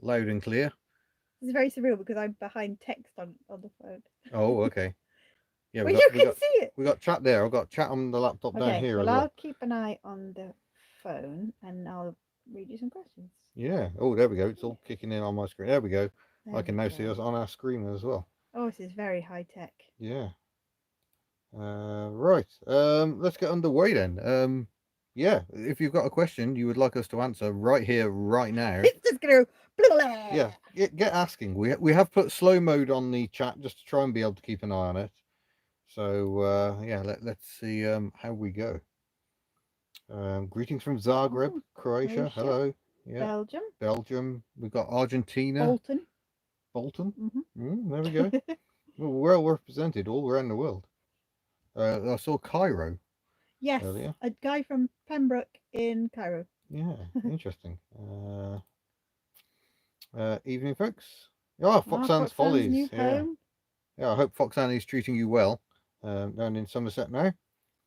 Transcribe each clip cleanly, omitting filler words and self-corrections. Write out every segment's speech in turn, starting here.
loud and clear. This is very surreal because I'm behind text on the phone. Oh, okay. Yeah, Well, you can see it. we got chat there. I've got chat on the laptop down Okay, here well, as well. I'll keep an eye on the phone and I'll read you some questions. Yeah. Oh, there we go. It's all kicking in on my screen. There we go. There I can we now go. see us on our screen as well. Oh, this is very high tech. Yeah. Right. Let's get underway then. Yeah. If you've got a question you would like us to answer right here, right now. It's just gonna. Blah, blah. Yeah. Get asking. We have put slow mode on the chat just to try and be able to keep an eye on it. So yeah, let's see how we go. Greetings from Zagreb, Oh, Croatia. Croatia, Hello. Yeah. Belgium, Belgium. We've got Argentina. Bolton. Bolton. Mm-hmm. There we go. We're well represented all around the world. I saw Cairo Yes, earlier. a guy from Pembroke in Cairo. Yeah, interesting. Evening, folks. Oh, Foxanne's Follies. New Yeah. home. Yeah, I hope Foxanne is treating you well. Down in Somerset now.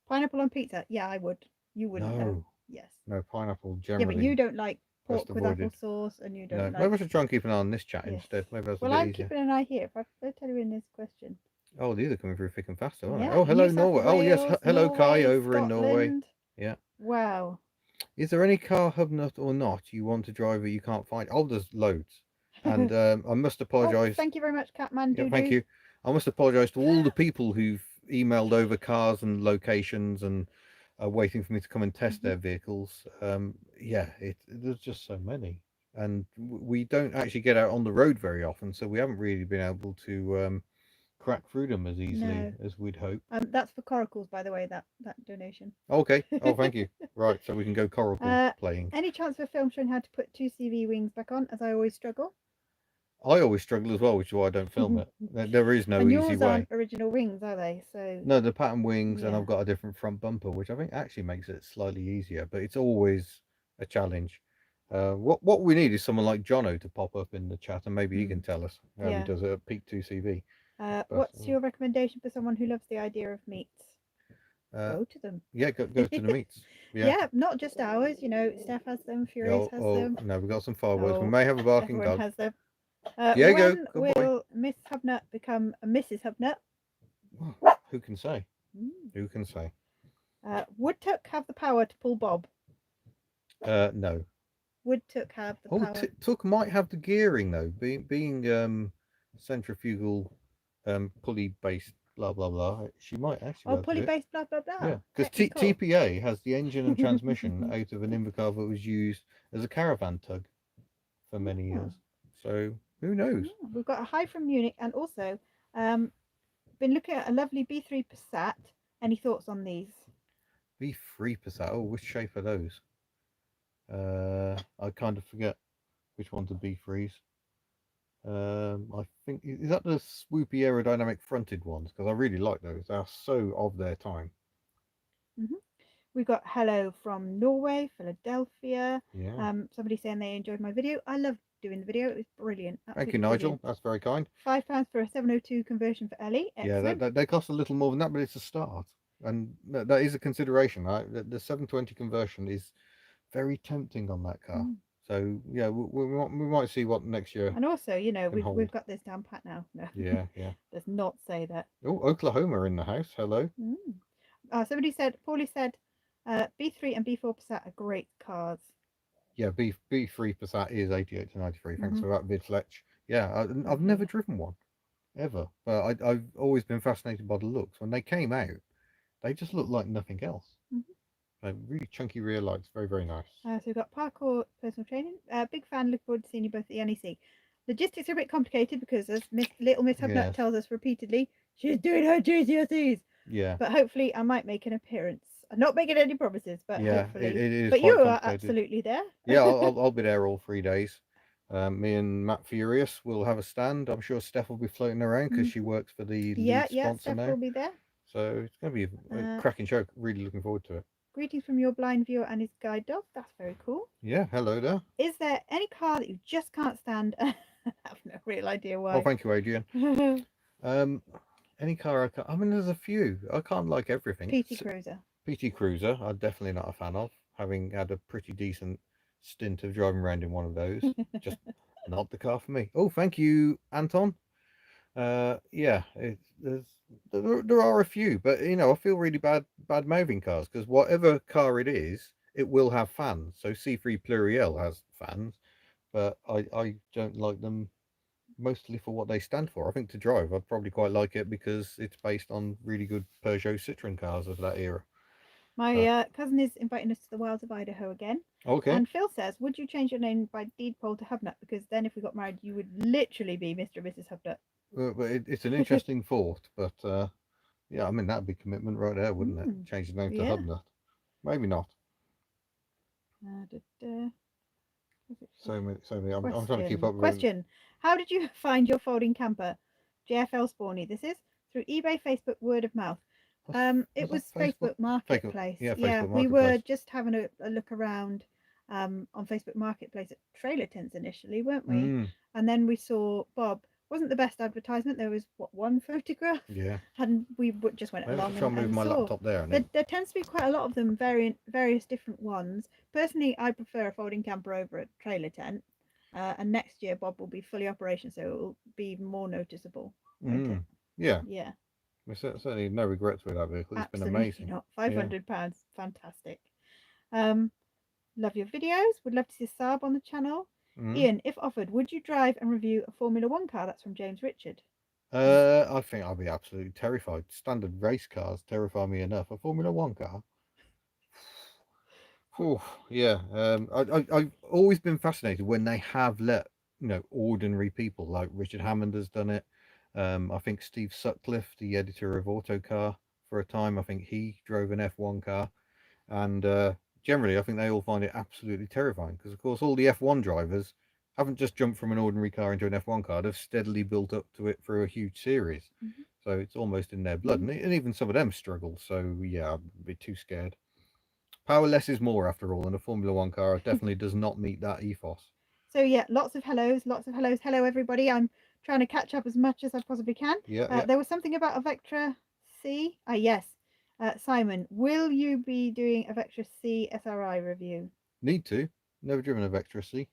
Pineapple on pizza. Yeah, I would. You wouldn't No. though. Yes. No, pineapple Yeah, generally. but you don't like Best pork with avoided. applesauce, and you No, don't like. maybe I should try and keep an eye on this chat Yes. instead. Maybe that's Well, a bit I'm easier. keeping an eye here. If I tell you in this question. Oh, these are coming through thick and fast, aren't they? Yeah, Oh, hello, New South Norway. Oh, yes. Wales, Hello, Kai, Norway, over in Norway. Scotland. Yeah. Wow. Is there any car, HubNut or not, you want to drive that you can't find? Oh, there's loads. And I must apologise. Oh, thank you very much, Catman. Yeah, thank you. I must apologise to all the people who've emailed over cars and locations and are waiting for me to come and test their vehicles. Yeah, there's just so many. And we don't actually get out on the road very often, so we haven't really been able to crack through them as easily as we'd hope. That's for coracles, by the way, that donation. Okay. Oh, thank you. Right, so we can go coracle playing. Any chance for film showing how to put 2CV wings back on, as I always struggle? I always struggle as well, which is why I don't film it. There is no and easy yours way. aren't original wings, are they? So no, the pattern wings, and I've got a different front bumper, which I think actually makes it slightly easier. But it's always a challenge. What we need is someone like Jono to pop up in the chat, and maybe he can tell us how he does it at Peak 2CV. What's your recommendation for someone who loves the idea of meats? Go to them. Yeah, go to the meats. Yeah, not just ours. You know, Steph has them, Furious has them. No, we've got some fireworks. We may have a barking everyone dog. Has them. Diego, when will Miss HubNut become a Mrs. HubNut? Who can say? Who can say? Would Tuck have the power to pull Bob? No. Would Tuck have the power? Tuck might have the gearing though, being centrifugal, pulley based, blah blah blah. She might actually. Oh, pulley based, blah blah blah. Yeah, because TPA has the engine and transmission out of an Invercar that was used as a caravan tug for many years. So who knows? We've got a hi from Munich, and also been looking at a lovely B3 Passat. Any thoughts on these? B3 Passat. Oh, which shape are those? I kind of forget which ones are B3s. I think is that the swoopy aerodynamic fronted ones, because I really like those. They are so of their time. We got hello from Norway, Philadelphia. Yeah. Somebody saying they enjoyed my video. I loved doing the video. It was brilliant. Thank you, Nigel. Brilliant. That's very kind. £5 for a 702 conversion for Ellie. Excellent. Yeah, they cost a little more than that, but it's a start, and that is a consideration. Right? The 720 conversion is very tempting on that car. So yeah, we might see what next year. And also, you know, we've got this down pat now. No. Yeah. Does not say that. Oh, Oklahoma in the house. Hello. Somebody said, Paulie said, B3 and B4 Passat are great cars. Yeah, B3 Passat is 88 to 93. Thanks for that, Vid Fletch. Yeah, I've never driven one, ever. But I've always been fascinated by the looks. When they came out, they just looked like nothing else. Really chunky rear lights, very, very nice. So we've got parkour personal training. Big fan, look forward to seeing you both at the NEC. Logistics are a bit complicated because, as Little Miss HubNut tells us repeatedly, she's doing her GCSEs. Yeah. But hopefully I might make an appearance. I'm not making any promises, but hopefully. It is. But you are absolutely there. Yeah, I'll be there all 3 days. Me and Matt Furious will have a stand. I'm sure Steph will be floating around because she works for the lead sponsor Steph now. will be there. So it's going to be a cracking show. Really looking forward to it. Greetings from your blind viewer and his guide dog. That's very cool. Yeah, hello there. Is there any car that you just can't stand? I have no real idea why. Oh, thank you, Adrian. Any car I mean, there's a few. I can't like everything. PT Cruiser. PT Cruiser, I'm definitely not a fan of, having had a pretty decent stint of driving around in one of those. Just Not the car for me. Oh, thank you, Anton. Yeah, there are a few, but I feel really bad mouthing cars because whatever car it will have fans. So C3 Pluriel has fans, but I don't like them mostly for what they stand for. I think to drive, I'd probably quite like it because it's based on really good Peugeot Citroen cars of that era. My Uh, cousin is inviting us to the wilds of Idaho again. okay, And Phil says, would you change your name by deed poll to HubNut? Because then if we got married, you would literally be Mr. and Mrs. HubNut. but it's an interesting thought. But yeah, I mean that'd be commitment right there, wouldn't it? Mm, Change the name to yeah. HubNut. Maybe not. Da, da. So many, so many. I'm trying to keep Question. up with. Question. How did you find your folding camper? JFL Spawny. This is through eBay, Facebook, word of mouth. It Was that was Facebook? Facebook Marketplace. Yeah, Yeah, Facebook we were Marketplace. just having a look around on Facebook Marketplace at trailer tents initially, weren't we? Mm, And then we saw Bob. Wasn't the best advertisement. There was one photograph, yeah. and we just went Maybe I along could try and move and my saw. laptop there, and There tends to be quite a lot of them, various different ones. Personally, I prefer a folding camper over a trailer tent. And next year, Bob will be fully operational, so it will be even more noticeable, won't it? yeah. Yeah, There's certainly no regrets with that vehicle. It's been absolutely amazing. not. Yeah. £500, fantastic. Um, love your videos. Would love to see a Saab on the channel. Mm. Ian, if offered, would you drive and review a Formula One car? That's from James Richard. I think I'd be absolutely terrified. Standard race cars terrify me enough. A Formula One car. Oh, yeah. I've always been fascinated when they have let ordinary people like Richard Hammond has done it. I think Steve Sutcliffe, the editor of Autocar, for a time, I think he drove an F1 car, and generally, I think they all find it absolutely terrifying because, of course, all the F1 drivers haven't just jumped from an ordinary car into an F1 car; they've steadily built up to it through a huge series. Mhm. So it's almost in their blood, and even some of them struggle. So yeah, I'd be too scared. Power less is more, after all, and a Formula One car definitely does not meet that ethos. So yeah, lots of hellos, lots of hellos. Hello everybody. I'm trying to catch up as much as I possibly can. Yeah, yeah. There was something about a Vectra C. Ah yes. Simon, will you be doing a Vectra C SRI review? Need to. Never driven a Vectra C.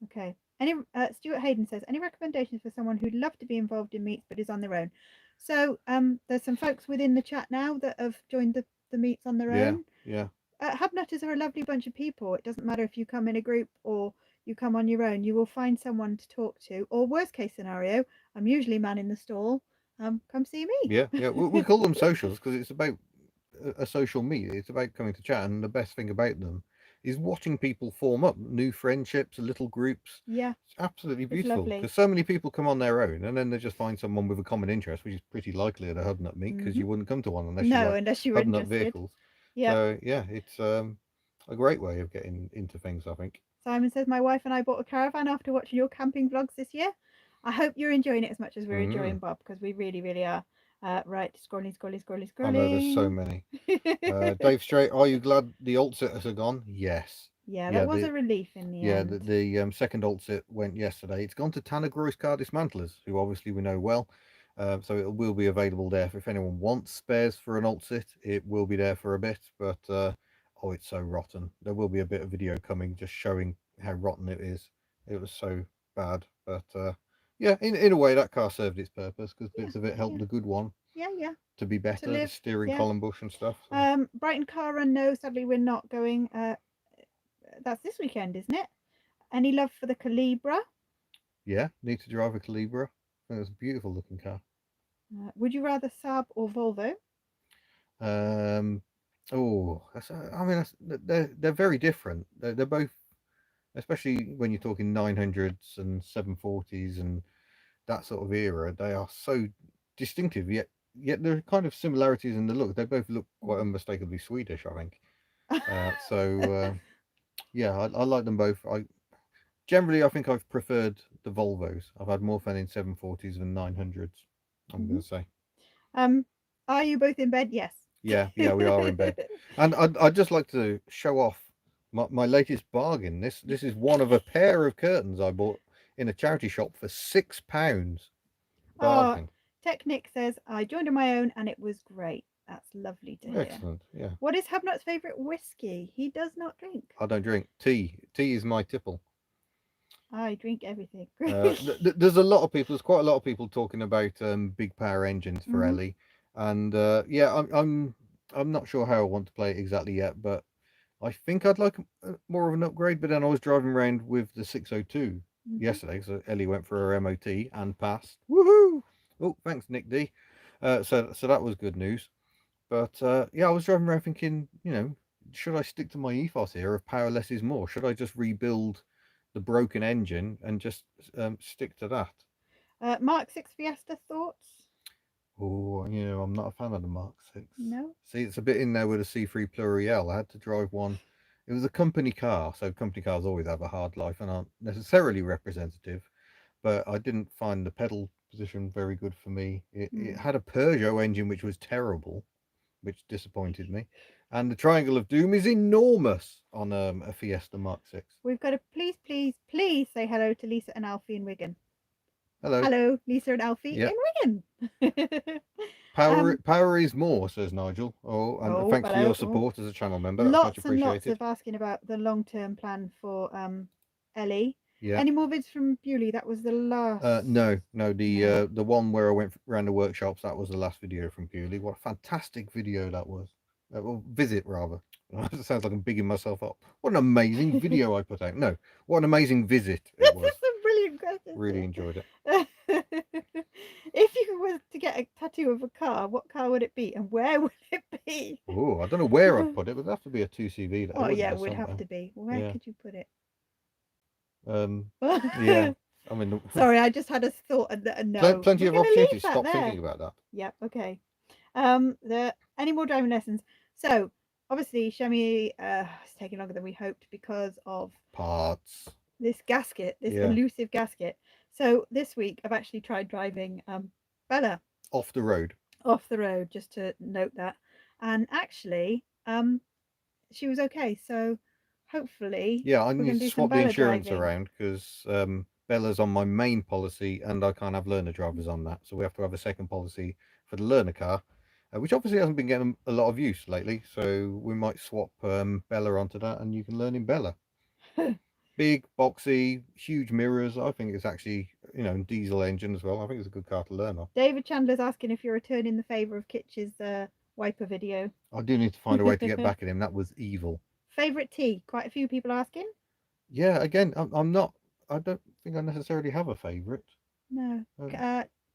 Okay. Any Stuart Hayden says any recommendations for someone who'd love to be involved in meets but is on their own. So there's some folks within the chat now that have joined the meets on their Yeah, own. yeah. Hubnutters are a lovely bunch of people. It doesn't matter if you come in a group or you come on your own. You will find someone to talk to. Or worst case scenario, I'm usually man in the stall. Come see me. Yeah, yeah. We call them socials because it's about a social meet. It's about coming to chat, and the best thing about them is watching people form up new friendships, little groups. Yeah, It's absolutely it's beautiful lovely. because so many people come on their own, and then they just find someone with a common interest, which is pretty likely at a HubNut meet because Hmm. you wouldn't come to one unless you No, like unless you were HubNut interested. vehicles. Yeah. So yeah, it's a great way of getting into things, I think. Simon says, my wife and I bought a caravan after watching your camping vlogs this year. I hope you're enjoying it as much as we're Mm, enjoying Bob because we really, really are. Right, scrolling, scrolling, scrolling, I know there's so scrolling. many. Dave Straight, are you glad the alt sitters are gone? Yes. Yeah, that Yeah, was a relief in the yeah, end. the second alt sit went yesterday. It's gone to Tanner Gross Car Dismantlers, who obviously we know well. So it will be available there if anyone wants spares for an alt sit. It will be there for a bit, but oh, it's so rotten. There will be a bit of video coming just showing how rotten it is. It was so bad, but yeah, in a way that car served its purpose because Yeah, bits of it helped yeah, the good one yeah, yeah. to be To better, the live, steering yeah. column bush and stuff. So. Brighton Car Run, no, sadly we're not going. That's this weekend, isn't it? Any love for the Calibra? Yeah, need to drive a Calibra. I think it's a beautiful looking car. Would you rather Saab or Volvo? Um, oh, I mean, they're very different. They're both, especially when you're talking 900s and 740s and that sort of era. They are so distinctive, yet there are kind of similarities in the look. They both look quite unmistakably Swedish, I think. Yeah, I like them both. I think I've preferred the Volvos. I've had more fun in 740s than 900s. I'm Mhm. going to say. Um, are you both in bed? Yes. Yeah, yeah, we are in bed. And I'd just like to show off my latest bargain. This is one of a pair of curtains I bought in a charity shop for £6. Oh, Bargain. Technic says I joined on my own and it was great. That's lovely to hear. Excellent. Yeah. What is Hubnut's favourite whiskey? He does not drink. I don't drink tea. Tea is my tipple. I drink everything. There's a lot of people. There's quite a lot of people talking about big power engines for Hmm. Ellie, and yeah, I'm not sure how I want to play it exactly yet, but I think I'd like more of an upgrade. But then I was driving around with the 602 Hmm. yesterday, so Ellie went for her MOT and passed. Woohoo! Oh, thanks, Nick D. So that was good news. But yeah, I was driving around thinking, should I stick to my ethos here of power less is more? Should I just rebuild the broken engine and just stick to that? Mark 6 Fiesta thoughts? Oh, I'm not a fan of the Mark 6. No. See, it's a bit in there with a C3 Pluriel. I had to drive one. It was a company car, so company cars always have a hard life and aren't necessarily representative. But I didn't find the pedal position very good for me. It Hmm. had a Peugeot engine, which was terrible, which disappointed me. And the Triangle of Doom is enormous on a Fiesta Mark 6. We've got to please, please, please say hello to Lisa and Alfie in Wigan. Hello. Hello, Lisa and Alfie Yeah. in Wigan. Power is more, says Nigel. Oh, and Oh, thanks for your hello. Oh. support as a channel member. That's much Lots and lots appreciated. of asking about the long-term plan for Ellie. Yeah. Any more vids from Bewley? That was the last. No. No. The one where I went around the workshops. That was the last video from Bewley. What a fantastic video that was. Well, visit rather. It sounds like I'm bigging myself up. What an amazing video I put out. No, what an amazing visit it This was. is a brilliant question. Really enjoyed it. If you were to get a tattoo of a car, what car would it be and where would it be? Oh, I don't know where I'd put it, but it'd have to be a 2CV though, Oh, wouldn't yeah, there, it would have somewhere? to be. Where Yeah. could you put it? Yeah. I mean, Sorry, I just had a thought. No, plenty we're of going to leave opportunities. that Stop there. thinking about that. Yeah, okay. The any more driving lessons? So obviously, Shemi is taking longer than we hoped because of Parts. this gasket, this Yeah. elusive gasket. So this week, I've actually tried driving Bella Off the road. off the road, just to note that, and actually, she was okay. So hopefully, Yeah, I we're need going to to do some swap the Bella insurance driving. around because Bella's on my main policy and I can't have learner drivers on that. So we have to have a second policy for the learner car, which obviously hasn't been getting a lot of use lately. So we might swap Bella onto that and you can learn in Bella. Big, boxy, huge mirrors. I think it's actually, diesel engine as well. I think it's a good car to learn on. David Chandler's asking if you're returning the favour of Kitch's wiper video. I do need to find a way to get back at him. That was evil. Favourite tea? Quite a few people asking. Yeah, again, I'm not. I don't think I necessarily have a favourite. No.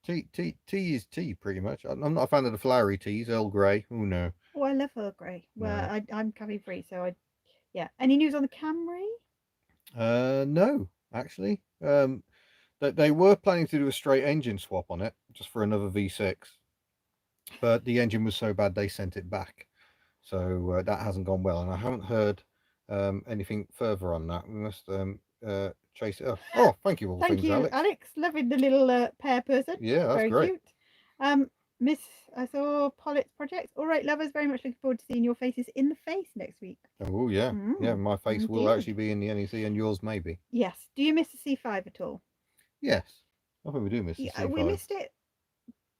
Tea is tea, pretty much. I'm not a fan of the flowery teas, Earl Grey. Oh no, Oh, I love Earl Grey. Well, no, I'm caffeine free, so I. Yeah. Any news on the Camry? no. Actually, they were planning to do a straight engine swap on it, just for another V6, but the engine was so bad they sent it back. So that hasn't gone well, and I haven't heard anything further on that. We must chase it up. Oh, thank you, all Thank things, you, Alex. Alex. Loving the little pear person. Yeah, that's Very great. cute. Miss, I saw Pollitt's project. All right, lovers. Very much looking forward to seeing your faces in the face next week. Oh yeah, yeah. Mm, My face will indeed. actually be in the NEC, and yours maybe. Yes. Do you miss the C5 at all? Yes, I think we do miss the Yeah, we C5. missed it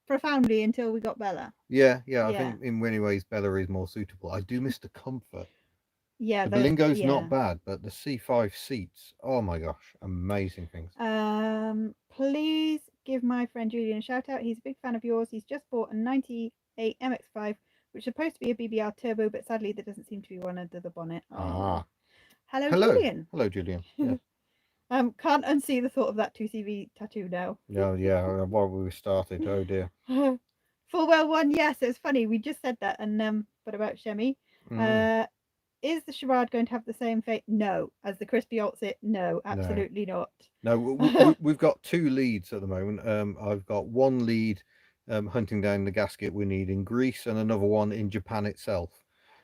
profoundly until we got Bella. Yeah. I Yeah. think in many ways Bella is more suitable. I do miss the comfort. Yeah. The Berlingo's Yeah. not bad, but the C5 seats, oh my gosh, amazing things. Please give my friend Julian a shout out. He's a big fan of yours. He's just bought a 98 MX5, which is supposed to be a BBR turbo, but sadly there doesn't seem to be one under the bonnet. Oh. Ah, Hello, hello, Julian. hello, Julian. Yes. Can't unsee the thought of that 2CV tattoo now. Yeah. While we started, oh dear. Full well one, yes. It's funny. We just said that, and what about Shemi? Mm, Is the charade going to have the same fate? No. As the crispy alt it, no, no, absolutely not. no. We've got two leads at the moment. I've got one lead hunting down the gasket we need in Greece, and another one in Japan itself.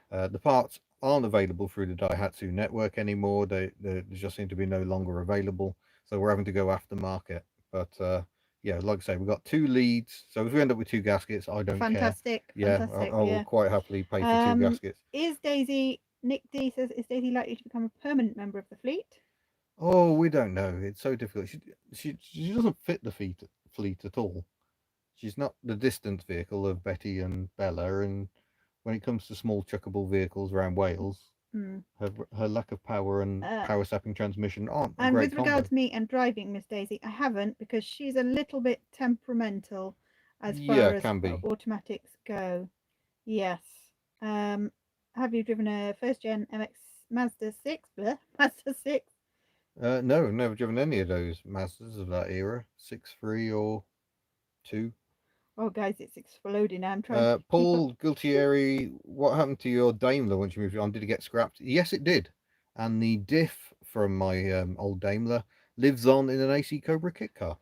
The parts aren't available through the Daihatsu network anymore. They just seem to be no longer available, so we're having to go aftermarket. But yeah, like I say, we've got two leads. So if we end up with two gaskets, I don't care. Fantastic, Yeah, fantastic. I will Yeah. quite happily pay for two gaskets. Is Daisy? Nick D says, is Daisy likely to become a permanent member of the fleet? Oh, we don't know. It's so difficult. She doesn't fit the fleet at all. She's not the distance vehicle of Betty and Bella, and when it comes to small chuckable vehicles around Wales, Her lack of power and Uh, power sapping transmission aren't a and great with combo. regards me and driving, Miss Daisy, I haven't because she's a little bit temperamental as Yeah, far as can be. automatics go. Yes. Um, have you driven a first gen MX Mazda 6? Bleh, Mazda 6. No, never driven any of those Mazdas of that era, 6.3 or 2. Oh, guys, it's exploding. I'm trying to keep up. Paul Gultieri, what happened to your Daimler once you moved on? Did it get scrapped? Yes, it did. And the diff from my old Daimler lives on in an AC Cobra kit car.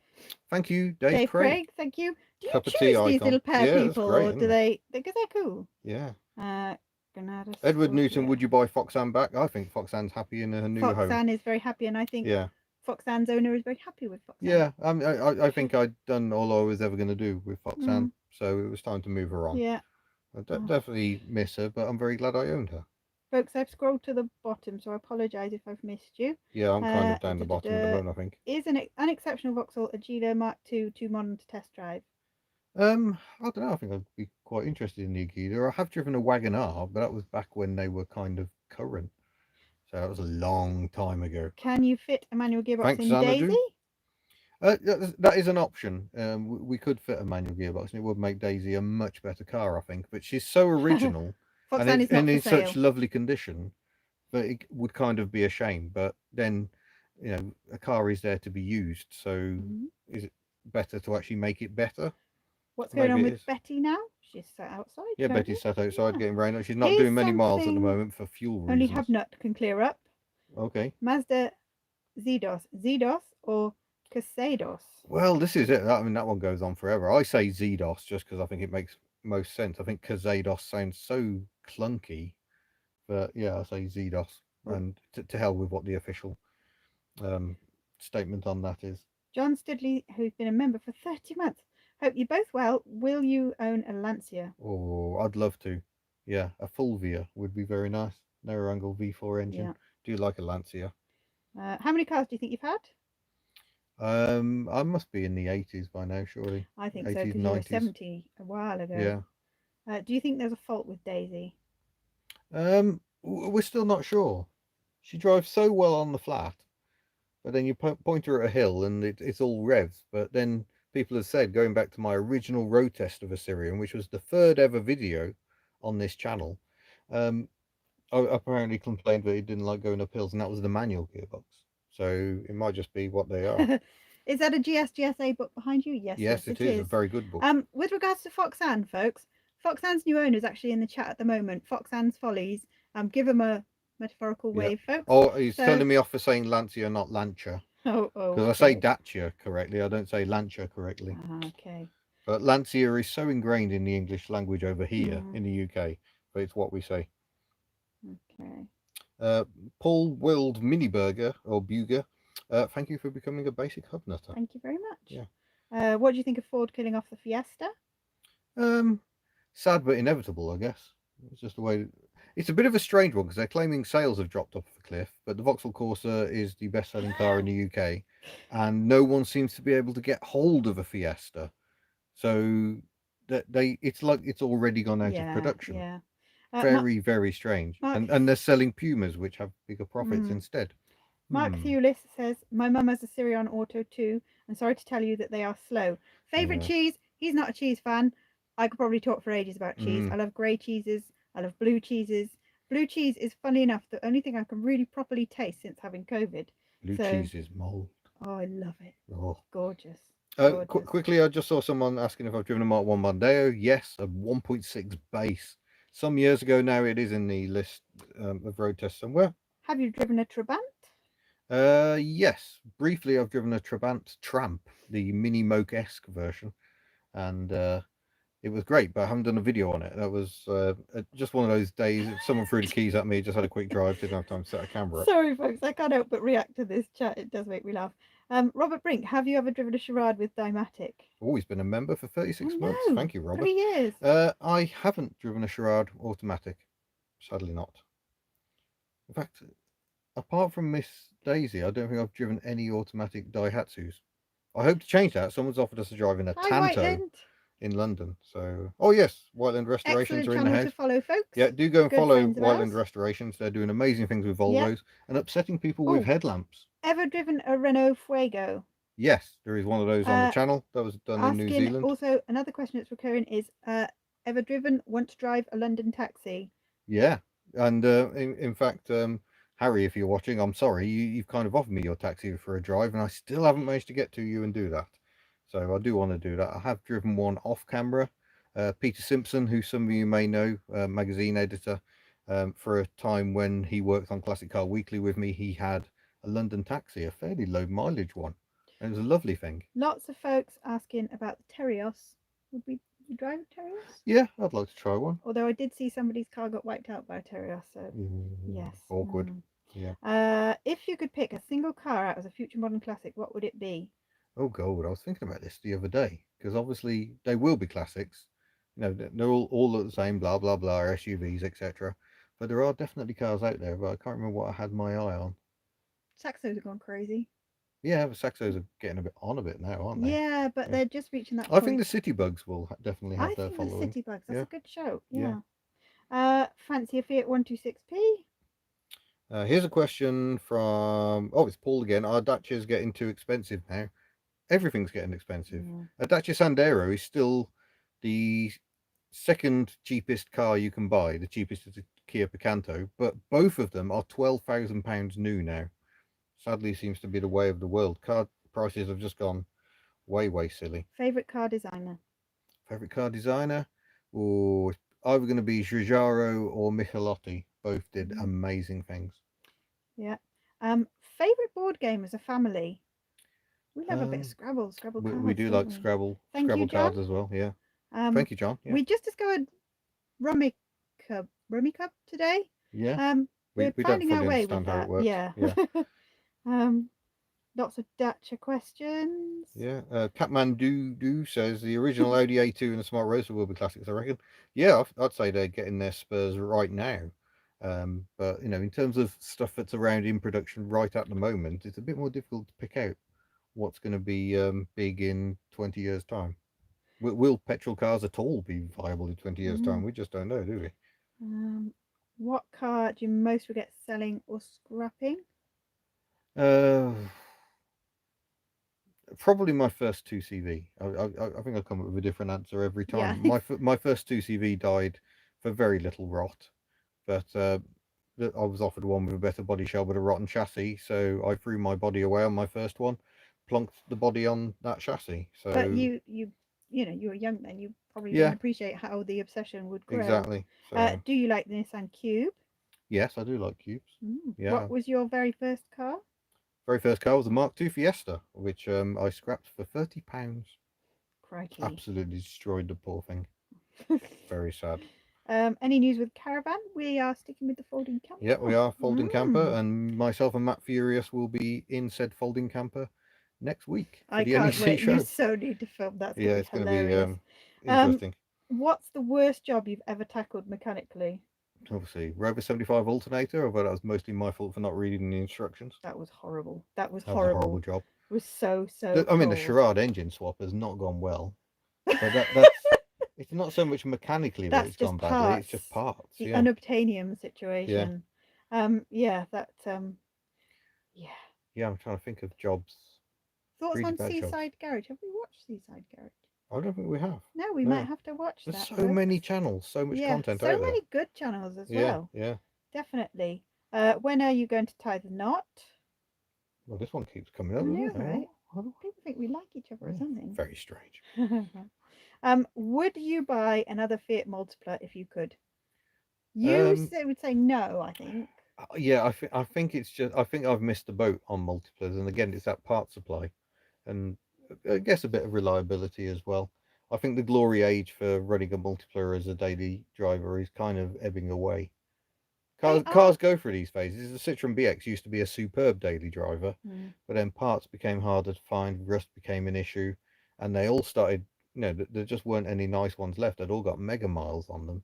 Thank you, Dave Dave Craig. Craig, thank you. Do you Cup of tea choose these icon. little pear Yeah, that's people, great, or isn't do it? they? Because they're cool. Yeah. Granada Edward Newton, Scorpio. would you buy Foxanne back? I think Foxanne's happy in her new home. Foxanne is very happy, and I think Yeah. Foxanne's owner is very happy with Foxanne. Yeah, I Should. think I'd done all I was ever going to do with Mm, Foxanne, so it was time to move her on. yeah. I Oh. definitely miss her, but I'm very glad I owned her. Folks, I've scrolled to the bottom, so I apologise if I've missed you. Yeah, I'm kind of down the bottom at the moment, I think. Is an unexceptional Vauxhall a Gila Mark II too modern to test drive? I don't know. I think I'd be quite interested in the Agida. I have driven a Wagon R, but that was back when they were kind of current, so that was a long time ago. Can you fit a manual gearbox Thanks, in Daisy? Xanadu. That is an option. We could fit a manual gearbox, and it would make Daisy a much better car, I think. But she's so original, and Foxanne it's is not for in such sale. lovely condition that it would kind of be a shame. But then, a car is there to be used, so is it better to actually make it better? What's going Maybe on it with is. Betty now? She's sat outside Yeah, currently. Betty's sat outside Yeah. getting rain. She's not Here's doing many miles at the something moment for fuel only reasons. HubNut can clear up. Okay. Mazda Zedos or Casados? Well, this is it. I mean, that one goes on forever. I say ZDOS just because I think it makes most sense. I think Kazados sounds so clunky, but yeah, I say ZDOS. And to hell with what the official um, statement on that is. John Studley, who's been a member for 30 months. Hope you both well. Will you own a Lancia? Oh, I'd love to. Yeah, a Fulvia would be very nice. Narrow angle V4 engine. Yeah. Do you like a Lancia? How many cars do you think you've had? I must be in the 80s by now, surely. I think so, 80s, because you were 90s. 70 a while ago. Yeah. Do you think there's a fault with Daisy? We're still not sure. She drives so well on the flat, but then you point her at a hill and it's all revs. But then people have said, going back to my original road test of a Syrian, which was the third ever video on this channel, I apparently complained that he didn't like going up hills, and that was the manual gearbox. So it might just be what they are. Is that a GSGSA book behind you? Yes, it is a very good book. With regards to Foxanne, folks, Foxanne's new owner is actually in the chat at the moment. Foxanne's Follies. Give him a metaphorical wave, folks. Oh, he's telling me off for saying Lancia, not Lancia. Oh, because I say Dacia correctly. I don't say Lancia correctly. Okay. But Lancia is so ingrained in the English language over here in the UK, but it's what we say. Okay. Paul Wild Miniburger or Buger, thank you for becoming a basic hub nutter. Thank you very much. Yeah. What do you think of Ford killing off the Fiesta? Sad but inevitable, I guess. It's just the way. It's a bit of a strange one because they're claiming sales have dropped off the cliff, but the Vauxhall Corsa is the best-selling car in the UK, and no one seems to be able to get hold of a Fiesta. So that it's like it's already gone out of production. Yeah. Very strange. And they're selling Pumas, which have bigger profits instead. Mark Thewlis says, my mum has a Sirion Auto too, and sorry to tell you that they are slow. Favourite cheese? He's not a cheese fan. I could probably talk for ages about cheese. I love grey cheeses. I love blue cheeses. Blue cheese is, funny enough, the only thing I can really properly taste since having COVID. Blue cheese is mold. Oh, I love it. Oh. Gorgeous. Quickly, I just saw someone asking if I've driven a Mark 1 Mondeo. Yes, a 1.6 base. Some years ago now, it is in the list of road tests somewhere. Have you driven a Trabant? Yes. Briefly, I've driven a Trabant Tramp, the Mini Moke-esque version. And it was great, but I haven't done a video on it. That was just one of those days. Someone threw the keys at me, just had a quick drive, didn't have time to set a camera up. Sorry, folks, I can't help but react to this chat. It does make me laugh. Robert Brink, have you ever driven a Charade with Dymatic? Always been a member for 36 months. Thank you, Robert. 3 years. I haven't driven a Charade automatic. Sadly not. In fact, apart from Miss Daisy, I don't think I've driven any automatic Daihatsus. I hope to change that. Someone's offered us a drive in a Tanto in London. So, oh yes, Whiteland Restorations Excellent are in the channel to house. follow, folks. Yeah, do go and Good follow friends of Whiteland ours. Restorations. They're doing amazing things with Yep. Volvos and upsetting people with Oh, headlamps. ever driven a Renault Fuego? Yes, there is one of those on the Uh, channel that was done in New Asking Zealand. also another question that's recurring is ever driven, want to drive a London taxi? Yeah, and in fact, Harry, if you're watching, I'm sorry, you've kind of offered me your taxi for a drive, and I still haven't managed to get to you and do that. So I do want to do that. I have driven one off camera. Peter Simpson, who some of you may know, magazine editor, for a time when he worked on Classic Car Weekly with me, he had a London taxi, a fairly low mileage one, and it was a lovely thing. Lots of folks asking about the Terios. Would you drive a Terios? Yeah, I'd like to try one. Although I did see somebody's car got wiped out by a Terios, so yes. Awkward. Yeah. If you could pick a single car out as a future modern classic, what would it be? Oh God, I was thinking about this the other day because obviously they will be classics. You know, they're all the same, blah blah blah, SUVs, etc. But there are definitely cars out there, but I can't remember what I had my eye on. Saxos have gone crazy. Yeah, the Saxos are getting a bit now, aren't they? Yeah, but Yeah. they're just reaching that I think the point. City Bugs will definitely I have their think the following. City Bugs. That's Yeah, a good show. yeah. Yeah. Fancy a Fiat 126p? Here's a question from it's Paul again. Are Dacias getting too expensive now? Everything's getting expensive. Yeah. A Dacia Sandero is still the second cheapest car you can buy. The cheapest is a Kia Picanto, but both of them are £12,000 new now. Sadly, seems to be the way of the world. Car prices have just gone way silly. Favorite car designer? Favorite car designer? Oh, it's either going to be Giugiaro or Michelotti. Both did amazing things. Yeah. Favorite board game as a family? We love a bit of Um, Scrabble we cards, do don't like we? Thank you, Scrabble John. cards as well. Yeah. Um, Thank you, John. Yeah. we just discovered Rummy Cup today. Yeah. We're We don't finding our fully way with understand how it that. works. Yeah. Yeah. um, Lots of Dacia questions. Yeah, Catman Do says the original Audi A2 and the Smart Roadster will be classics. I reckon. Yeah, I'd say they're getting their spurs right now. But you know, in terms of stuff that's around in production right at the moment, it's a bit more difficult to pick out what's going to be big in 20 years' time. Will petrol cars at all be viable in 20 years' time? We just don't know, do we? What car do you most regret selling or scrapping? Uh, Probably my first 2CV. I think I'll come up with a different answer every Yeah. time. My first 2CV died for very little rot, but I was offered one with a better body shell but a rotten chassis, so I threw my body away on my first one, plonked the body on that chassis. But So you were young then. You probably didn't yeah, appreciate how the obsession would grow. exactly. So Do you like the Nissan Cube? yes, I do like cubes. Yeah, What was your very first car? very first car was a Mark II Fiesta, which I scrapped for £30. Crikey. Absolutely destroyed the poor thing. Very sad. Any news with Caravan? We are sticking with the folding camper. Yeah, we are folding camper, and myself and Matt Furious will be in said folding camper next week for I the can't NEC wait. You show. so need to film. That's Yeah, gonna it's be going to be hilarious. interesting. What's the worst job you've ever tackled mechanically? Obviously, Rover 75 alternator, although that was mostly my fault for not reading the instructions. That was horrible. That was That was a horrible. horrible job. It was so I mean, the cold. Sherrard engine swap has not gone well, but that's it's not so much mechanically that That's it's just gone badly. It's parts. just parts. The Yeah, unobtainium situation. Yeah, that yeah. yeah. I'm trying to think of jobs. Thoughts Really on bad jobs. Seaside Garage? Have we watched Seaside Garage? I don't think we have. No, we No. might have to watch There's that. so folks. many channels, so much content so out there. many good channels as Yeah, well. yeah. Definitely. When are you going to tie the knot? Well, this one keeps coming up. I know, Doesn't it? right? Oh, People think we like each other or something. very strange. Would you buy another Fiat Multipla if you could? Would say no, I think. Yeah, I think it's just I think I've missed the boat on multiplers, and again, it's that part supply, and I guess a bit of reliability as well. I think the glory age for running a multiplier as a daily driver is kind of ebbing away. Cars go through these phases. The Citroen BX used to be a superb daily driver, but then parts became harder to find, rust became an issue, and they all started. There just weren't any nice ones left. They'd all got mega miles on them,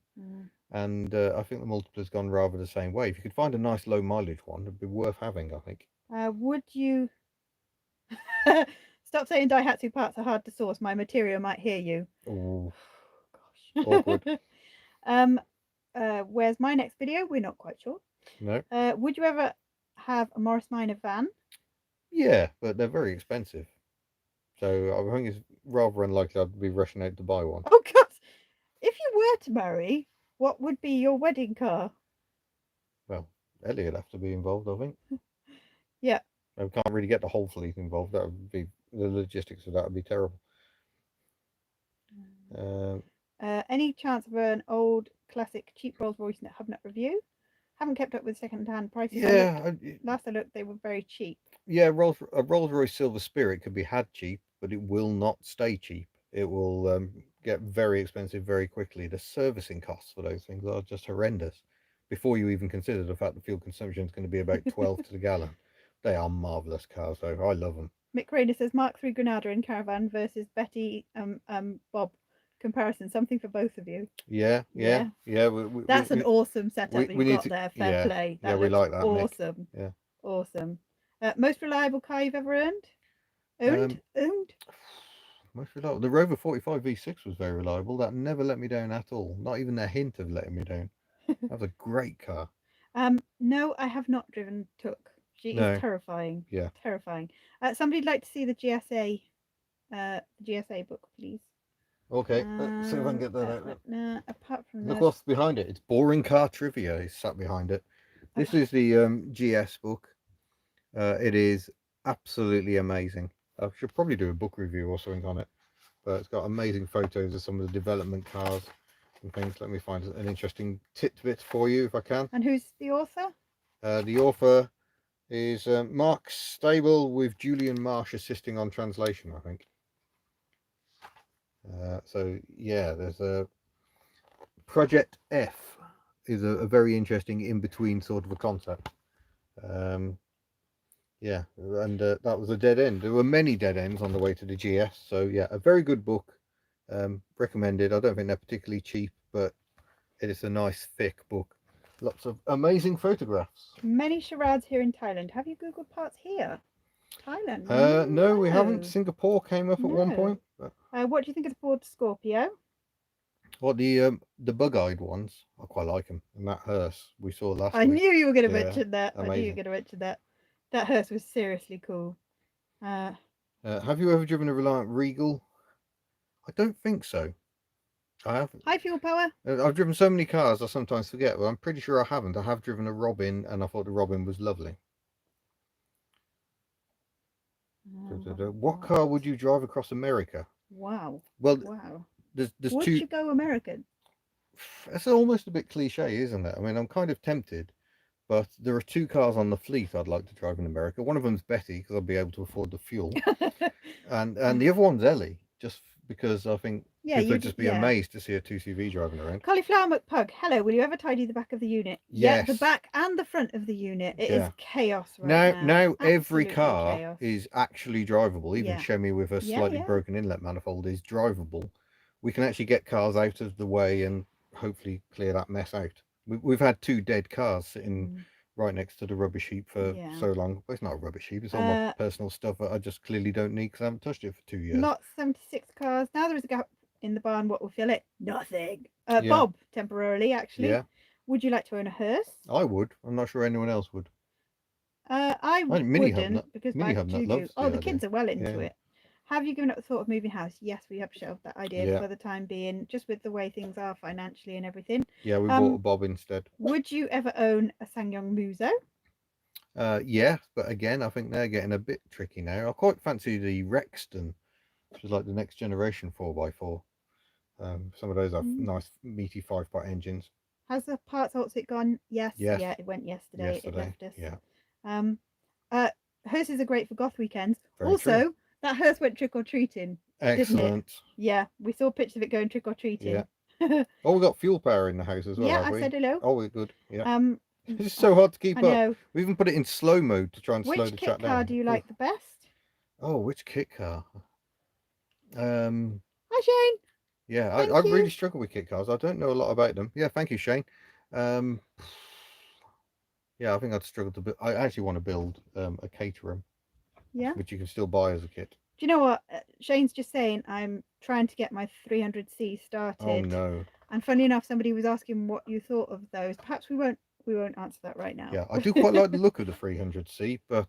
and I think the multipler's gone rather the same way. If you could find a nice low mileage one, it'd be worth having, I think. Would you stop saying Daihatsu parts are hard to source? My material might hear you. Oh, Gosh. awkward. Where's my next video? We're not quite sure. No. Would you ever have a Morris Minor van? Yeah, but they're very expensive. So I think it's rather unlikely I'd be rushing out to buy one. Oh God! If you were to marry, what would be your wedding car? Well, Elliot would have to be involved, I think. Yeah. I can't really get the whole fleet involved. That would be the logistics of that would be terrible. Um, Any chance of an old classic cheap Rolls Royce at HubNut review? Haven't kept up with second-hand prices. yeah, Last I looked, they were very cheap. yeah. A Rolls Royce Silver Spirit could be had cheap, but it will not stay cheap. It will get very expensive very quickly. The servicing costs for those things are just horrendous. Before you even consider the fact that fuel consumption is going to be about 12 to the gallon. They are marvelous cars, though. I love them. Mick Rayner says Mark III Granada in caravan versus Betty Bob comparison. Something for both of you. Yeah. That's an awesome setup that we you've need got to, there. Fair play. That we looks like that, Mick. awesome. Yeah. Awesome. Most reliable car you've ever owned? Owned? Most reliable. The Rover 45 V6 was very reliable. That never let me down at all. Not even a hint of letting me down. That was a great car. No, I have not driven Tuk. She No. is terrifying. Yeah. Terrifying. Somebody'd like to see the GSA book, please. Okay, let's see if I can get that out. No, apart from Look this, what's behind it. It's boring car trivia. Is sat behind it. This is the GS book. It is absolutely amazing. I should probably do a book review or something on it. But it's got amazing photos of some of the development cars and things. Let me find an interesting tidbit for you if I can. And who's the author? The author is Mark Stable with Julian Marsh assisting on translation, I think. So yeah, there's a Project F is a very interesting in-between sort of a concept. Yeah, and that was a dead end. There were many dead ends on the way to the GS. So yeah, a very good book. Recommended. I don't think they're particularly cheap, but it is a nice thick book. Lots of amazing photographs. Many charades here in Thailand. Have you Googled parts here? Thailand? No, we haven't. Singapore came up at one point. But... what do you think of the Ford Scorpio? What the bug-eyed ones? I quite like them, and that hearse we saw last week. I knew you were going to mention that. Amazing. I knew you were going to mention that. That hearse was seriously cool. Have you ever driven a Reliant Regal? I don't think so. I haven't. High fuel power? I've driven so many cars I sometimes forget, but I'm pretty sure I haven't. I have driven a Robin, and I thought the Robin was lovely. What car would you drive across America? Wow. Well, wow. There's would two... you go American? It's almost a bit cliche, isn't it? I mean, I'm kind of tempted, but there are two cars on the fleet I'd like to drive in America. One of them's Betty, because I'll be able to afford the fuel, and the other one's Ellie, just because I think people would just be amazed to see a 2CV driving around. Cauliflower McPug, hello, will you ever tidy the back of the unit? Yes. Yeah, the back and the front of the unit. It is chaos right now. Now every car is actually drivable. Even Chevy with a slightly broken inlet manifold is drivable. We can actually get cars out of the way and hopefully clear that mess out. We've had two dead cars sitting right next to the rubbish heap for so long. Well, it's not a rubbish heap, it's all my personal stuff that I just clearly don't need because I haven't touched it for 2 years. Lot 76 cars. Now there is a gap in the barn. What will fill it? Nothing. Bob, temporarily, actually. Yeah. Would you like to own a hearse? I would. I'm not sure anyone else would. I wouldn't because Mini HubNut loves the kids are well into it. Have you given up the thought of moving house? Yes, we have shelved that idea for the time being, just with the way things are financially and everything. Yeah, we bought a Bob instead. Would you ever own a SsangYong Muso? Yeah, but again, I think they're getting a bit tricky now. I quite fancy the Rexton, which is like the next generation 4x4. Some of those have nice meaty 5-pot engines. Has the parts it gone? Yes. Yeah, it went yesterday. It left us. Yeah. Hearses are great for goth weekends. Very true. That hearse went trick-or-treating. Excellent. Yeah, we saw pictures of it going trick-or-treating. Yeah. Oh, we got fuel power in the house as well, yeah, have we? I said hello. Oh, we're good. Yeah. It's so hard to keep up. Know. We even put it in slow mode to try and slow the chat down. Which kit car do you like the best? Oh, which kit car? Hi, Shane. Yeah, I really struggle with kit cars. I don't know a lot about them. Yeah, thank you, Shane. Yeah, I think I'd struggle to build. I actually want to build a Caterham. Yeah. Which you can still buy as a kit. Do you know what? Shane's just saying I'm trying to get my 300C Oh started. no. And funny enough, somebody was asking what you thought of those. Perhaps we won't answer that right now. Yeah, I do quite like the look of the 300C, but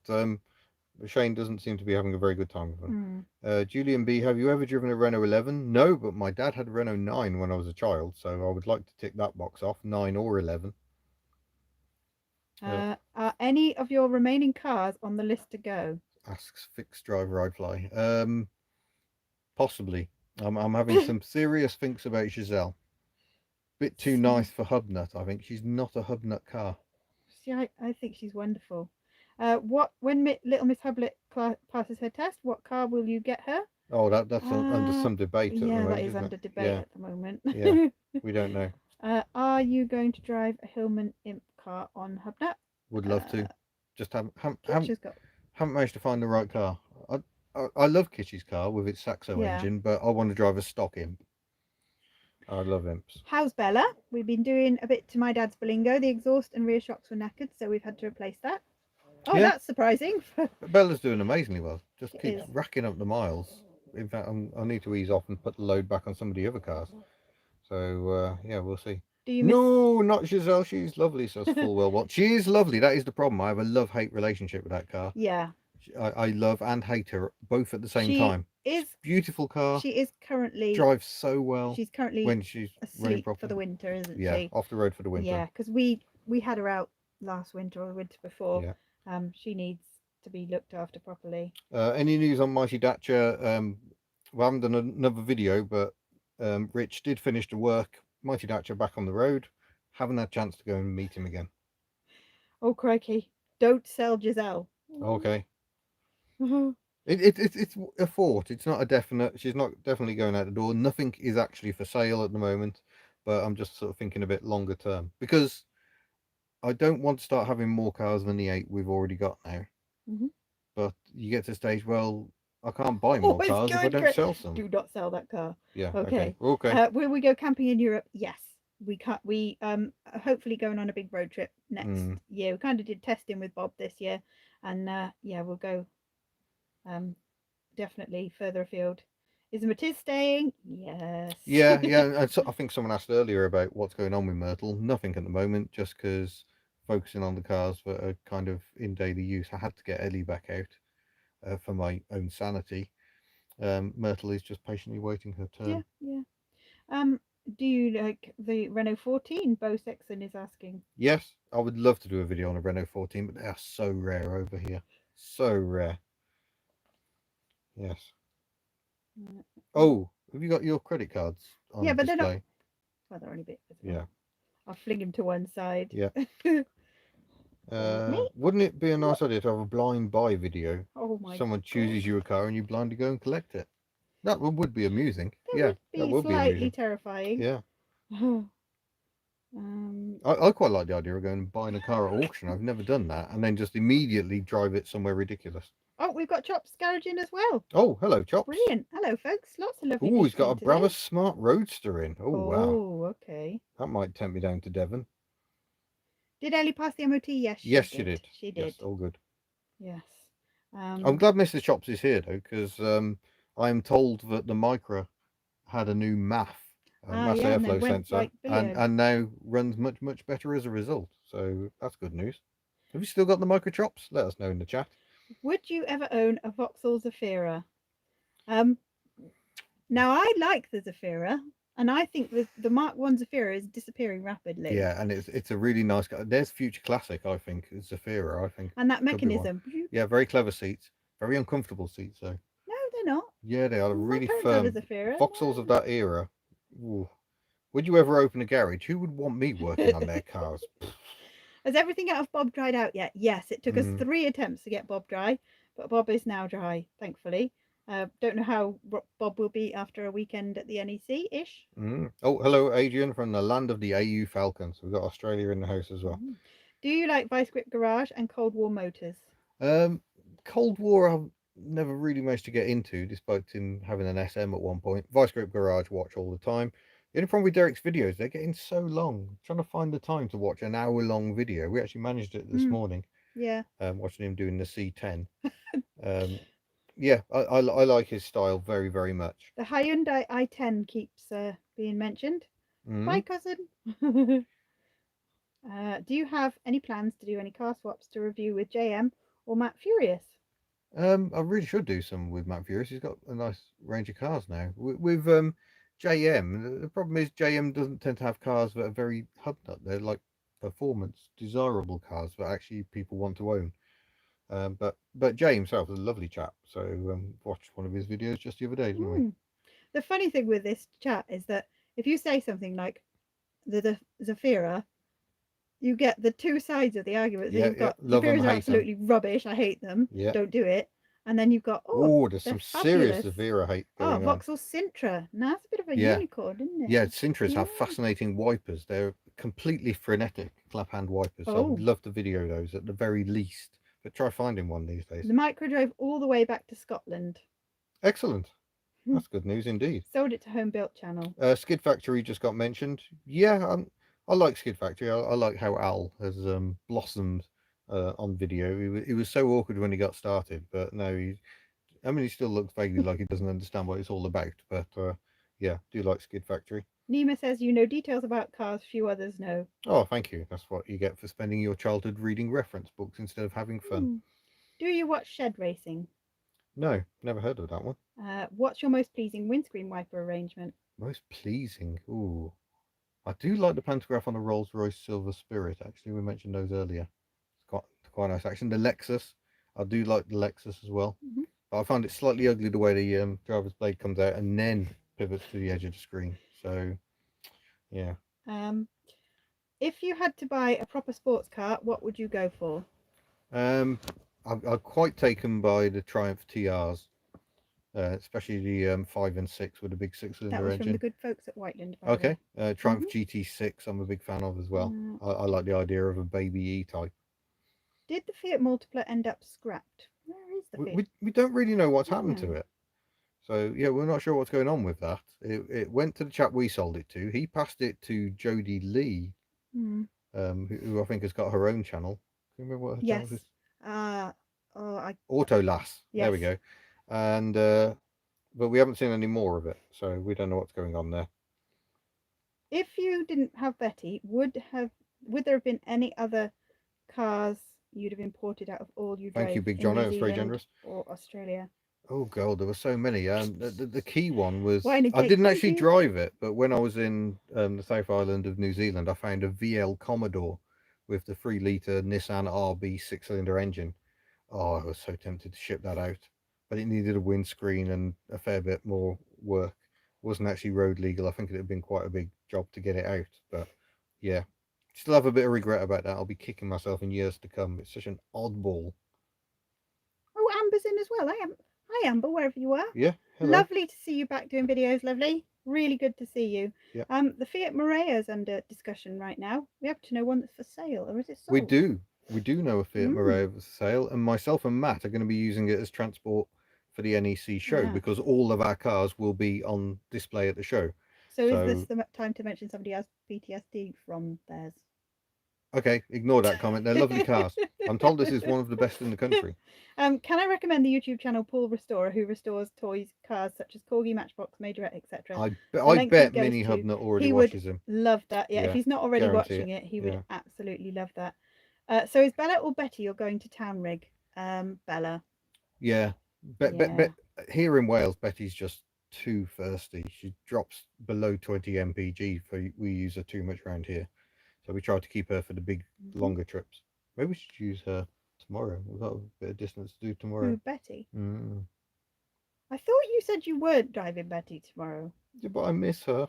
Shane doesn't seem to be having a very good time with them. Mm. Julian B, have you ever driven a Renault 11? No, but my dad had a Renault 9 when I was a child, so I would like to tick that box off, 9 or 11. Are any of your remaining cars on the list to go? Asks Fixed Driver iFly. Possibly. I'm having some serious thinks about Giselle. Bit too nice for HubNut, I think. She's not a HubNut car. See, I think she's wonderful. When Little Miss Hublet passes her test, what car will you get her? Oh, that's under Uh, some debate at the yeah, that moment, is isn't it? under debate Yeah, at the moment. yeah. We don't know. Are you going to drive a Hillman Imp car on HubNut? Would love to. Just Kitcher's got. haven't managed to find the right car. I love Kitschy's car with its Saxo Yeah. engine, but I want to drive a stock Imp. I love Imps. How's Bella? We've been doing a bit to my dad's Berlingo. The exhaust and rear shocks were knackered, so we've had to replace that. Oh, Yeah, that's surprising. Bella's doing amazingly well. Just It keeps is. racking up the miles. In fact, I need to ease off and put the load back on some of the other cars. So yeah, we'll see. Do you miss? No, not Giselle. She's lovely, says full well. What? She is lovely. That is the problem. I have a love-hate relationship with that car. Yeah. I love and hate her both at the same She time. is. Beautiful car. She is currently. Drives so well She's currently when she's running asleep for properly. the winter, isn't Yeah, she? off the road for the winter. Yeah, because we had her out last winter or the winter before. Yeah. She needs to be looked after properly. Any news on Mighty Dacia? We haven't done another video, but Rich did finish the work. Mighty Dacia back on the road. Haven't had a chance to go and meet him again. Oh crikey! Don't sell Giselle. Okay. It's a thought. It's not a definite. She's not definitely going out the door. Nothing is actually for sale at the moment, but I'm just sort of thinking a bit longer term because I don't want to start having more cars than the 8 we've already got now. Mm-hmm. But you get to a stage, well, I can't buy more cars if I don't sell some. Do not sell that car. Yeah. Okay. Okay. Will we go camping in Europe? Yes. We can't. We are hopefully going on a big road trip next year. We kind of did testing with Bob this year, and yeah, we'll go. Definitely further afield. Is Matiz staying? Yes. Yeah. And so, I think someone asked earlier about what's going on with Myrtle. Nothing at the moment, just because focusing on the cars that are kind of in daily use. I had to get Ellie back out for my own sanity. Myrtle is just patiently waiting her turn. Yeah. Do you like the Renault 14? Bo Sexton is asking. Yes, I would love to do a video on a Renault 14, but they are so rare over here. So rare. Yes. Oh, have you got your credit cards on Yeah, but display? they're not. Well, they're only a bit. Yeah. I'll fling him to one side. Yeah. Wouldn't it be a nice idea to have a blind buy video? Oh my! Someone chooses you a car and you blindly go and collect it. That would be amusing. That that would would be be slightly amusing. terrifying. Yeah. I quite like the idea of going and buying a car at auction. I've never done that, and then just immediately drive it somewhere ridiculous. Oh, we've got Chops Garage in as well. Oh, hello, Chops. Brilliant. Hello, folks. Lots of lovely. Oh, he's got a today. Brabus Smart Roadster in. Oh, wow. Oh, okay. That might tempt me down to Devon. Did Ellie pass the MOT? Yes, she did. She did. Yes, all good. Yes. I'm glad Mr. Chops is here, though, because I am told that the Micra had a new MAF, mass airflow sensor, like and now runs much better as a result. So that's good news. Have you still got the Micra Chops? Let us know in the chat. Would you ever own a Vauxhall Zafira? Now I like the Zafira, and I think the Mark 1 Zafira is disappearing rapidly. Yeah, and it's a really nice car. There's future classic, I think, Zafira, I think. And that mechanism. Yeah, very clever seats. Very uncomfortable seats, though. No, they're not. Yeah, they are really parents firm. have a Zafira. Vauxhalls of that era. Ooh. Would you ever open a garage? Who would want me working on their cars? Has everything out of Bob dried out yet? Yes, it took us 3 attempts to get Bob dry, but Bob is now dry, thankfully. Don't know how Bob will be after a weekend at the NEC-ish. Oh, hello, Adrian, from the land of the AU Falcons. We've got Australia in the house as well. Do you like Vice Grip Garage and Cold War motors? Cold War I've never really managed to get into, despite him having an SM at one point. Vice Grip Garage watch all the time. The only problem with Derek's videos, they're getting so long. I'm trying to find the time to watch an hour-long video. We actually managed it this morning. Yeah. Watching him doing the C10. Yeah, I like his style very, very much. The Hyundai i10 keeps being mentioned. Bye, Mm. cousin. Do you have any plans to do any car swaps to review with JM or Matt Furious? I really should do some with Matt Furious. He's got a nice range of cars now. With JM, the problem is JM doesn't tend to have cars that are very HubNut. They're like performance, desirable cars that actually people want to own. But Jay himself is a lovely chap. So watched one of his videos just the other day, didn't we? Hmm. The funny thing with this chat is that if you say something like the Zafira, you get the two sides of the argument. So Yeah, you've yeah. got Love them, Zafiras are hate them. absolutely rubbish. I hate them. Yeah. Don't do it. And then you've got, oh, Oh, there's they're some serious fabulous. Zavira hate Oh, going on. Vauxhall Sintra. Now that's a bit of a Yeah. unicorn, isn't it? Yeah, Sintras Yeah. have fascinating wipers. They're completely frenetic clap hand wipers. So I would Oh, love to video those at the very least. But try finding one these days. the micro drove all the way back to Scotland. Excellent. That's good news indeed. Sold it to Home Built Channel. Skid Factory just got mentioned. Yeah, I like Skid Factory. I like how Al has blossomed on video. He was so awkward when he got started, but now I mean, he still looks vaguely like he doesn't understand what it's all about. But yeah, do like Skid Factory. Nima says you know details about cars few others know. Oh, thank you. That's what you get for spending your childhood reading reference books instead of having fun. Do you watch shed racing? No, never heard of that one. What's your most pleasing windscreen wiper arrangement? Most pleasing. Ooh. I do like the pantograph on the Rolls Royce Silver Spirit, actually. We mentioned those earlier. It's quite nice action. The Lexus. I do like the Lexus as well. Mm-hmm. But I find it slightly ugly the way the driver's blade comes out and then pivots to the edge of the screen. So, yeah. If you had to buy a proper sports car, what would you go for? I'm quite taken by the Triumph TRs. Especially the 5 and 6 with a big That six-cylinder was from the engine. good folks at Whiteland. Okay, Triumph GT6 I'm a big fan of as well. Mm. I like the idea of a baby E-type. Did the Fiat Multipla end up scrapped? Where is the Fiat? We don't really know what's happened to Hmm. it. So yeah, we're not sure what's going on with that. It went to the chap we sold it to. He passed it to Jodie Lee, Hmm. who I think has got her own channel. Can you remember what her Yes. channel is? Auto Lass. Yes. There we go. And but we haven't seen any more of it, so we don't know what's going on there. If you didn't have Betty, would there have been any other cars you'd have imported out of all you drove? Thank you, Big in John. New That was very Zealand generous. or Australia? Oh god, there were so many. The key one was Wine and I cake, didn't thank actually you. drive it, but when I was in the South Island of New Zealand, I found a VL Commodore with the 3 litre Nissan RB 6-cylinder engine. Oh, I was so tempted to ship that out, but it needed a windscreen and a fair bit more work. It wasn't actually road legal. I think it had been quite a big job to get it out, but yeah, still have a bit of regret about that. I'll be kicking myself in years to come. It's such an oddball. Oh, Amber's in as well. Hi, Amber, wherever you are. Yeah, hello. Lovely to see you back doing videos, lovely. Really good to see you. Yeah. The Fiat Marea is under discussion right now. We have to know one that's for sale, or is it sold? We do know a Fiat Marea for sale, and myself and Matt are going to be using it as transport for the NEC show because all of our cars will be on display at the show. So is this the time to mention somebody has PTSD from theirs? Okay, ignore that comment. They're lovely cars. I'm told this is one of the best in the country. Can I recommend the YouTube channel Paul Restorer, who restores toys, cars such as Corgi, Matchbox, Majorette, etc. I bet Mini HubNut already watches him. Love that. Yeah, if he's not already watching it, he would absolutely love that. So is Bella or Betty you're going to town rig? Bella. Yeah. Here in Wales, Betty's just too thirsty. She drops below 20 mpg for we use her too much around here. So we try to keep her for the big, longer trips. Maybe we should use her tomorrow. We've got a bit of distance to do tomorrow. Who, Betty? Mm. I thought you said you weren't driving Betty tomorrow. Yeah, but I miss her.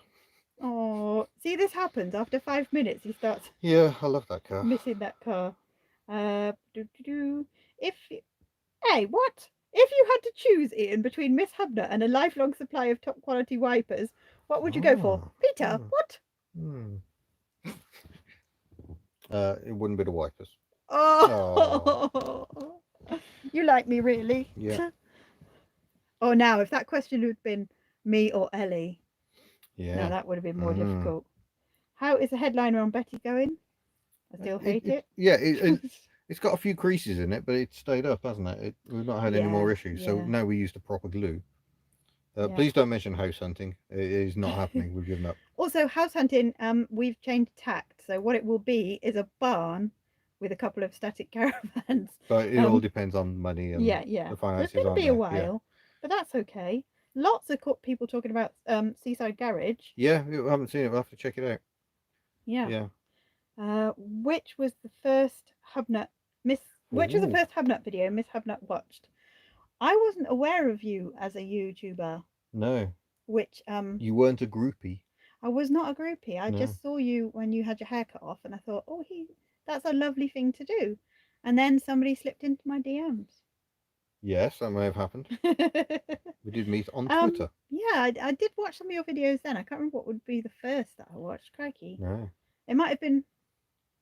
Oh, see, this happens after 5 minutes. He starts. Yeah, I love that car. Missing that car. Hey, what? If you had to choose, Ian, between Miss HubNut and a lifelong supply of top quality wipers, what would you go for? Peter, what? It wouldn't be the wipers. Oh. You like me, really? Yeah. Oh, now, if that question had been me or Ellie, yeah, now that would have been more difficult. How is the headliner on Betty going? I still hate it. Yeah, It's got a few creases in it, but it's stayed up, hasn't it? We've not had any more Yeah, issues. So yeah, now we use the proper glue. yeah. Please don't mention house hunting. It is not happening. We've given up. Also, house hunting, we've changed tact. So what it will be is a barn with a couple of static caravans. But it all Um, depends on money and yeah, yeah. the So it's finances, going to aren't be a they? Yeah. while, but that's okay. Lots of people talking about Seaside Garage. Yeah, we haven't seen it. We'll have to check it out. Yeah. Yeah. Which was the first HubNut Miss? Which was the Oh, first HubNut video Miss HubNut watched? I wasn't aware of you as a YouTuber, no. which You weren't a groupie. I was not a groupie. I No. just saw you when you had your hair cut off, and I thought, oh, that's a lovely thing to do. And then somebody slipped into my DMs. Yes, that may have happened. We did meet on um, Twitter. yeah, I did watch some of your videos then. I can't remember what would be the first that I watched. Crikey, No. it might have been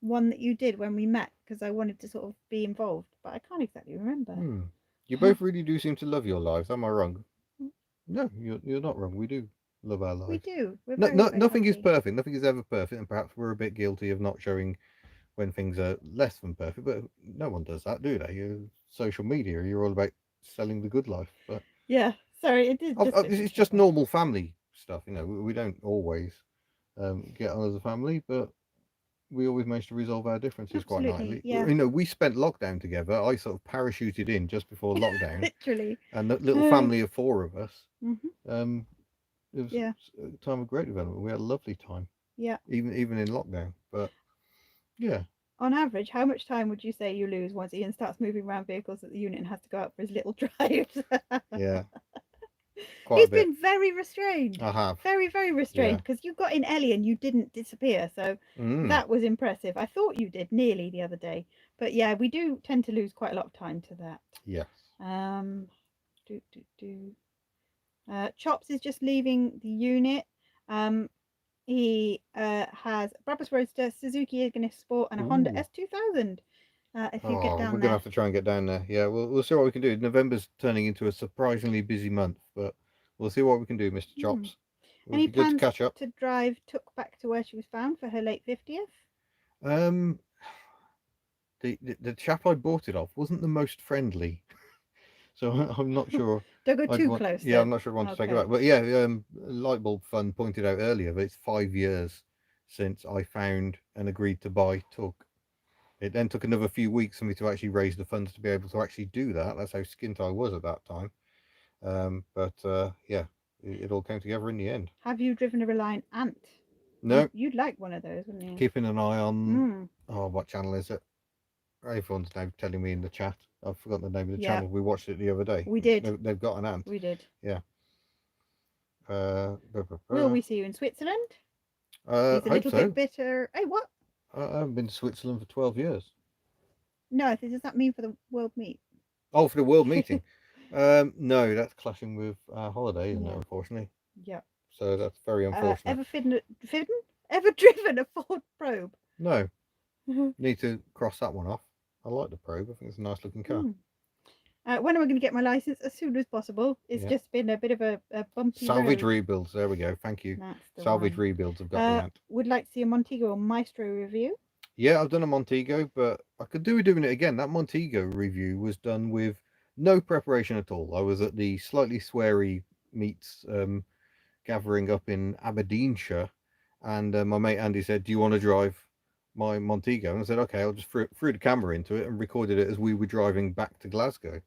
one that you did when we met because I wanted to sort of be involved, but I can't exactly remember. Hmm. You both really do seem to love your lives. Am I wrong? No, you're not wrong. We do love our We lives. do. We're No, very, no, very nothing is happy. perfect. Nothing is ever perfect, and perhaps we're a bit guilty of not showing when things are less than perfect. But no one does that, do they? Social media, you're all about selling the good life. But Yeah, sorry, it is just a bit it's just frustrating. normal family stuff. We don't always get on as a family, but we always manage to resolve our differences quite Absolutely, nicely. yeah. We spent lockdown together. I sort of parachuted in just before lockdown, Literally. and the little Uh, family of four of us. hmm Um, it was Yeah, a time of great development. We had a lovely time, yeah. even in lockdown. But yeah, On average, how much time would you say you lose once Ian starts moving around vehicles at the unit and has to go out for his little drives? yeah, quite a He's bit. been very restrained. I have. Very, very restrained Yeah. because you got in Ellie and you didn't disappear. So Mm, that was impressive. I thought you did nearly the other day. But yeah, we do tend to lose quite a lot of time to that. yes. Um, do, do, do. Chops is just leaving the unit. Um, he has Brabus Roadster, Suzuki Ignis Sport, and a Honda Ooh. S2000. If you get Oh, we're down gonna there. have to try and get down there. Yeah, we'll see what we can do. November's turning into a surprisingly busy month, but we'll see what we can do, Mr. Hmm. Chops. It would Any be good to plans catch up. to drive Took back to where she was found for her late 50th? Um, the chap I bought it off wasn't the most friendly, so I'm not sure. Don't go I'd too want. close Yeah, I'm then. not sure I want to take it Okay. back. But yeah, Lightbulb Fun pointed out earlier that it's 5 years since I found and agreed to buy Tug. It then took another few weeks for me to actually raise the funds to be able to actually do that. That's how skint I was at that time. But yeah, it all came together in the end. Have you driven a Reliant Ant? No, You'd like one of those, wouldn't you? keeping an eye on. Mm, Oh, what channel is it? Everyone's now telling me in the chat. I've forgotten the name of the yeah, channel. We watched it the other day. we did. They've got an ant. We did. Yeah. Will we see you in Switzerland? He's a Hope little bit so. bitter. Hey, what? I haven't been to Switzerland for 12 years. No, does that mean for the world meet? Oh, for the world meeting. No, that's clashing with our holiday, isn't it? Yeah, Unfortunately. yeah. So that's very unfortunate. Ever fidden? Ever driven a Ford Probe? No, need to cross that one off. I like the Probe. I think it's a nice looking car. Hmm. When am I going to get my license? As soon as possible. It's Yeah. just been a bit of a bumpy Salvage road. rebuilds. There we go. Thank you. That's the Salvage one. rebuilds have got the ant. Would like to see a Montego or Maestro review. Yeah, I've done a Montego, but I could do with doing it again. That Montego review was done with no preparation at all. I was at the slightly sweary meets gathering up in Aberdeenshire, and my mate Andy said, "Do you want to drive my Montego?" And I said, "Okay." I'll just threw the camera into it and recorded it as we were driving back to Glasgow.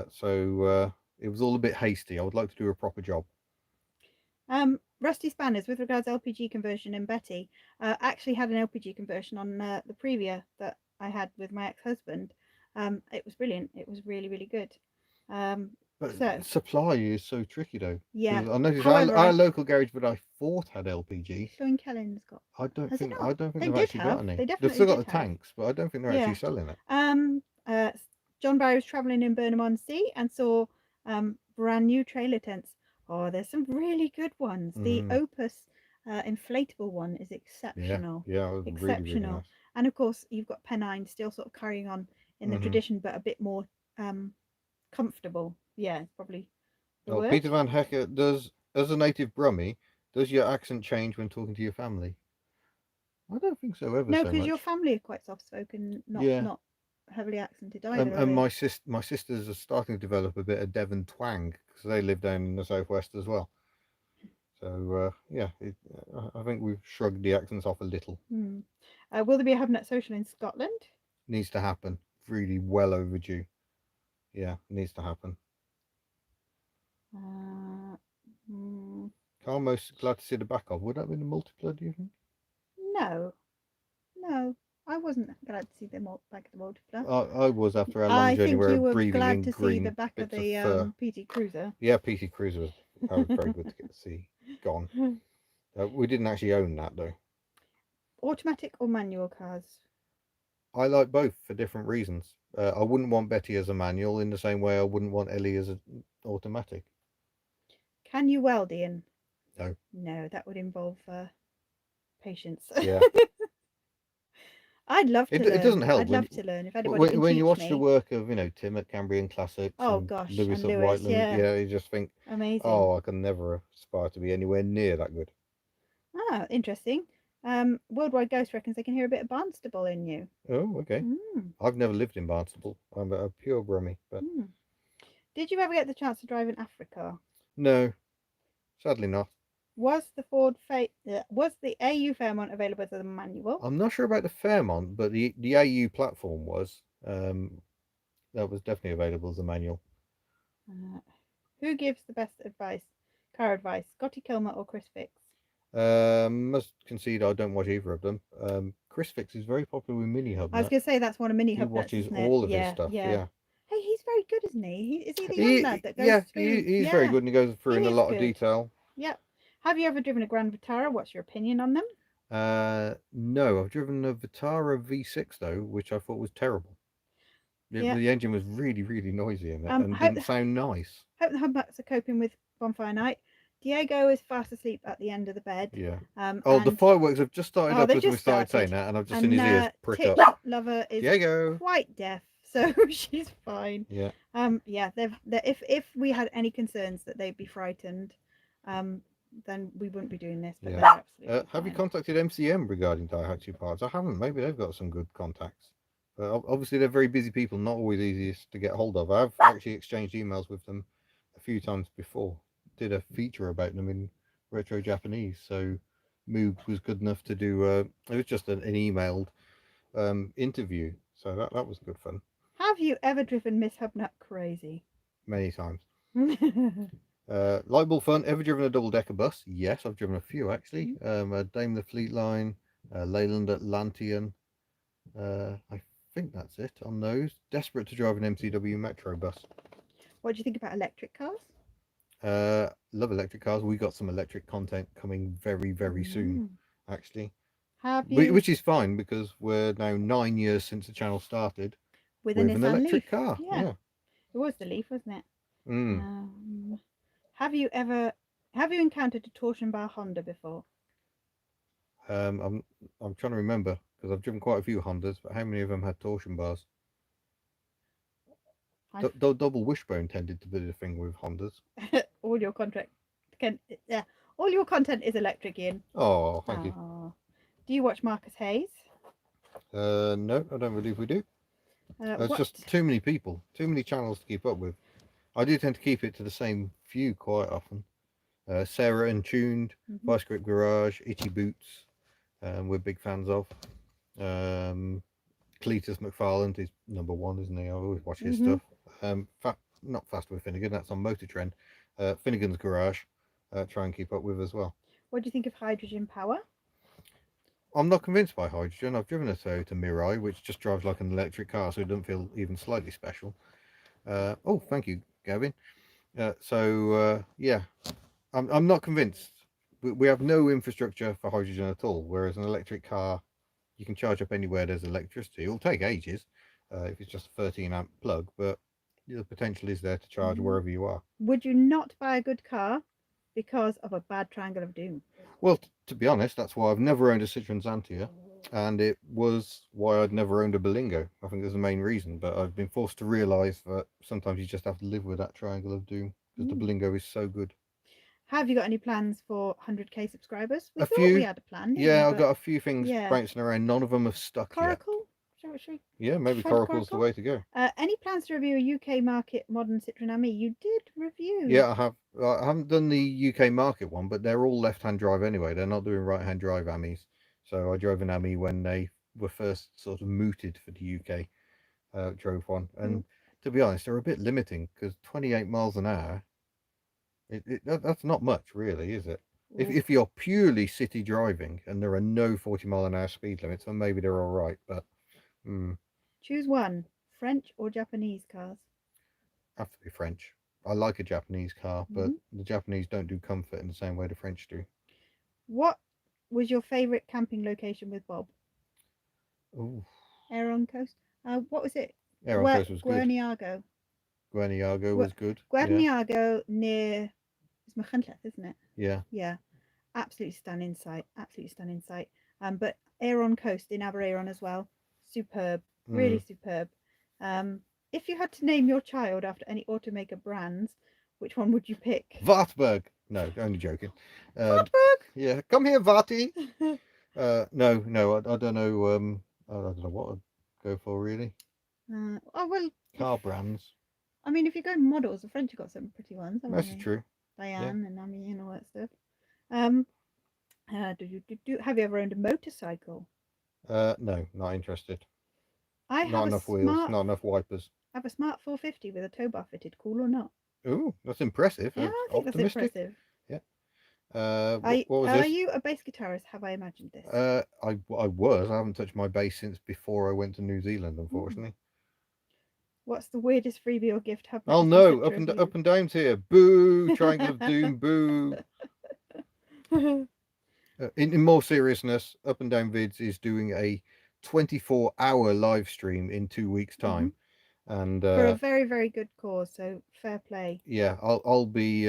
So it was all a bit hasty. I would like to do a proper job. Rusty Spanners, with regards to LPG conversion in Betty, actually had an LPG conversion on the Previa that I had with my ex-husband. It was brilliant. It was really, really good. But So supply is so tricky though, yeah. because I noticed However, our local garage that I thought had LPG. Killen's got. Has it I not? don't think They they've did actually got have. any. They They've definitely still got did the have. tanks, but I don't think they're Yeah. actually selling it. John Barry was travelling in Burnham-on-Sea and saw brand new trailer tents. Oh, there's some really good ones. The Mm, Opus inflatable one is yeah, exceptional. yeah, it was really, really Exceptional. nice. And of course, you've got Pennine still sort of carrying on in the Hmm. tradition, but a bit more comfortable. Yeah, it's probably the Oh, word. Peter Van Hecker does, as a native Brummie, does your accent change when talking to your family? I don't think so ever No, so because your much. family are quite soft spoken, not Yeah, not. heavily accented either, are And they? my sisters are starting to develop a bit of Devon twang because they live down in the southwest as well. So yeah, I think we've shrugged the accents off a little. Hmm. Will there be a HubNut social in Scotland? Needs to happen. Really well overdue. Yeah, needs to happen. Uh, mm, Almost glad to see the back of. Would that be the multiplayer, do you think? no, no, I wasn't glad to see them all back at the multiplayer. I was after our long I journey think where you were breathing glad in to see the green back of bits of the fur. PT Cruiser. Yeah, PT Cruiser was that was very good to get to see. Gone. We didn't actually own that though. Automatic or manual cars? I like both for different reasons. I wouldn't want Betty as a manual in the same way I wouldn't want Ellie as an automatic. Can you weld, Ian? No. No, that would involve patience. Yeah. I'd love to It doesn't learn. help I'd love to learn. If anybody can when you teach watch the me. work of Tim at Cambrian Classics Oh and gosh, Lewis and at Lewis, Whiteland. yeah, Yeah, you just think, amazing. oh, I can never aspire to be anywhere near that good. Ah, interesting. Worldwide Ghost reckons they can hear a bit of Barnstable in you. Oh, okay. Mm, I've never lived in Barnstable. I'm a pure Brummie, but mm. Did you ever get the chance to drive in Africa? no, sadly not. Was the AU Fairmont available as a manual? I'm not sure about the Fairmont, but the AU platform was. That was definitely available as a manual. Uh, who gives the best advice? Car advice, Scotty Kilmer or Chris Fix? Must concede I don't watch either of them. Chris Fix is very popular with Mini I was HubNut. going to say that's one of Mini He HubNuts, watches isn't it? all of his Yeah, stuff. yeah. Yeah, Hey, he's very good, isn't he? Is he the young lad that goes through? he's very Yeah, good and he goes through in he a is lot of good. detail. Yep. Have you ever driven a Grand Vitara? What's your opinion on them? No, I've driven a Vitara V6 though, which I thought was terrible. Yeah. The engine was really, really noisy in it and Hope didn't sound nice. the HubNuts are coping with bonfire night. Diego is fast asleep at the end of the bed. Yeah. The And fireworks have just started up they as we just started saying started. that, and I've just seen his And ears prick Titch up. Lover is Diego. quite deaf, so she's fine. Yeah. Yeah. If we had any concerns that they'd be frightened, then we wouldn't be doing this. But Yeah. they're absolutely Have you fine. contacted MCM regarding Daihatsu parts? I haven't. Maybe they've got some good contacts. Obviously, they're very busy people, not always easiest to get hold of. I've actually exchanged emails with them a few times before. Did a feature about them in Retro Japanese, so Moog was good enough to do. It was just an emailed interview, so that was good fun. Have you ever driven Miss Hubnut crazy? Many times. Lightball fun. Ever driven a double decker bus? Yes, I've driven a few actually. A Daimler Fleetline, Leyland Atlantean. I think that's it on those. Desperate to drive an MCW Metro bus. What do you think about electric cars? Love electric cars. We got some electric content coming very, very soon, actually. Have you Which is fine because we're now 9 years since the channel started with with a an Nissan electric Leaf? car. Yeah, it was the Leaf, wasn't it? Mm. Have you encountered a torsion bar Honda before? I'm trying to remember because I've driven quite a few Hondas, but how many of them had torsion bars? Double wishbone tended to be the thing with Hondas. all your content all your content is electric, Ian. Oh, thank you. Do you watch Marcus Hayes? No, I don't believe we do. It's just too many people, too many channels to keep up with. I do tend to keep it to the same few quite often. Sarah Untuned, Vice Grip Garage, Itchy Boots, we're big fans of. Cletus McFarland is number one, isn't he? I always watch his stuff. Not Fast with Finnegan, that's on Motor Trend. Finnegan's Garage, try and keep up with as well. What do you think of hydrogen power? I'm not convinced by hydrogen. I've driven a Toyota Mirai, which just drives like an electric car, so it doesn't feel even slightly special. Oh, thank you, Gavin. Yeah, I'm not convinced. We have no infrastructure for hydrogen at all, whereas an electric car, you can charge up anywhere there's electricity. It'll take ages if it's just a 13 amp plug, but the potential is there to charge wherever you are. Would you not buy a good car because of a bad Triangle of Doom? Well, to be honest, that's why I've never owned a Citroen Xantia, and it was why I'd never owned a Berlingo. I think that's the main reason, but I've been forced to realise that sometimes you just have to live with that Triangle of Doom because the Berlingo is so good. Have you got any plans for 100k subscribers? We A thought few. we had a plan. Yeah, I've got a few things bouncing around. None of them have stuck Coracle? yet. Should Yeah, maybe find a Coracle's the Coracle? way to go. Any plans to review a UK market modern Citroen Ami? You did review. Yeah, I have. I haven't done the UK market one, but they're all left-hand drive anyway. They're not doing right-hand drive Amis. So I drove an Ami when they were first sort of mooted for the UK. Drove one, and to be honest, they're a bit limiting because 28 miles an hour. That's not much, really, is it? If you're purely city driving and there are no 40-mile-an-hour speed limits, then maybe they're all right. But Choose one: French or Japanese cars. have to be French. I like a Japanese car, but Mhm. the Japanese don't do comfort in the same way the French do. What was your favourite camping location with Bob? Ooh, Aeron Coast. What was it? Aeron Coast was good. Guerniago. Guerniago was good. Yeah, Guerniago near it's Machanteth, isn't it? yeah. Yeah. Absolutely stunning sight. Absolutely stunning sight. But Aeron Coast in Aberaeron as well. Superb. Really superb. Um, if you had to name your child after any automaker brands, which one would you pick? Wartburg. No, only joking. Wartburg. Yeah, come here, Vati. No, I don't know. I don't know what I'd go for really. Oh well. Car brands. I mean, if you go models, the French have got some pretty ones, haven't That's they? true. Diane and Ami and all that stuff. Um, have you ever owned a motorcycle? No, not interested. I Not have a enough wheels, smart, not enough wipers. I have a smart 450 with a tow bar fitted. Cool or not? Ooh, that's impressive. Yeah, That's I think that's optimistic. impressive. Yeah. What was Are this? you a bass guitarist? Have I imagined this? I was. I haven't touched my bass since before I went to New Zealand, Hmm. unfortunately. What's the weirdest freebie or gift HubNut Oh has been no, sent to review? up and down's here. Boo! Triangle of Doom. Boo! In more seriousness, Up and Down Vids is doing a 24-hour live stream in 2 weeks' Hmm. time, and For a very, very good cause, so fair play. yeah, I'll be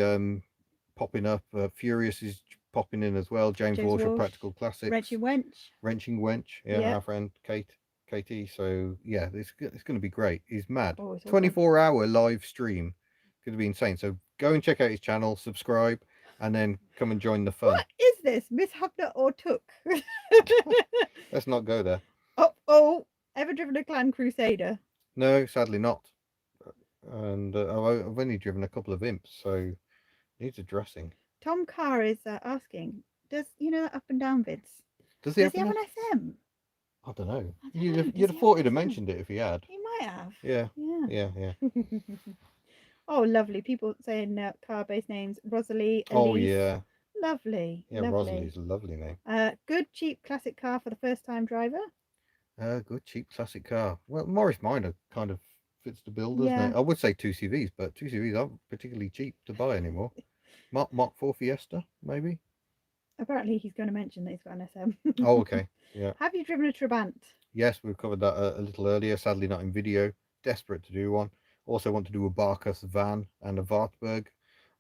popping up. Furious is popping in as well. James James Walsh of Walsh, Practical Classics, Wrenchy Wench. Wrenching Wench, yeah, Yep. our friend Katie. So yeah, it's going to be great. He's mad. Oh, it's awesome. 24-hour live stream, going to be insane. So go and check out his channel, subscribe, and then come and join the fun. What is this, Miss HubNut or Took? Let's not go there. Oh, ever driven a Clan Crusader? No, sadly not. And I've only driven a couple of imps, so needs addressing. Tom Carr is asking, does that up and down vids? Does he Does have he have an SM? I don't know. I don't You'd know. have, Does you'd he have have thought an he'd have SM? mentioned it if he had. He might have. Yeah. Yeah. Yeah. Oh, lovely. People saying car-based names. Rosalie, Oh Elise. yeah. Lovely. Yeah, Lovely. Rosalie's a lovely name. Good, cheap, classic car for the first-time driver. Good cheap classic car. Well, Morris Minor kind of fits the bill, doesn't Yeah. it? I would say 2CVs, but 2CVs aren't particularly cheap to buy anymore. Mark 4 Fiesta, maybe? Apparently, he's going to mention that he's got an SM. Oh, okay. Yeah. Have you driven a Trabant? Yes, we've covered that a little earlier. Sadly, not in video. Desperate to do one. Also want to do a Barkas van and a Wartburg.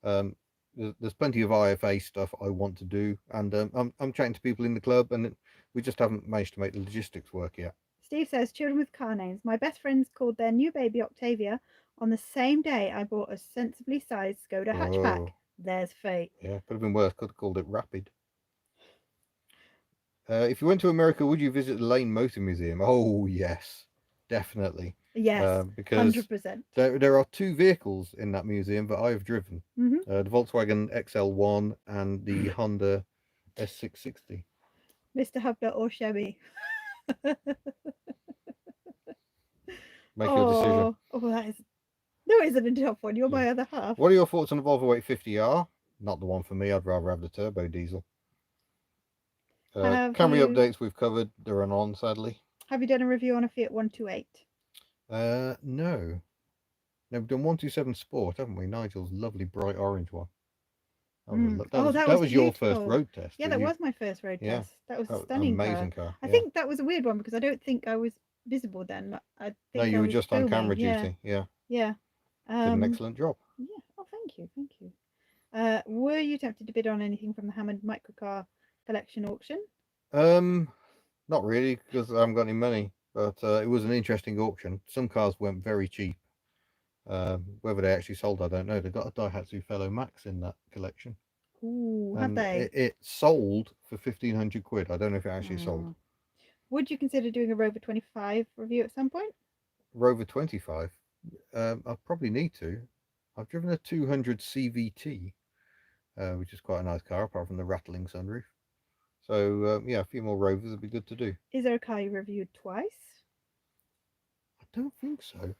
There's plenty of IFA stuff I want to do, and I'm chatting to people in the club, and we just haven't managed to make the logistics work yet. Steve says, children with car names. My best friends called their new baby Octavia on the same day I bought a sensibly sized Skoda hatchback. Whoa. There's fate. Yeah, could have been worse. Could have called it Rapid. If you went to America, would you visit the Lane Motor Museum? Oh, yes, definitely. Yes, Because 100%. there are two vehicles in that museum that I have driven. The Volkswagen XL1 and the Honda S660. Mr. HubNut or Chevy? Make your decision. Oh, that is. No, it isn't a top one. You're my other half. What are your thoughts on the Volvo 850R? Not the one for me. I'd rather have the turbo diesel. Camry updates we've covered. They're on, sadly. Have you done a review on a Fiat 128? No. No, we've done 127 Sport, haven't we? Nigel's lovely bright orange one. That was your first road test. Yeah, that was my first road test. That was a stunning amazing car. I think that was a weird one because I don't think I was visible then. I think no, you were just filming. on camera duty. Yeah. Yeah. Did an excellent job. Yeah. Oh, thank you. Were you tempted to bid on anything from the Hammond Microcar Collection auction? Not really, because I haven't got any money. But it was an interesting auction. Some cars went very cheap. Whether they actually sold, I don't know. They got a Daihatsu Fellow Max in that collection. Ooh, had they? It sold for 1,500 quid. I don't know if it actually sold. Would you consider doing a Rover 25 review at some point? Rover 25. I probably need to. I've driven a 200 CVT, which is quite a nice car, apart from the rattling sunroof. So yeah, a few more Rovers would be good to do. Is there a car you reviewed twice? I don't think so.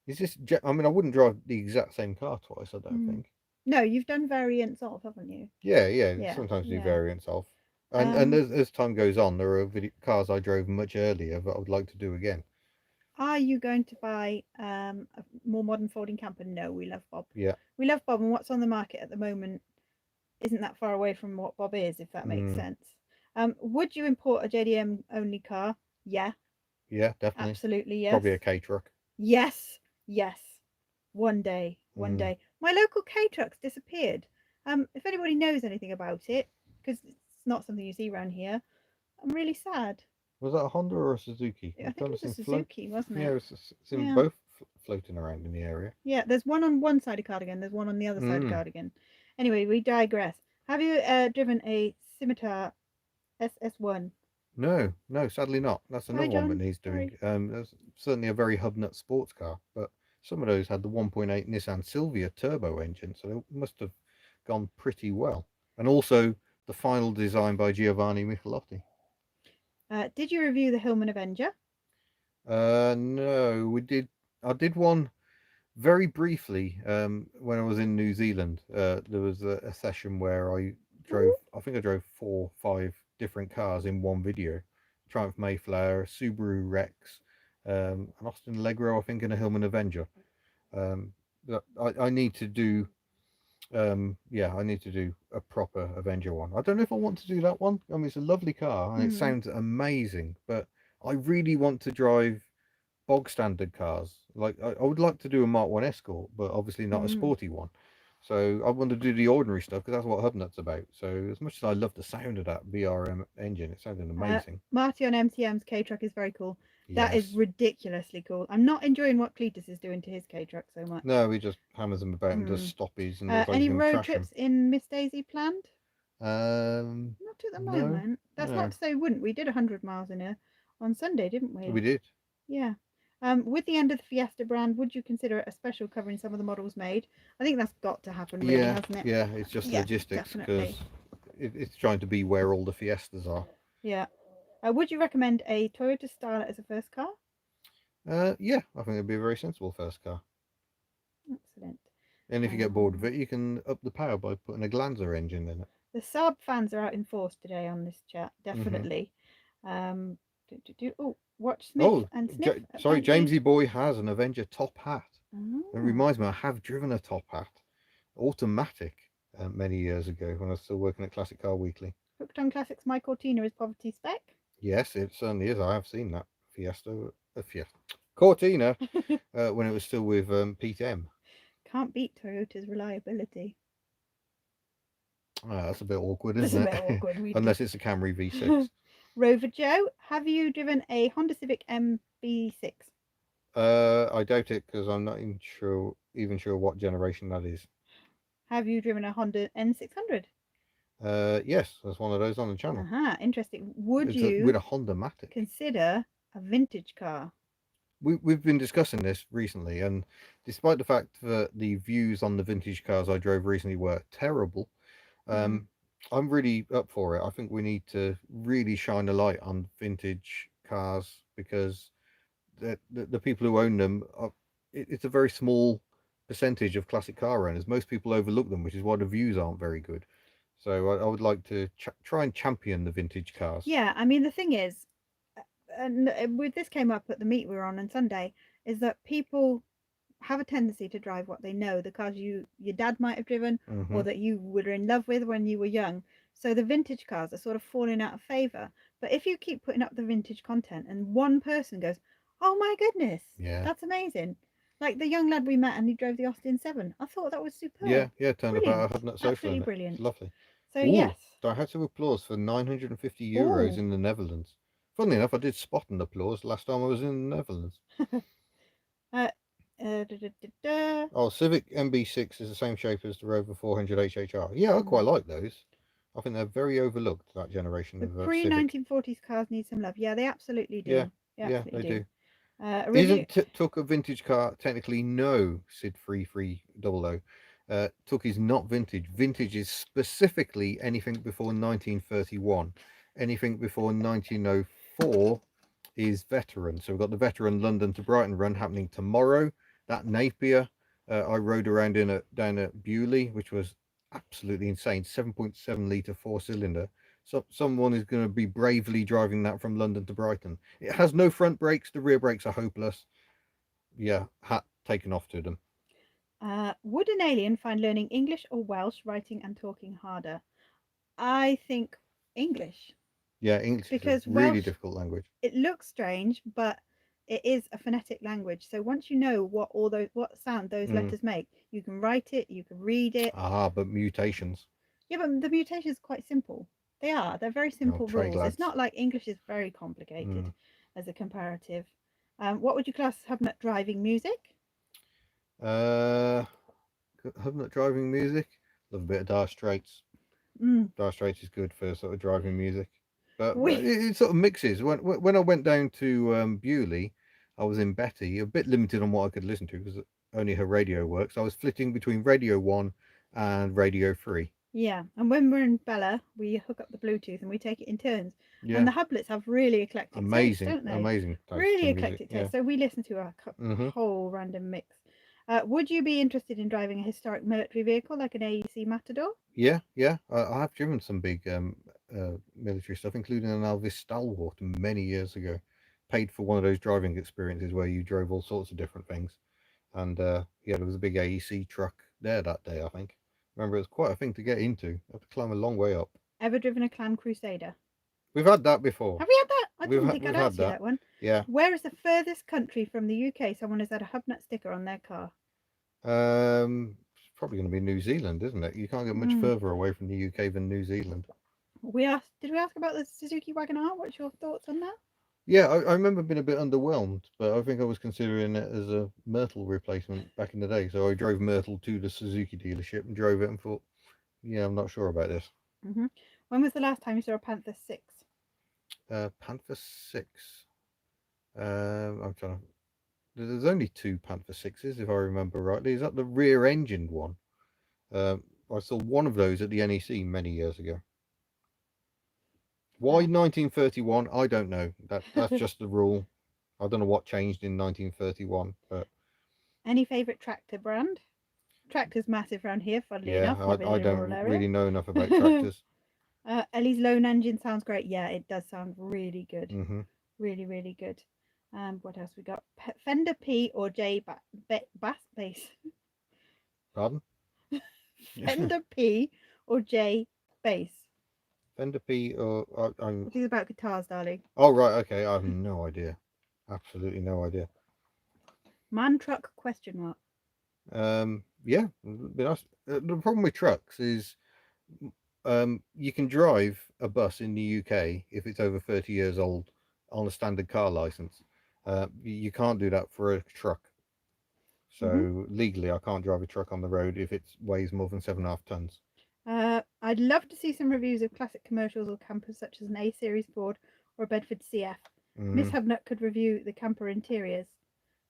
Is this? I mean, I wouldn't drive the exact same car twice. I don't Mm. think. No, you've done variants of, haven't you? Yeah, yeah. Yeah, Sometimes do yeah. variants of, and Um, as time goes on, there are cars I drove much earlier that I would like to do again. are you going to buy a more modern folding camper? No, we love Bob. Yeah. We love Bob, and what's on the market at the moment isn't that far away from what Bob is, if that makes Mm, sense. Would you import a JDM only car? Yeah, yeah, definitely. absolutely yes. Probably a K truck. Yes, yes. One day, one Mm. day. My local K trucks disappeared. If anybody knows anything about it, because it's not something you see around here, I'm really sad. Was that a Honda or a Suzuki? I I've think kind it of was a seen float. Suzuki, wasn't Yeah, it? it's in Yeah. both floating around in the area. Yeah, there's one on one side of Cardigan, there's one on the other side of Mm. Cardigan. Anyway, we digress. Have you driven a Scimitar SS1? No, no, sadly not. That's Sorry, another one that John. needs doing. Sorry. That's certainly a very HubNut sports car, but some of those had the 1.8 Nissan Silvia turbo engine, so they must have gone pretty well. And also the final design by Giovanni Michelotti. Did you review the Hillman Avenger? No, we did. I did one very briefly when I was in New Zealand. There was a session where I drove. Ooh. I think I drove 4, 5 different cars in one video. Triumph Mayflower, Subaru Rex, an Austin Allegro, I think, and a Hillman Avenger. Um, I need to do. Yeah, I need to do a proper Avenger one. I don't know if I want to do that one. I mean, it's a lovely car and it Mm. sounds amazing, but I really want to drive bog standard cars. Like I would like to do a Mark One Escort, but obviously not a Mm. sporty one. So I want to do the ordinary stuff because that's what HubNut's about. So as much as I love the sound of that VRM engine, it sounded amazing. Marty on MTM's K truck is very cool. That is Yes. ridiculously cool. I'm not enjoying what Cletus is doing to his K truck so much. No, he just hammers them about and does Mm. stoppies and looks like he's Any going to road trash them. trips in Miss Daisy planned? Um, Not at the no, moment. That's not no, to say we wouldn't. We did 100 miles in a on Sunday, didn't we we? did. Yeah. With the end of the Fiesta brand, would you consider a special covering some of the models made? I think that's got to happen, really, Yeah, hasn't it? yeah. It's just Yeah, logistics because definitely. it's trying to be where all the Fiestas are. Yeah. Would you recommend a Toyota Starlet as a first car? Yeah, I think it'd be a very sensible first car. Excellent. And if you get bored of Um, it, you can up the power by putting a Glanzer engine in it. the Saab fans are out in force today on this chat, Hmm. definitely. Oh, watch Smith Oh, and Sniff at sorry, Bentley. Jamesy Boy has an Avenger top hat. It Oh, reminds me, I have driven a top hat, automatic, many years ago when I was still working at Classic Car Weekly. Hooked on Classics, my Cortina is poverty spec. Yes, it certainly is. I have seen that Fiesta, Cortina, when it was still with Pete M. Can't beat Toyota's reliability. That's a bit awkward, That's a isn't bit it? awkward. We Unless it's a Camry V6. Rover Joe, have you driven a Honda Civic MB6? I doubt it because I'm not even sure what generation that is. Have you driven a Honda N600? Yes, there's one of those on the channel. Interesting. Would It's with you a Honda Matic. consider a vintage car? We've been discussing this recently, and despite the fact that the views on the vintage cars I drove recently were terrible, Mm. um, I'm really up for it. I think we need to really shine a light on vintage cars because the people who own them it's a very small percentage of classic car owners. Most people overlook them, which is why the views aren't very good. So I would like to try and champion the vintage cars. Yeah, I mean, the thing is, and with this came up at the meet we were on Sunday, is that people have a tendency to drive what they know, the cars your dad might have driven or Hmm. that you were in love with when you were young. So the vintage cars are sort of falling out of favor. But if you keep putting up the vintage content and one person goes, "Oh my goodness, Yeah, that's amazing." Like the young lad we met and he drove the Austin 7. I thought that was yeah, superb. yeah. Turned up at Brilliant. a HubNut social Absolutely in it. It's brilliant. lovely. So Ooh, yes. I had to applause for 950 euros Oh. in the Netherlands. Funnily enough, I did spot an applause last time I was in the Netherlands. uh, da, da, da, da. Oh, Civic MB6 is the same shape as the Rover 400 HHR. Yeah, I quite Mm. like those. I think they're very overlooked, that generation The of pre Civic. 1940s cars need some love. Yeah, they absolutely Yeah, do. They yeah, absolutely they do. do. Review. Took a vintage car technically? No, Sid 3300. Took is not vintage. Vintage is specifically anything before 1931. Anything before 1904 is veteran. So we've got the veteran London to Brighton run happening tomorrow. That Napier I rode around in down at Bewley, which was absolutely insane. 7.7 litre four cylinder. So someone is going to be bravely driving that from London to Brighton. It has no front brakes. The rear brakes are hopeless. Yeah, hat taken off to them. Would an alien find learning English or Welsh writing and talking harder? I think English, Yeah, English is a because really Welsh, difficult language. it looks strange, but it is a phonetic language. So once you know what sound those Mm. letters make, you can write it, you can read it. Ah, but mutations. Yeah, but the mutation is quite simple. They are. They're very Oh, simple trade rules. It's lads. not like English is very complicated Mm. as a comparative. What would you class as HubNut driving music? Uh, HubNut driving music. Love a bit of Dire Straits. Mm, Dire Straits is good for sort of driving music, but we, it sort of mixes. When I went down to Bewley, I was in Betty, a bit limited on what I could listen to because only her radio works. I was flitting between Radio One and Radio Three. yeah, and when we're in Bella, we hook up the Bluetooth and we take it in turns. And Yeah, the Hublets have really eclectic taste, amazing, don't they? amazing taste Really in music. eclectic Yeah. taste. So we listen to a Hmm. whole random mix. Would you be interested in driving a historic military vehicle like an AEC Matador? Yeah, yeah. I have driven some big military stuff, including an Elvis Stalwart many years ago. Paid for one of those driving experiences where you drove all sorts of different things. And yeah, there was a big AEC truck there that day, I think. Remember, it was quite a thing to get into. You had to climb a long way up. Ever driven a Clan Crusader? We've had that before. Have we had that? I didn't think We've I'd had asked you that. that one. Yeah. Where is the furthest country from the UK someone has had a HubNut sticker on their car? It's probably going to be New Zealand, isn't it? You can't get much Mm. further away from the UK than New Zealand. We asked. Did we ask about the Suzuki Wagon R? What's your thoughts on that? Yeah, I remember being a bit underwhelmed, but I think I was considering it as a Myrtle replacement back in the day. So I drove Myrtle to the Suzuki dealership and drove it and thought, yeah, I'm not sure about this. Hmm. When was the last time you saw a Panther 6? Panther 6. I'm trying to. There's only two Panther 6s, if I remember rightly. Is that the rear engined one? Um, I saw one of those at the NEC many years ago. Why Uh, 1931? I don't know. That's just the rule. I don't know what changed in 1931, but Any favourite tractor brand? Tractor's massive around here, funnily yeah, enough, living I in a rural don't area. really know enough about tractors. Ellie's lone engine sounds great. Yeah, it does sound really good. Hmm. Really, really good. What else we got? Fender P or J bass bass? Pardon? Fender P or J bass? Fender P or I'm. What is about guitars, darling? Oh right, okay. I have no idea. Absolutely no idea. Man truck question mark. Yeah, be nice. The problem with trucks is you can drive a bus in the UK if it's over 30 years old on a standard car license. You can't do that for a truck. Hmm. So legally, I can't drive a truck on the road if it weighs more than 7.5 tons. I'd love to see some reviews of classic commercials or campers such as an A Series Ford or a Bedford CF. Miss Mm. Hubnut could review the camper interiors.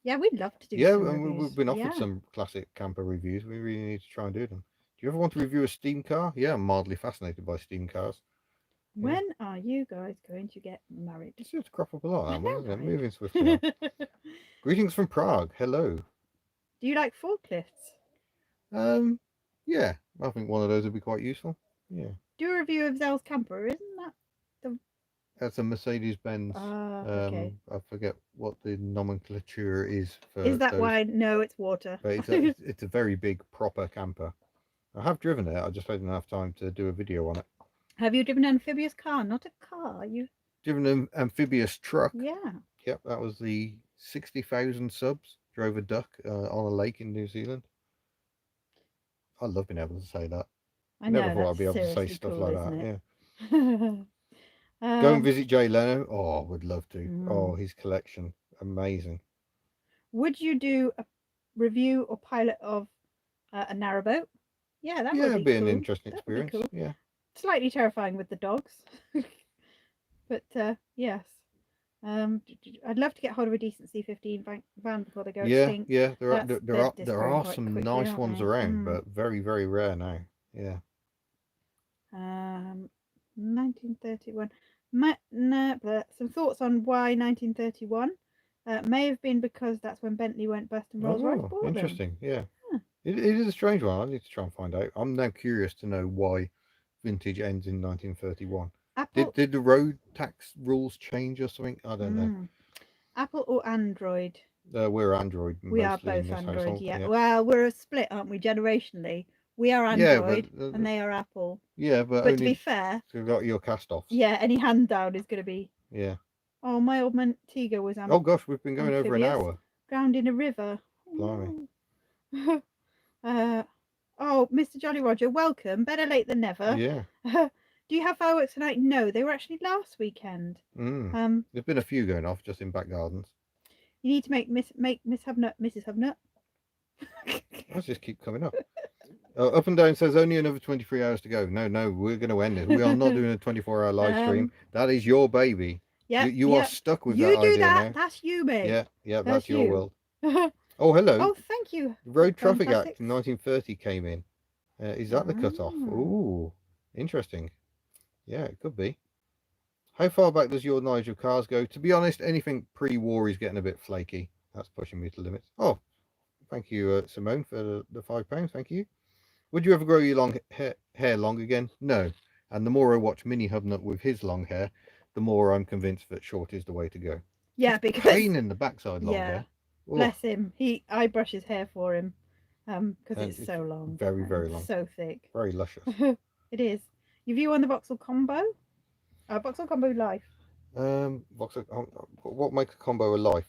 Yeah, we'd love to do Yeah, some and we've reviews. been offered Yeah. some classic camper reviews. We really need to try and do them. Do you ever want to review a steam car? Yeah, I'm mildly fascinated by steam cars. Yeah, When are you guys going to get married? it's just crop up a lot, I that one, know, isn't it? right? Moving swiftly on. Greetings from Prague. Hello. Do you like forklifts? Um, yeah, I think one of those would be quite useful. Yeah, Do a review of Zell's camper, isn't that the that's a Mercedes Benz. okay. I forget what the nomenclature is Is for that those, why? No, it's water. but it's a very big proper camper. I have driven it. I just didn't have time to do a video on it. Have you driven an amphibious car? Not a car. You Driven an amphibious truck. yeah. Yep, that was the 60,000 subs. Drove a duck on a lake in New Zealand. I love being able to say that. I Never know thought that's I'd be able to say seriously stuff cool, like isn't that. it? Yeah. Go and um, visit Jay Leno. Oh, I would love to. mm. Oh, his collection. Amazing. Would you do a review or pilot of a narrowboat? Yeah, that Yeah, would it'd be be an cool. interesting That would be experience. cool. Yeah. Slightly terrifying with the dogs. But yes. I'd love to get hold of a decent C15 van before they go Yeah, extinct. yeah. They're There disappearing are quite some quickly, nice aren't ones they? around, but very, very rare now. Yeah. Um, 1931. But some thoughts on why 1931? May have been because that's when Bentley went bust and Rolls-Royce Oh, bought them. interesting. Yeah. Huh. It is a strange one. I need to try and find out. I'm now curious to know why vintage ends in 1931. Apple, Did the road tax rules change or something? I don't know. mm, Apple or Android? We're Android We are mostly in both this Android, household. yeah. Yeah. Well, we're a split, aren't we, generationally? We are Yeah, but Android and they are Apple. But to be only fair, you've got your cast-offs. yeah, any hand down is going to be. Yeah. Oh, my old man Tiga was Oh gosh, we've been going over an amphibious, hour. drowned in a river. Blimey. Oh, no. Oh, Mr. Jolly Roger, welcome. Better late than never. Yeah. Do you have fireworks tonight? No, they were actually last weekend. Mm. Um, There's been a few going off just in back gardens. you need to make Miss Hubnut, Mrs. Hubnut. Let's just keep coming up. Up and down says only another 23 hours to go. No, no, we're going to end it. We are not doing a 24-hour live stream. That is your baby. Yep, You are yep. stuck with You that do idea that. now. That's you, mate. Yeah, yeah, That's that's your you. world. Oh, hello. Oh, thank you. The Road Gone Traffic Act Classics. in 1930 came in. Is that the cut-off? Ah. Ooh, interesting. Yeah, it could be. How far back does your knowledge of cars go? To be honest, anything pre-war is getting a bit flaky. That's pushing me to limits. Oh, thank you, Simone, for the £5. Thank you. Would you ever grow your hair long again? No. And the more I watch Mini Hubnut with his long hair, the more I'm convinced that short is the way to go. Yeah, It's because pain in the backside, long yeah, hair. Oh, bless him. I brush his hair for him, because and it's it's so long very, and very long, so thick. very luscious. It is. Your view on the Vauxhall Combo? Vauxhall Combo Life. What makes a combo a life?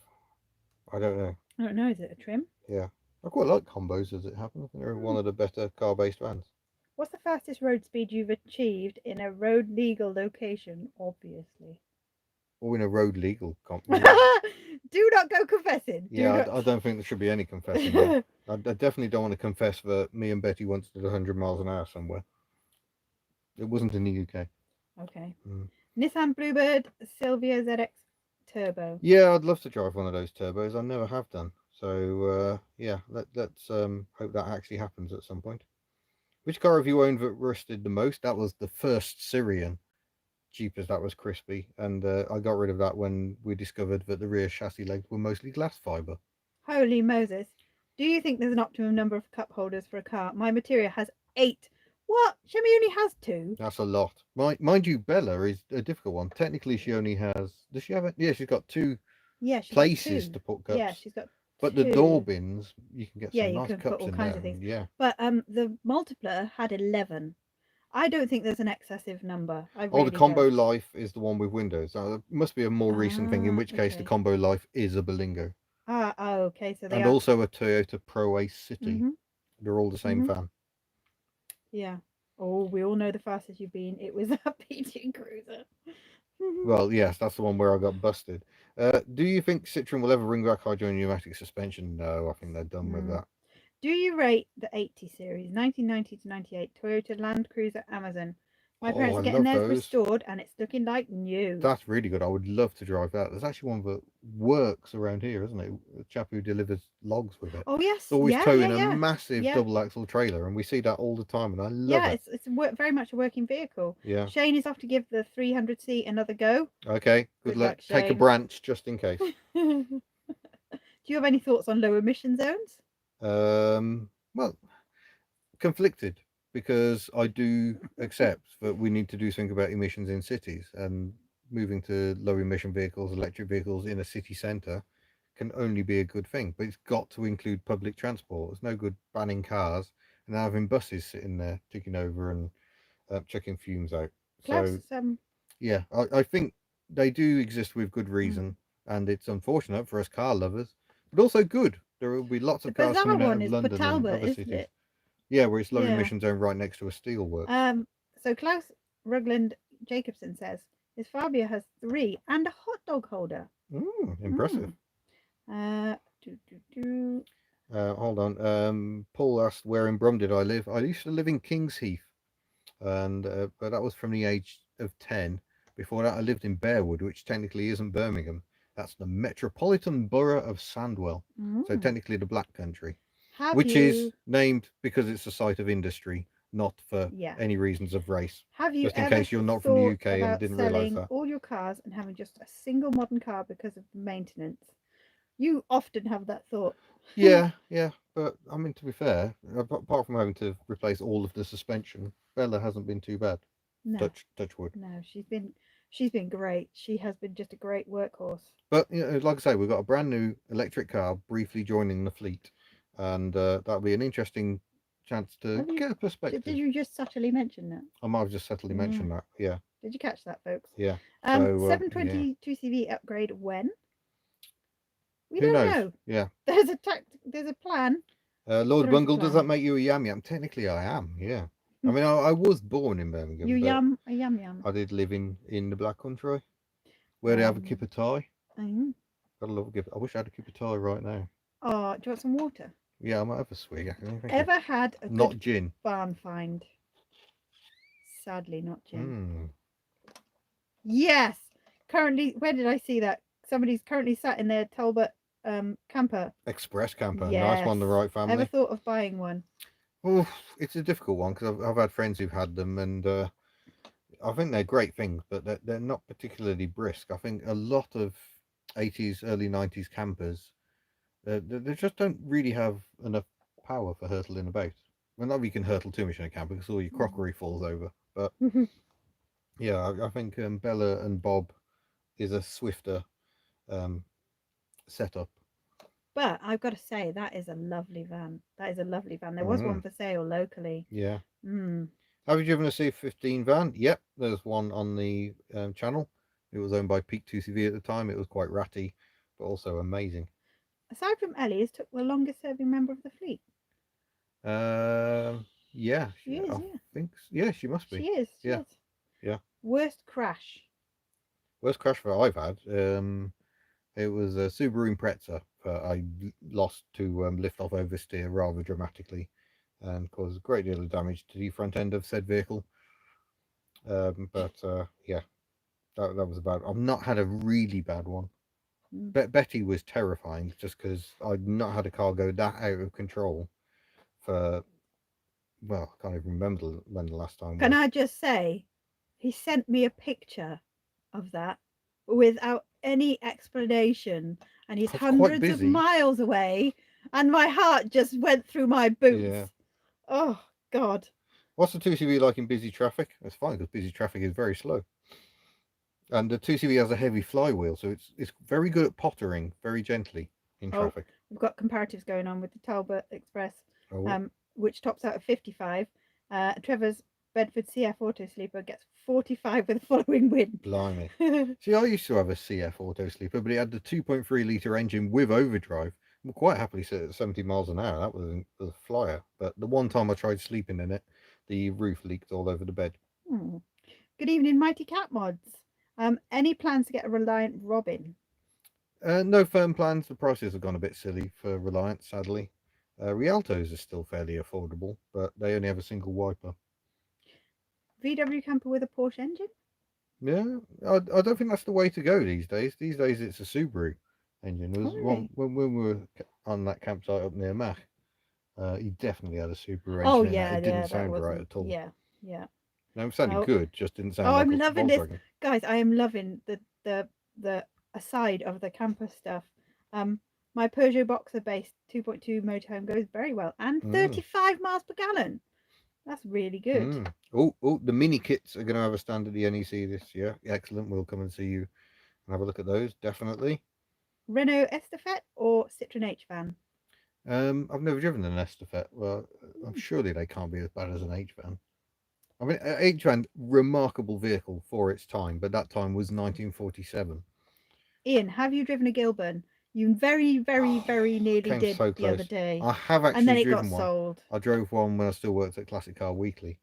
I don't know. I don't know. Is it a trim? Yeah, I quite like combos as it happens. I think they're one of the better car-based vans. What's the fastest road speed you've achieved in a road legal location? Obviously. Or in a road legal Do not go confessing. Do Yeah, not. I don't think there should be any confessing there. I definitely don't want to confess that me and Betty once did 100 miles an hour somewhere. It wasn't in the UK. Okay. Mm. Nissan Bluebird Silvia ZX Turbo. Yeah, I'd love to drive one of those turbos. I never have done. So yeah, let's hope that actually happens at some point. Which car have you owned that rusted the most? That was the first Syrian. Cheap as that was crispy, and I got rid of that when we discovered that the rear chassis legs were mostly glass fibre. Holy Moses. Do you think there's an optimum number of cup holders for a car? My material has 8. What? Shemi only has 2. That's a lot. Mind you, Bella is a difficult one. Technically, she only has. Does she have it? Yeah, she's got 2 Yeah, she's got places 2. to put Yeah, cups. she's got But the 2. door bins, you can get Yeah, some you nice can put cups all in kinds there. of things. Yeah. But the multipler had 11. I don't think there's an excessive number. I Oh, really the Combo don't. Life is the one with windows. It must be a more recent thing, in which case the Okay. Combo Life is a Berlingo. Oh, okay. So they And are. also a Toyota Pro Ace City. Mm-hmm. They're all the same Mm-hmm. fan. Yeah. Oh, we all know the fastest you've been. It was that PT Cruiser. Well, yes, that's the one where I got busted. Do you think Citroen will ever bring back hydrogen pneumatic suspension? No, I think they're done with that. Do you rate the 80 series, 1990 to 98, Toyota Land Cruiser Amazon? My Oh, parents I are getting love theirs those. restored and it's looking like new. That's really good. I would love to drive that. There's actually one that works around here, isn't it? A chap who delivers logs with it. Oh, yes. It's always Yeah, towing yeah, a yeah. massive Yeah. double axle trailer, and we see that all the time, and I love Yeah, it. it's very much a working vehicle. Yeah. Shane is off to give the 300C another go. Okay. Good luck. Take a Shane. branch just in case. Do you have any thoughts on low emission zones? Well, conflicted, because I do accept that we need to do something about emissions in cities, and moving to low emission vehicles, electric vehicles in a city centre can only be a good thing, but it's got to include public transport. It's no good banning cars and having buses sitting there ticking over and chucking fumes out. Klaus, So yeah, I think they do exist with good reason, and it's unfortunate for us car lovers, but also good. There will be lots the of cars bizarre coming out one of is Port London and Talbot, other isn't cities. it? Yeah, where it's low Yeah. emission zone right next to a steelworks. So Klaus Rugland Jacobson says his Fabia has 3 and a hot dog holder. Impressive. Hold on. Paul asked, where in Brum did I live? I used to live in Kings Heath. and but that was from the age of 10. Before that, I lived in Bearwood, which technically isn't Birmingham. That's the Metropolitan Borough of Sandwell, so Mm. technically the Black Country, Have which is you? named because it's a site of industry, not for Yeah. any reasons of race. Have you Just in ever case you're not from the thought UK and about didn't realise selling that. all your cars and having just a single modern car because of the maintenance? You often have that thought. Yeah, yeah, but I mean, to be fair, apart from having to replace all of the suspension, Bella hasn't been too bad. No, Touch wood. no, she's been great. She has been just a great workhorse. But like I say, we've got a brand new electric car briefly joining the fleet, and that'll be an interesting chance to Have you? get a Did perspective. you just subtly mention that? I might have just subtly Mm. mentioned that. Yeah, Did you catch that, folks? yeah. So yeah, 722 CV upgrade when? We who don't knows? know. Yeah. There's a plan. Lord There is a Bungle, does that plan. make you a yam yam? Technically, I am. Yeah. I mean, I was born in You Birmingham, but yum a yum yum. I did live in the Black Country where they have a Um, kipper tie. mm. Gotta love a kipper. I wish I had a kipper tie right now. Oh, do you want some water? Yeah, I might have a swig. Actually, thank you. Ever had a good Not gin. barn find? Sadly, not gin. Hmm. Yes. Currently, where did I see that? Somebody's currently sat in their Talbot camper. Express camper. Nice Yes. one, the right Ever family. thought of buying one? Oh, it's a difficult one because I've had friends who've had them, and I think they're great things, but they're not particularly brisk. I think a lot of 80s, early 90s campers, they just don't really have enough power for hurtling about. Well, not that you can hurtle too much in a camper because all your crockery falls over. But yeah, I think Bella and Bob is a swifter um, setup. But I've got to say, that is a lovely van. That is a lovely van. There was Mm, one for sale locally. yeah. Mm. Have you driven a C15 van? Yep, there's one on the channel. It was owned by Peak 2CV at the time. It was quite ratty, but also amazing. Aside from Ellie, is Took the longest serving member of the fleet. Yeah, She is, I yeah. think yeah, she must She be. is, she Yeah, is. yeah. Worst crash. Worst crash that I've had. It was a Subaru Impreza. I lost to lift off oversteer rather dramatically, and caused a great deal of damage to the front end of said vehicle. But yeah, that was about. I've not had a really bad one. Mm. Betty was terrifying just because I'd not had a car go that out of control for, well, I can't even remember when the last time Can was. I just say, he sent me a picture of that without any explanation, and he's I was quite hundreds of busy. miles away, and my heart just went through my Yeah. boots. Oh, God. What's the 2CV like in busy traffic? It's fine because busy traffic is very slow. And the 2CV has a heavy flywheel, so it's very good at pottering very gently in Oh, traffic. we've got comparatives going on with the Talbot Express, Oh, which tops out at 55. Trevor's Bedford CF Auto Sleeper gets 45 with a following wind. blimey. See, I used to have a CF auto sleeper, but it had the 2.3 litre engine with overdrive. I'm quite happily sit at 70 miles an hour. That was a flyer. But the one time I tried sleeping in it, the roof leaked all over the bed. Hmm. Good evening, Mighty Cat Mods. Any plans to get a Reliant Robin? No firm plans. The prices have gone a bit silly for Reliance, sadly. Rialtos are still fairly affordable, but they only have a single wiper. VW camper with a Porsche engine? Yeah, I don't think that's the way to go these days. These days it's a Subaru engine. There Oh, was one really? when we were on that campsite up near Mach. He definitely had a Subaru Oh, engine in that. yeah, It yeah, didn't that sound right wasn't. at all. Yeah, yeah. No, it sounded Oh, good, just didn't oh, sound like I'm a loving this, Volkswagen. guys. I am loving the aside of the camper stuff. Um, my Peugeot Boxer based 2.2 motorhome goes very well, and Mm, 35 miles per gallon. That's really good. mm. Oh, the mini kits are going to have a stand at the NEC this year. Excellent. We'll come and see you and have a look at those, definitely. Renault Estafette or Citroen H van? I've never driven an Estafette. Well, I'm Hmm. surely they can't be as bad as an H van. I mean, H van, remarkable vehicle for its time, but that time was 1947. Ian, have you driven a Gilburn? You very, very, very nearly Came did so the other close. day, I have and then actually it got driven one. sold. I drove one when I still worked at Classic Car Weekly.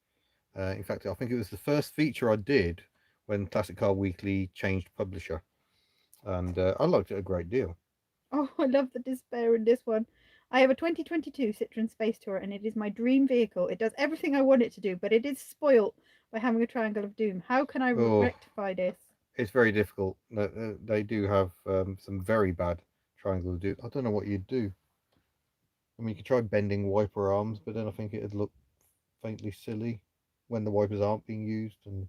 In fact, I think it was the first feature I did when Classic Car Weekly changed publisher, and I liked it a great deal. Oh, I love the despair in this one. I have a 2022 Citroen Space Tourer and it is my dream vehicle. It does everything I want it to do, but it is spoilt by having a triangle of doom. How can I Oh, rectify this? it's very difficult. They do have some very bad triangle do. I don't know what you'd do. I mean, you could try bending wiper arms, but then I think it'd look faintly silly when the wipers aren't being used. And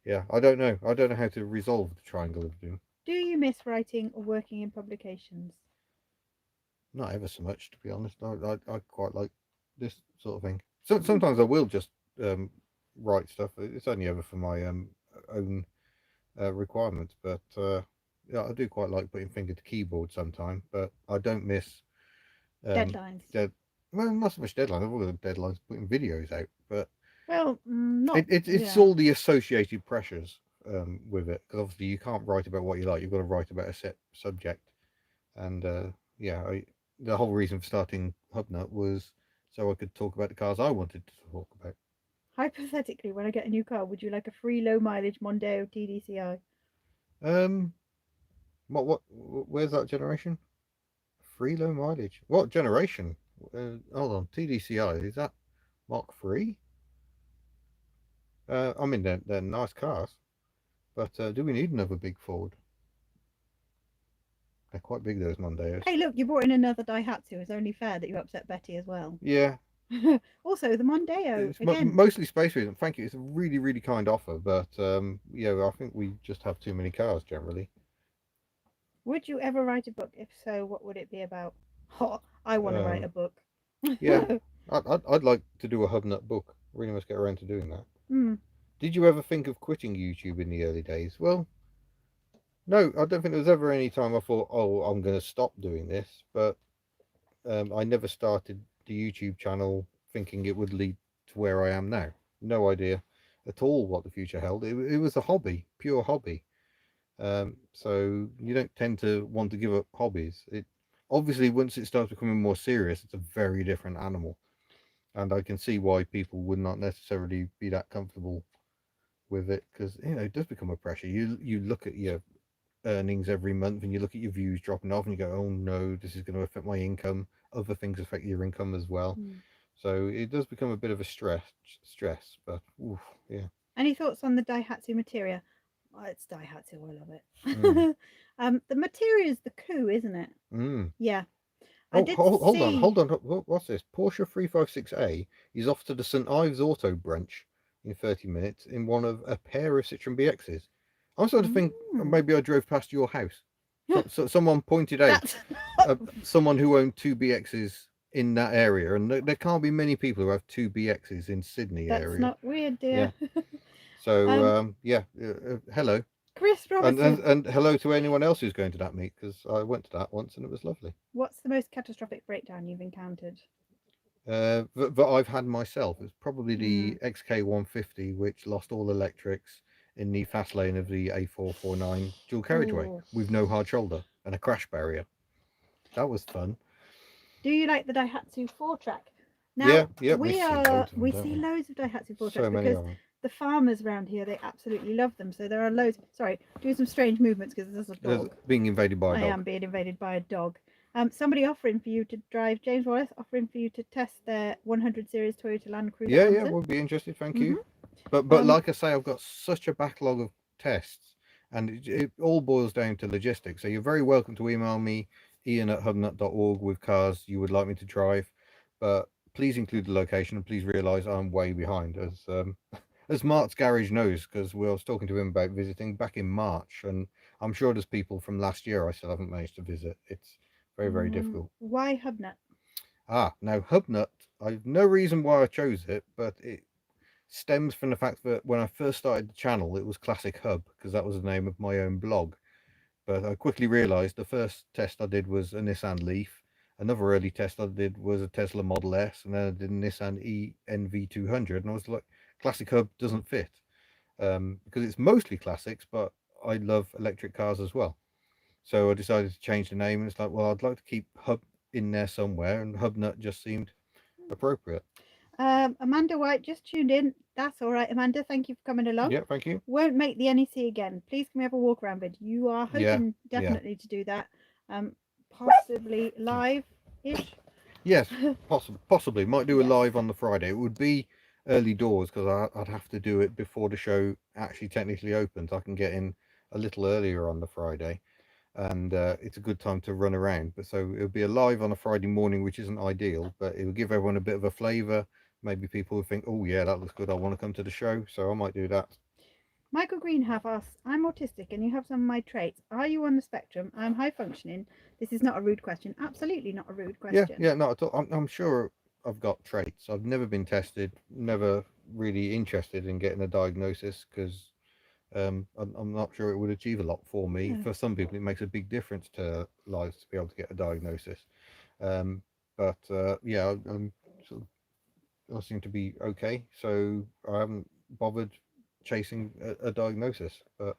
yeah, I don't know. I don't know how to resolve the triangle of doom. Do you miss writing or working in publications? Not ever so much, to be honest. I quite like this sort of thing. So Mm. sometimes I will just write stuff. It's only ever for my own requirements, but yeah, I do quite like putting finger to keyboard sometime. But I don't miss Deadlines. dead. Well, not so much deadlines. I've always got deadlines putting videos out, but Well, not. it's Yeah. all the associated pressures with it. Because obviously you can't write about what you like. You've got to write about a set subject. And yeah, the whole reason for starting HubNut was so I could talk about the cars I wanted to talk about. Hypothetically, when I get a new car, would you like a free low mileage Mondeo TDCi? Um, where's that generation? Free low mileage. What generation? Hold on, TDCi is that Mark III? I mean they're nice cars, but do we need another big Ford? They're quite big, those Mondeos. Hey, look, you brought in another Daihatsu. It's only fair that you upset Betty as well. Yeah, Also, the Mondeo it's again. mostly space reason. Thank you. It's a really really kind offer, but yeah, I think we just have too many cars generally. Would you ever write a book? If so, what would it be about? Oh, I want to write a Um, book. yeah, I'd like to do a HubNut book. Really must get around to doing that. Hmm. Did you ever think of quitting YouTube in the early days? Well, no, I don't think there was ever any time I thought, oh, I'm going to stop doing this. But I never started the YouTube channel thinking it would lead to where I am now. No idea at all what the future held. It was a hobby, pure hobby. So you don't tend to want to give up hobbies. It obviously once it starts becoming more serious, it's a very different animal, and I can see why people would not necessarily be that comfortable with it because it does become a pressure. You look at your earnings every month and you look at your views dropping off and you go, oh no, this is going to affect my income. Other things affect your income as well. Hmm. So it does become a bit of a stress, but oof, yeah. Any thoughts on the Daihatsu Materia? Oh, it's Daihatsu. I love Mm, it. The Materia is the coup, isn't it? mm. Yeah. I Oh, did hold on, see. hold on. What's this? Porsche 356A is off to the St Ives Auto brunch in 30 minutes in one of a pair of Citroen BXs. I'm starting to think Mm. maybe I drove past your house. So someone pointed out That's not, someone who owned two BXs in that area, and there can't be many people who have two BXs in Sydney that's area. not weird, dear. Yeah. So um, yeah, hello, Chris Robertson. and hello to anyone else who's going to that meet because I went to that once and it was lovely. What's the most catastrophic breakdown you've encountered? That I've had myself. It's probably Mm. the XK150, which lost all electrics in the fast lane of the A449 dual carriageway Oh. with no hard shoulder and a crash barrier. That was fun. Do you like the Daihatsu 4-track? Yeah, Now yeah, we see loads of them, we don't see we? loads of Daihatsu 4-tracks So many because of them. the farmers around here they absolutely love them. So there are loads. Sorry, doing some strange movements because there's a dog. Being invaded by a I dog. am being invaded by a dog. Somebody offering for you to drive James Wallace offering for you to test their 100 series Toyota Land Cruiser Yeah, Amazon. we'll be interested. Thank Hmm. you. But like I say, I've got such a backlog of tests, and it all boils down to logistics. So you're very welcome to email me, ian@hubnut.org, with cars you would like me to drive, but please include the location and please realise I'm way behind, as Mark's garage knows, because we was talking to him about visiting back in March, and I'm sure there's people from last year I still haven't managed to visit. It's very very difficult. Why HubNut? Now HubNut, I've no reason why I chose it, but it stems from the fact that when I first started the channel, it was Classic Hub because that was the name of my own blog. But I quickly realized the first test I did was a Nissan Leaf. Another early test I did was a Tesla Model S, and then I did a Nissan ENV200, and I was like, Classic Hub doesn't fit because it's mostly classics, but I love electric cars as well. So I decided to change the name, and it's like, well, I'd like to keep Hub in there somewhere, and HubNut just seemed appropriate. Amanda White just tuned in. That's all right, Amanda. Thank you for coming along. Yeah, thank you. Won't make the NEC again. Please can we have a walk around vid? You are Yeah, hoping yeah. definitely to do that. Possibly live ish. Yes, possibly. Might do a Yes. live on the Friday. It would be early doors because I'd have to do it before the show actually technically opens. I can get in a little earlier on the Friday, and it's a good time to run around. But so it'll be alive on a Friday morning, which isn't ideal, but it will give everyone a bit of a flavour. Maybe people will think, oh yeah, that looks good. I want to come to the show, so I might do that. Michael Greenhalf asks, I'm autistic and you have some of my traits. Are you on the spectrum? I'm high functioning. This is not a rude question. Absolutely not a rude Yeah, question. yeah, not at all. I'm sure I've got traits. I've never been tested, never really interested in getting a diagnosis because I'm not sure it would achieve a lot for me. No. For some people, it makes a big difference to lives to be able to get a diagnosis. Um, but yeah, I'm sort of, I seem to be okay, so I haven't bothered chasing a diagnosis. But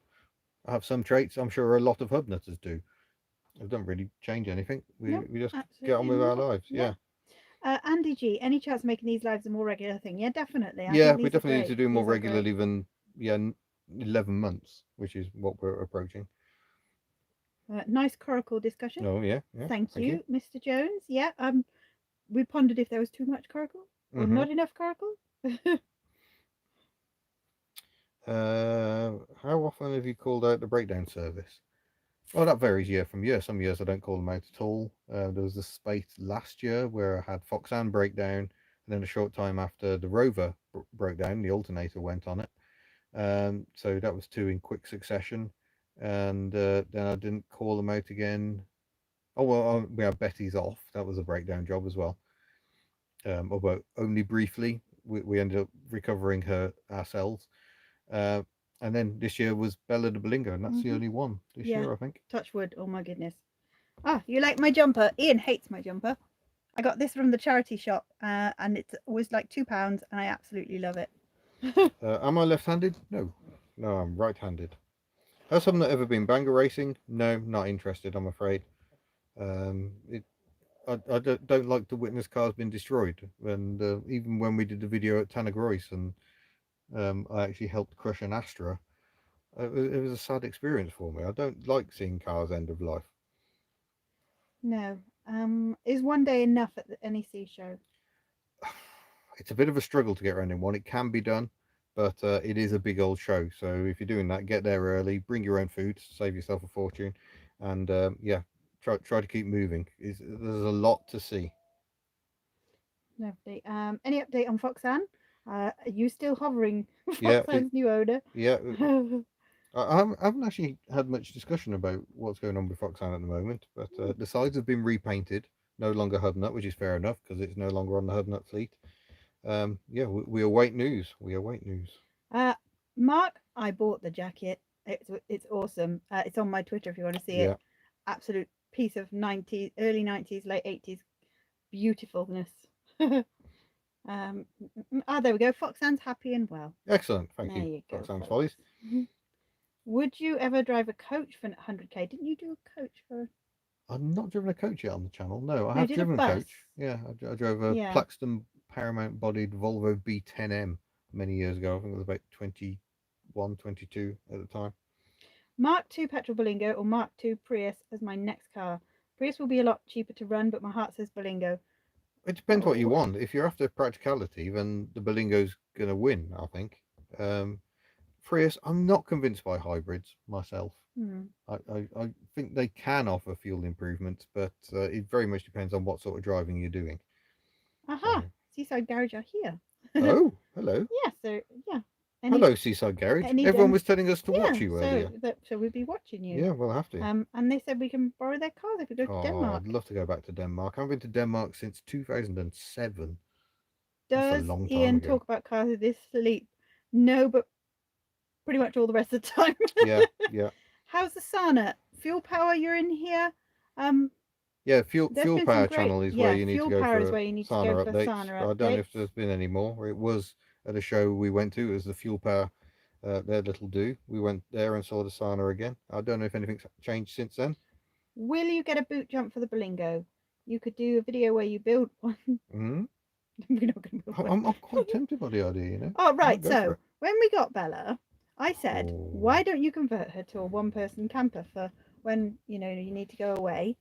I have some traits. I'm sure a lot of hubnutters do. It doesn't really change anything. No, We just get on absolutely with our not. lives. Yeah. Yeah. Andy G, any chance of making these lives a more regular thing? Yeah, definitely. I Yeah, think we these are definitely need to great. do more These are great. regularly than yeah, 11 months, which is what we're approaching. Nice coracle discussion. Oh yeah, yeah. Thank Thank you. you, Mr. Jones. Yeah, we pondered if there was too much coracle or Hmm. not enough coracle. How often have you called out the breakdown service? Well, that varies year from year. Some years I don't call them out at all. There was a spate last year where I had Foxanne breakdown, and then a short time after the Rover broke down, the alternator went on it. So that was two in quick succession, and then I didn't call them out again. Oh well, we had Betty's off. That was a breakdown job as well. Although only briefly, we ended up recovering her ourselves. Uh, and then this year was Bella de Belingo, and that's the only one this Yeah, year, I think. touch wood. Oh my goodness. Ah, you like my jumper? Ian hates my jumper. I got this from the charity shop, and it was like £2, and I absolutely love it. Am I left-handed? No, no, I'm right-handed. Has someone ever been banger racing? No, not interested. I'm afraid. It I don't like to witness cars being destroyed. And even when we did the video at Tannagroys and I actually helped crush an Astra, it was a sad experience for me. I don't like seeing cars end of life. No. Is one day enough at the NEC show? It's a bit of a struggle to get around in one. It can be done, but it is a big old show. So if you're doing that, get there early, bring your own food, save yourself a fortune, and yeah, try to keep moving. There's a lot to see. Lovely. Any update on Foxanne? Are you still hovering Yeah, Foxanne's new owner? yeah. I haven't actually had much discussion about what's going on with Foxhound at the moment, but the sides have been repainted. No longer HubNut, which is fair enough because it's no longer on the HubNut fleet. Yeah, we await news. We await news. uh, Mark, I bought the jacket. It's awesome. It's on my Twitter if you want to see it. Yeah, Absolute piece of 90s, early 90s, late 80s beautifulness. There we go. Foxanne's happy and well. excellent. Thank There you, you go, Foxhound folks. Follies. Would you ever drive a coach for 100k? Didn't you do a coach for? I've not driven a coach yet on the channel. No, I No, you have did a driven a bus. coach. Yeah, I drove a Yeah. Plaxton Paramount-bodied Volvo B10M many years ago. I think it was about 21, 22 at the time. Mark II petrol Berlingo or Mark II Prius as my next car. Prius will be a lot cheaper to run, but my heart says Berlingo. It depends what you Oh. want. If you're after practicality, then the Berlingo's going to win, I think. Prius, I'm not convinced by hybrids myself. I think they can offer fuel improvements, but it very much depends on what sort of driving you're doing. Aha! So, Seaside Garage are here. oh, hello. Yeah, so yeah. Hello, Seaside Garage. Any Everyone dem was telling us to watch yeah, you so earlier. we'll be watching you. Yeah, we'll have to. And they said we can borrow their cars if we go to Oh, Denmark. I'd love to go back to Denmark. I haven't been to Denmark since 2007. That's a Does long time Ian ago. talk about cars with his sleep? No, but pretty much all the rest of the time. Yeah, yeah. How's the sauna? Fuel power, you're in here. Yeah, There's Fuel been some Power great, channel is where yeah, you need to fuel go power is for where you need to go sauna for updates. sauna I don't know if updates. there's been any more. It was at a show we went to. It was the Fuel Power, their little do. We went there and saw the sauna again. I don't know if anything's changed since then. Will you get a boot jump for the Berlingo? You could do a video where you build one. Hmm. We're not going to build one. I'm quite tempted by the idea, you know. Oh, I right. might go for So it. when we got Bella, I said, Oh, why don't you convert her to a one-person camper for when you need to go away?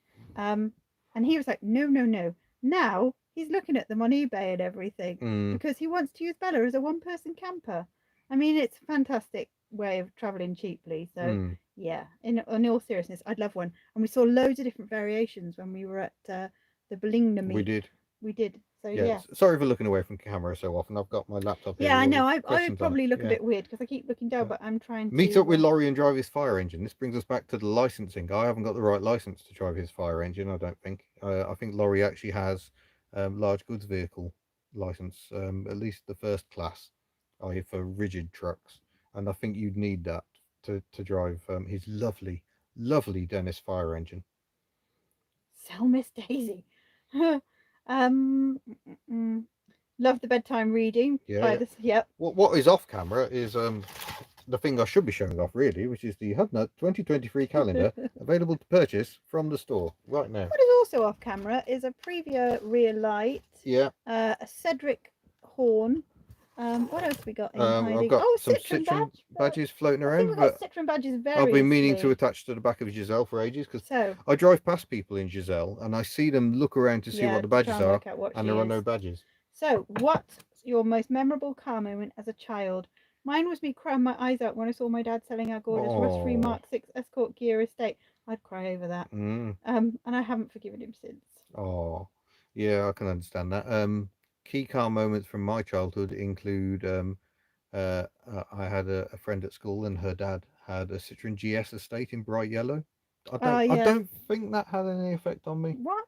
And he was like, no, no, no. Now he's looking at them on eBay and everything Mm, because he wants to use Bella as a one-person camper. I mean, it's a fantastic way of traveling cheaply. So mm. yeah, in all seriousness, I'd love one. And we saw loads of different variations when we were at the Belingna We meet. did. We did. So Yeah. yeah. Sorry for looking away from camera so often. I've got my laptop here Yeah, with I all the know. I would questions on it. probably look a Yeah. bit weird because I keep looking down, Yeah. but I'm trying Meet up to. with Laurie and drive his fire engine. This brings us back to the licensing. I haven't got the right license to drive his fire engine, I don't think. I think Laurie actually has large goods vehicle license, at least the first class, i.e. for rigid trucks. And I think you'd need that to drive his lovely, lovely Dennis fire engine. Sell Miss Daisy. Mm, mm. Love the bedtime reading by Yeah. this. Yep. What is off camera is the thing I should be showing off really, which is the HubNut 2023 calendar available to purchase from the store right now. What is also off camera is a Previa rear light, Yeah, a Cedric horn. What else we got in I've hiding? got Oh, some Citroen Citroen badge. badges floating I think around, we've got but Citroen badges I've been meaning to variously. attach to the back of Giselle for ages because So I drive past people in Giselle and I see them look around to see yeah, what the to try badges and are, work out what and she there are is. no badges. So, what's your most memorable car moment as a child? Mine was me crying my eyes out when I saw my dad selling our gorgeous rust-free Oh, Mark 6 Escort Gear estate. I'd cry over that. mm, And I haven't forgiven him since. oh, yeah, I can understand that. Key car moments from my childhood include I had a friend at school, and her dad had a Citroen GS estate in bright yellow. Oh I yeah. don't think that had any effect on me. What?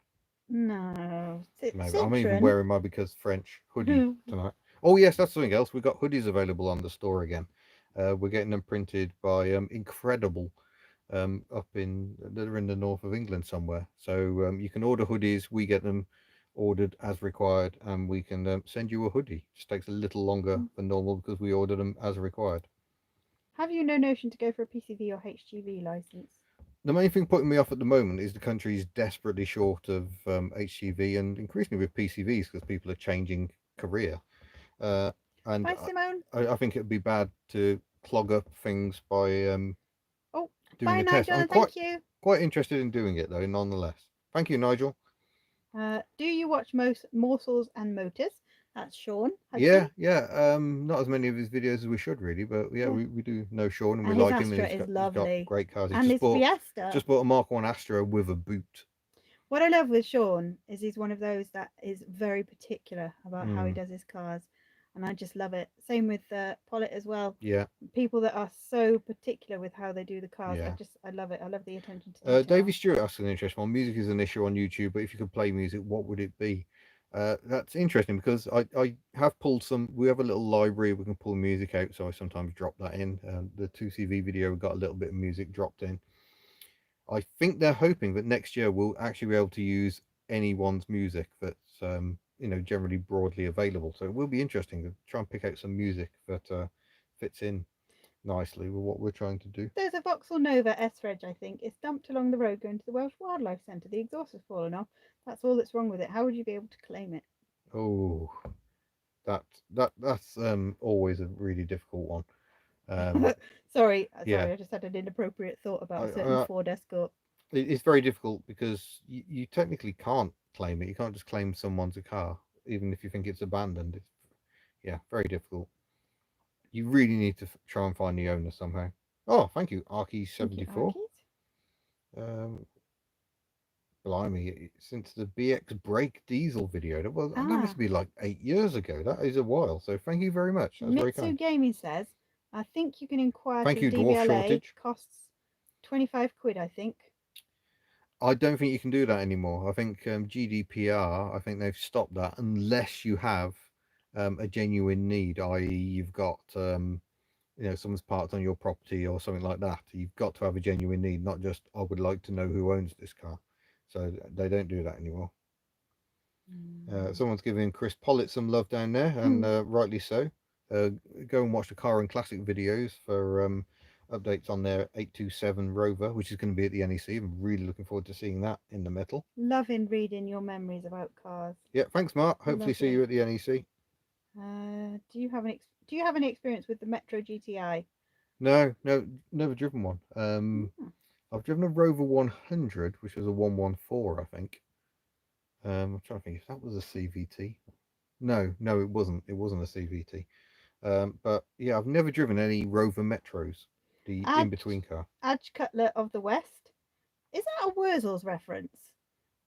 No. Maybe I'm even Citroen. wearing my because French hoodie tonight. Oh yes, that's something else. We've got hoodies available on the store again. We're getting them printed by Incredible, up in they're in the north of England somewhere. So you can order hoodies. We get them ordered as required, and we can send you a hoodie. Just takes a little longer than normal because we order them as required. Have you no notion to go for a PCV or HGV license? The main thing putting me off at the moment is the country is desperately short of HGV and increasingly with PCVs because people are changing career. Uh, and Bye, Simone. I think it would be bad to clog up things by Oh, doing bye, a test. Nigel, I'm and thank you. quite interested in doing it though, nonetheless. Thank you, Nigel. Do you watch most Morsels and Motors? That's Sean Yeah, Hudson. yeah. Not as many of his videos as we should really, but yeah, Yeah. we do know Sean and we And his like him, and Astra is he's got lovely. great cars. He And his Fiesta. just bought a Mark One Astra with a boot. What I love with Sean is he's one of those that is very particular about how he Mm, does his cars. And I just love it. Same with Pollitt as well. yeah, People that are so particular with how they do the cars. yeah. I love it. I love the attention to detail. Davey Stewart asked an interesting one. Music is an issue on YouTube, but if you could play music, what would it be? That's interesting because I have pulled some. We have a little library we can pull music out, so I sometimes drop that in. The 2CV video got a little bit of music dropped in. I think they're hoping that next year we'll actually be able to use anyone's music that's generally broadly available. So it will be interesting to try and pick out some music that fits in nicely with what we're trying to do. There's a Vauxhall Nova S-Reg, I think. It's dumped along the road going to the Welsh Wildlife Centre. The exhaust has fallen off. That's all that's wrong with it. How would you be able to claim it? Oh, that that's always a really difficult one. Um, Sorry, yeah, I just had an inappropriate thought about a certain I, Ford Escort. it's very difficult because you technically can't claim it. You can't just claim someone's a car, even if you think it's abandoned. It's, yeah, very difficult. You really need to try and find the owner somehow. Oh, thank you, Arky Thank you, 74. Arkies. Um, Blimey, since the BX Break Diesel video, that must Ah, be like 8 years ago. That is a while. So thank you very much. That's very Mitsu kind. Gaming says, I think you can inquire Thank through you, Dwarf DVLA. Shortage. Costs 25 quid, I think. I don't think you can do that anymore. I think GDPR, I think they've stopped that unless you have a genuine need, i.e., you've got someone's parked on your property or something like that. You've got to have a genuine need, not just I would like to know who owns this car. So they don't do that anymore. Someone's giving Chris Pollitt some love down there, and Mm. rightly so. Uh, Go and watch the Car and Classic videos for updates on their 827 Rover, which is going to be at the NEC. I'm really looking forward to seeing that in the metal. Loving reading your memories about cars. Yeah, thanks, Mark. Hopefully, see Lovely. you at the NEC. Do you have any experience with the Metro GTI? No, no, never driven one. Mm. I've driven a Rover 100, which was a 114, I think. I'm trying to think if that was a CVT. No, no, it wasn't. It wasn't a CVT. But yeah, I've never driven any Rover Metros, the in-between car. Adge Cutler of the West. Is that a Wurzels reference?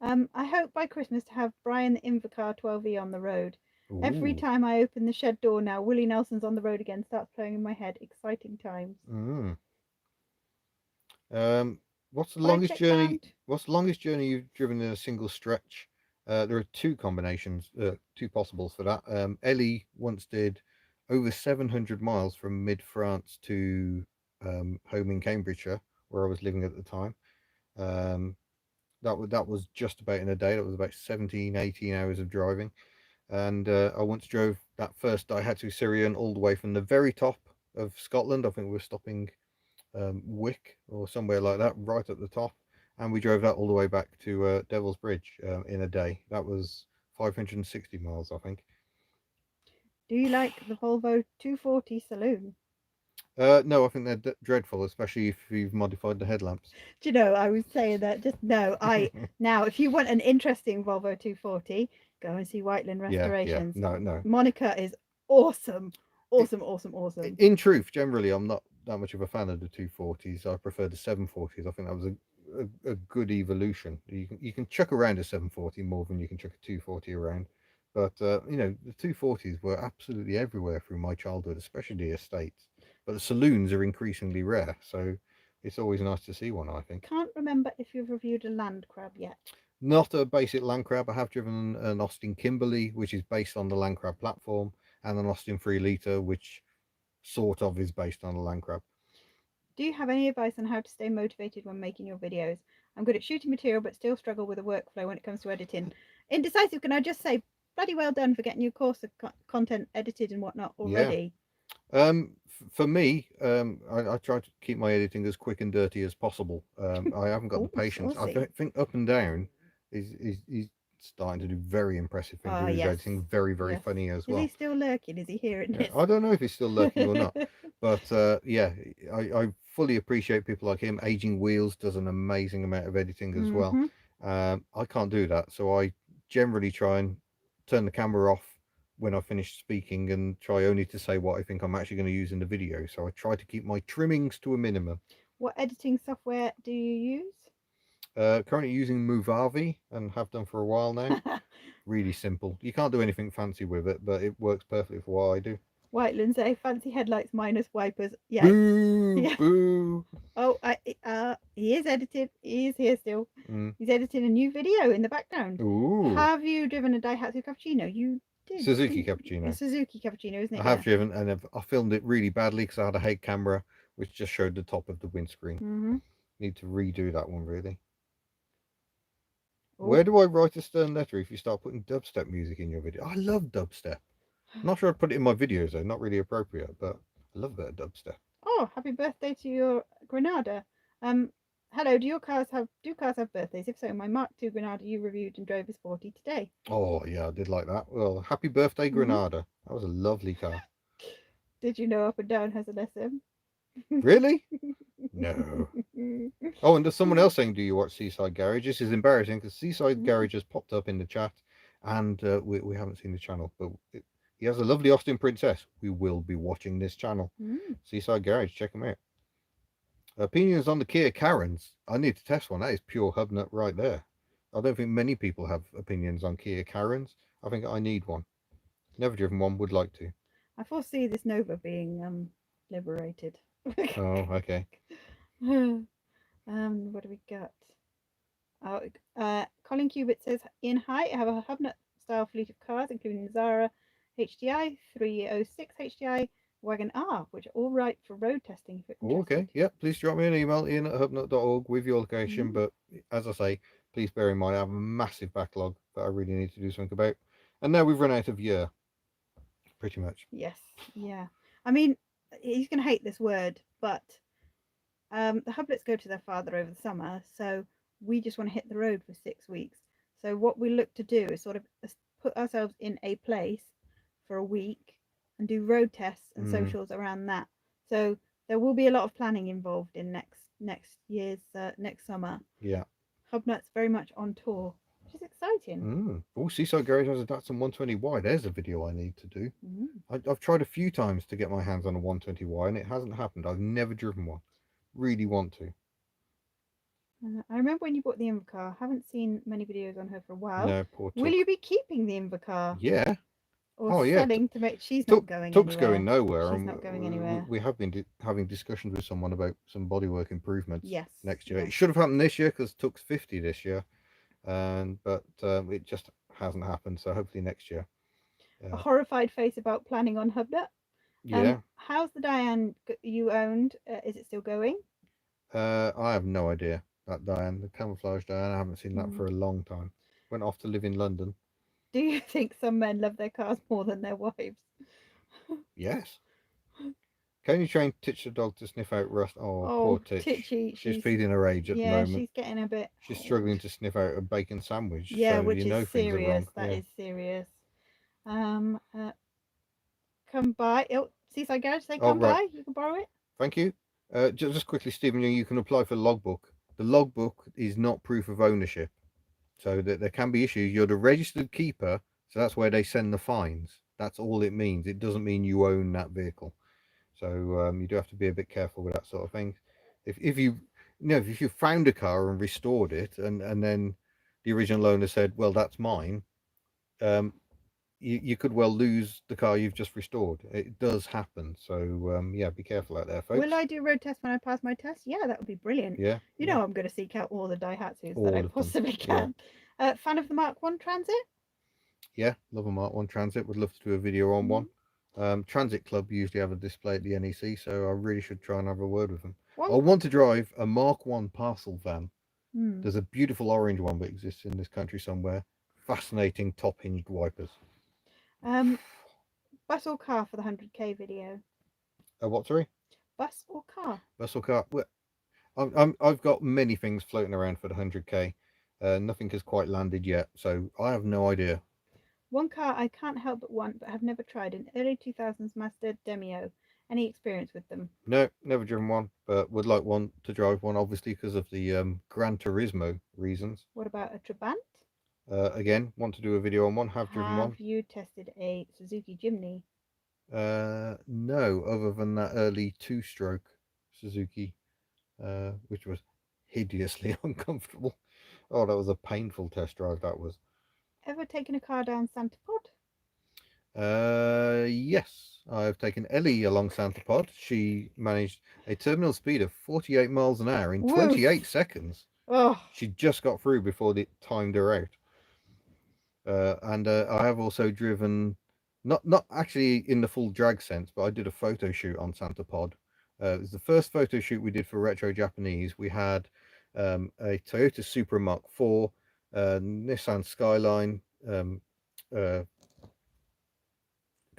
I hope by Christmas to have Brian the Invercar 12E on the road. Every Ooh. time I open the shed door now, Willie Nelson's on the road again starts playing in my head. Exciting times. Mm. Um, what's the Bye, longest click journey? band. What's the longest journey you've driven in a single stretch? There are two combinations, two possibles for that. Ellie once did over 700 miles from mid France to home in Cambridgeshire, where I was living at the time. Um, that was just about in a day. That was about 17, 18 hours of driving. And I once drove that first Daihatsu Sirian all the way from the very top of Scotland. I think we were stopping Wick or somewhere like that, right at the top. And we drove that all the way back to Devil's Bridge in a day. That was 560 miles, I think. Do you like the Volvo 240 saloon? No, I think they're dreadful, especially if you've modified the headlamps. Do you know, I was saying that just no. Now, if you want an interesting Volvo 240, go and see Whiteland Yeah, yeah, Restorations. no, no. Monica is awesome, I- awesome, awesome, awesome. In truth, generally, I'm not that much of a fan of the 240s. I prefer the 740s. I think that was a good evolution. You can chuck around a 740 more than you can chuck a 240 around. But the 240s were absolutely everywhere through my childhood, especially the estates. But the saloons are increasingly rare, so it's always nice to see one, I think. Can't remember if you've reviewed a land crab yet. Not a basic Land Crab. I have driven an Austin Kimberley, which is based on the Land Crab platform, and an Austin 3 litre, which sort of is based on the Land Crab. Do you have any advice on how to stay motivated when making your videos? I'm good at shooting material, but still struggle with the workflow when it comes to editing. Indecisive, can I just say, bloody well done for getting your course of content edited and whatnot Yeah. already. For me, I try to keep my editing as quick and dirty as possible. I haven't got the Oh, patience. I saucy. don't think Up and Down is starting to do very impressive things Ah, with his yes. editing. Very, very Yes. funny as Is he well. still lurking? Is he hearing Yeah, this? I don't know if he's still lurking or not, but yeah, I fully appreciate people like him. Aging Wheels does an amazing amount of editing as well. Mm-hmm. I can't do that, so I generally try and turn the camera off when I finish speaking and try only to say what I think I'm actually going to use in the video. So I try to keep my trimmings to a minimum. What editing software do you use? Currently using Movavi and have done for a while now. Really simple. You can't do anything fancy with it, but it works perfectly for what I do. Whiteland say fancy headlights minus wipers. Yeah, Boo! yeah. Boo! Oh, he is edited. He is here still. Mm. He's editing a new video in the background. Ooh, Have you driven a Daihatsu Cappuccino? You did, Suzuki didn't you? A Cappuccino. Suzuki Cappuccino, isn't I it? have Yeah. driven and I filmed it really badly because I had a head camera which just showed the top of the windscreen. Mm-hmm. Need to redo that one really. Where Oh, do I write a stern letter if you start putting dubstep music in your video? I love dubstep. Not sure I'd put it in my videos though, not really appropriate, but I love a bit of dubstep. oh! Happy birthday to your Granada. Um, hello. Do cars have birthdays? If so, my Mark II Granada you reviewed and drove is 40 today. Oh yeah, I did like that. Well, happy birthday, Mm-hmm. Granada. That was a lovely car. Did you know Up and Down has an SM? Really? No. Oh, and there's someone else saying, "Do you watch Seaside Garage?" This is embarrassing because Seaside Mm, Garage has popped up in the chat, and we haven't seen the channel, but he has a lovely Austin Princess. We will be watching this channel. mm. Seaside Garage, check him out. Opinions on the Kia Karens. I need to test one. That is pure HubNut right there. I don't think many people have opinions on Kia Karens. I think I need one. Never driven one. Would like to. I foresee this Nova being liberated. Oh, okay. What do we got? Oh, Colin Cubitt says, in hi, I have a HubNut style fleet of cars, including Zara HDI, 306 HDI, Wagon R, which are all right for road testing if you're Oh, interested. okay. Yeah, please drop me an email in at hubnut.org with your location. Mm, But as I say, please bear in mind I have a massive backlog that I really need to do something about. And now we've run out of year, pretty much. yes, yeah. I mean, he's going to hate this word, but the Hublets go to their father over the summer, so we just want to hit the road for 6 weeks. So what we look to do is sort of put ourselves in a place for a week and do road tests and Mm, socials around that. So there will be a lot of planning involved in next year's next summer. yeah. Hubnut's very much on tour, which is exciting. Oh, Seaside Garage has a Datsun 120Y. There's a video I need to do. Mm. I've tried a few times to get my hands on a 120Y and it hasn't happened. I've never driven one. Really want to. I remember when you bought the Invacar. Haven't seen many videos on her for a while. No, poor Will Tug. you be keeping the Invacar Yeah. or Oh, yeah. selling to make? She's not going Tug's anywhere. going nowhere. She's not going anywhere. We have been having discussions with someone about some bodywork improvements Yes. next year. Yes. It should have happened this year because Tug's 50 this year. But it just hasn't happened. So hopefully next year. A horrified face about planning on HubNut. Yeah. How's the Diane you owned? Is it still going? I have no idea. That Diane, the camouflage Diane, I haven't seen that for a long time. Went off to live in London. Do you think some men love their cars more than their wives? Yes. Can you train Titch the dog to sniff out rust? Oh, poor Titch. Titchy, She's feeding her age at the moment. she's getting a bit. She's struggling to sniff out a bacon sandwich. Yeah, so which you know is things are serious. wrong. That is serious. Come by. Oh, Seaside Garage, say come by. You can borrow it. Thank you. Just quickly, Stephen, you can apply for logbook. The logbook is not proof of ownership, so that there can be issues. You're the registered keeper, so that's where they send the fines. That's all it means. It doesn't mean you own that vehicle. So you do have to be a bit careful with that sort of thing. If you found a car and restored it, and then the original owner said, "Well, that's mine," you could well lose the car you've just restored. It does happen. So yeah, be careful out there, folks. Will I do road test when I pass my test? Yeah, that would be brilliant. Yeah. You know I'm going to seek out all the Daihatsus All that I of them, possibly can. Fan of the Mark 1 Transit? Yeah, love a Mark 1 Transit. Would love to do a video on one. Transit Club usually have a display at the NEC, so I really should try and have a word with them. I want to drive a Mark 1 parcel van. There's a beautiful orange one that exists in this country somewhere. Fascinating top hinged wipers. Bus or car for the 100k video? What, sorry? Bus or car? Bus or car? Well, I've got many things floating around for the 100k. Nothing has quite landed yet, so I have no idea. One car I can't help but want, but have never tried, an early 2000s Mazda Demio. Any experience with them? No, never driven one, but would like one to drive one, obviously, because of the Gran Turismo reasons. What about a Trabant? Again, want to do a video on one, have driven one. Have you tested a Suzuki Jimny? No, other than that early two-stroke Suzuki, which was hideously uncomfortable. Oh, that was a painful test drive, that was. Ever taken a car down Santa Pod? Yes, I've taken Ellie along Santa Pod. She managed a terminal speed of 48 miles an hour in 28 seconds. Oh, She just got through before it timed her out. And I have also driven, not actually in the full drag sense, but I did a photo shoot on Santa Pod. It was the first photo shoot we did for Retro Japanese. We had a Toyota Supra Mark IV, Nissan Skyline, come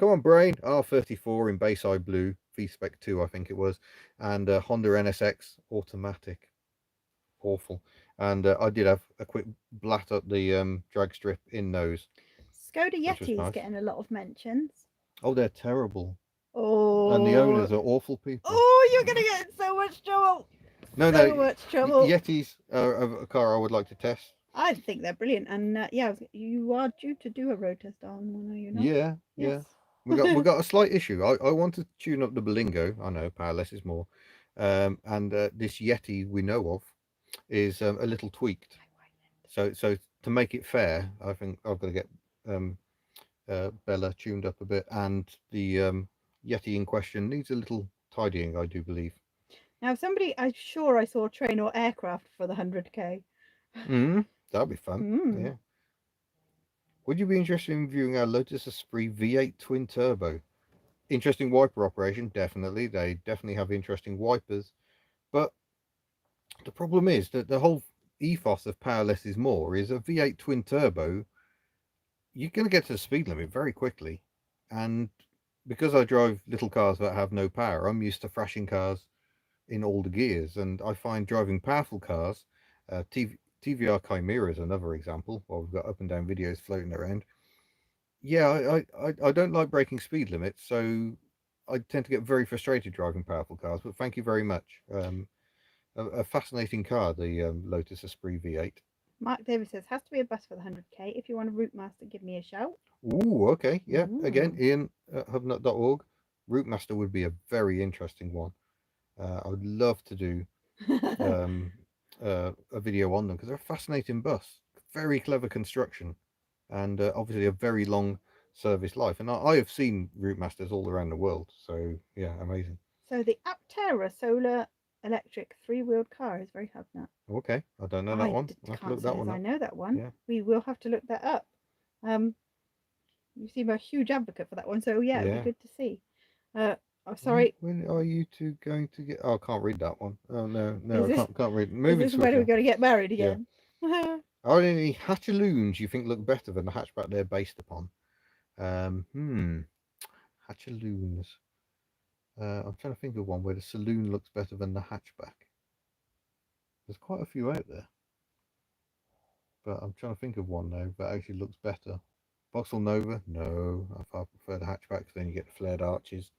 on brain, R34 in Bayside Blue, V-Spec 2 I think it was, and Honda NSX automatic. Awful. And I did have a quick blat up the drag strip in those. Skoda Yeti's getting a lot of mentions. Oh, they're terrible. Oh. And the owners are awful people. Oh, you're going to get in so much trouble. No, much trouble. Yetis are a car I would like to test. I think they're brilliant. And yeah, you are due to do a road test on one, are you not? Yeah, yes. We got a slight issue. I want to tune up the Berlingo. I know, power less is more. And this Yeti we know of is a little tweaked. So to make it fair, I think I've got to get Bella tuned up a bit, and the Yeti in question needs a little tidying, I do believe. Now, I'm sure I saw train or aircraft for the 100k. That'd be fun. Yeah. Would you be interested in viewing our Lotus Esprit V8 twin turbo? Interesting wiper operation, definitely. They definitely have interesting wipers, but the problem is that the whole ethos of power less is more is a V8 twin turbo. You're going to get to the speed limit very quickly, and because I drive little cars that have no power, I'm used to thrashing cars in all the gears, and I find driving powerful cars, TVR Chimera is another example. Well, we've got up and down videos floating around. Yeah, I don't like breaking speed limits, so I tend to get very frustrated driving powerful cars. But thank you very much. A fascinating car, the Lotus Esprit V8. Mark Davis says, has to be a bus for the 100k. If you want a route master, give me a shout. Ooh, okay, yeah. Again, Mm. Ian at hubnut.org. Route Master would be a very interesting one. I would love to do um, a video on them because they're a fascinating bus, very clever construction, and obviously a very long service life. And I have seen Route Masters all around the world, so yeah, amazing. So the Aptera solar electric 3-wheeled car is very HubNut. Okay, I don't know that one. I'll have to Can't look say that as one I up. know that one. Yeah, We will have to look that up. You seem a huge advocate for that one, so yeah, it'd be yeah. good to see. Oh, sorry. When are you two going to get? Oh, I can't read that one. Oh no, Is no, I this can't read. is Moving this when we're swiftly. going to get married Yeah. again? Are there any hatchaloons you think look better than the hatchback they're based upon? Hatchaloons. I'm trying to think of one where the saloon looks better than the hatchback. There's quite a few out there, but I'm trying to think of one now that actually looks better. Vauxhall Nova? No, I far prefer the hatchback because then you get the flared arches.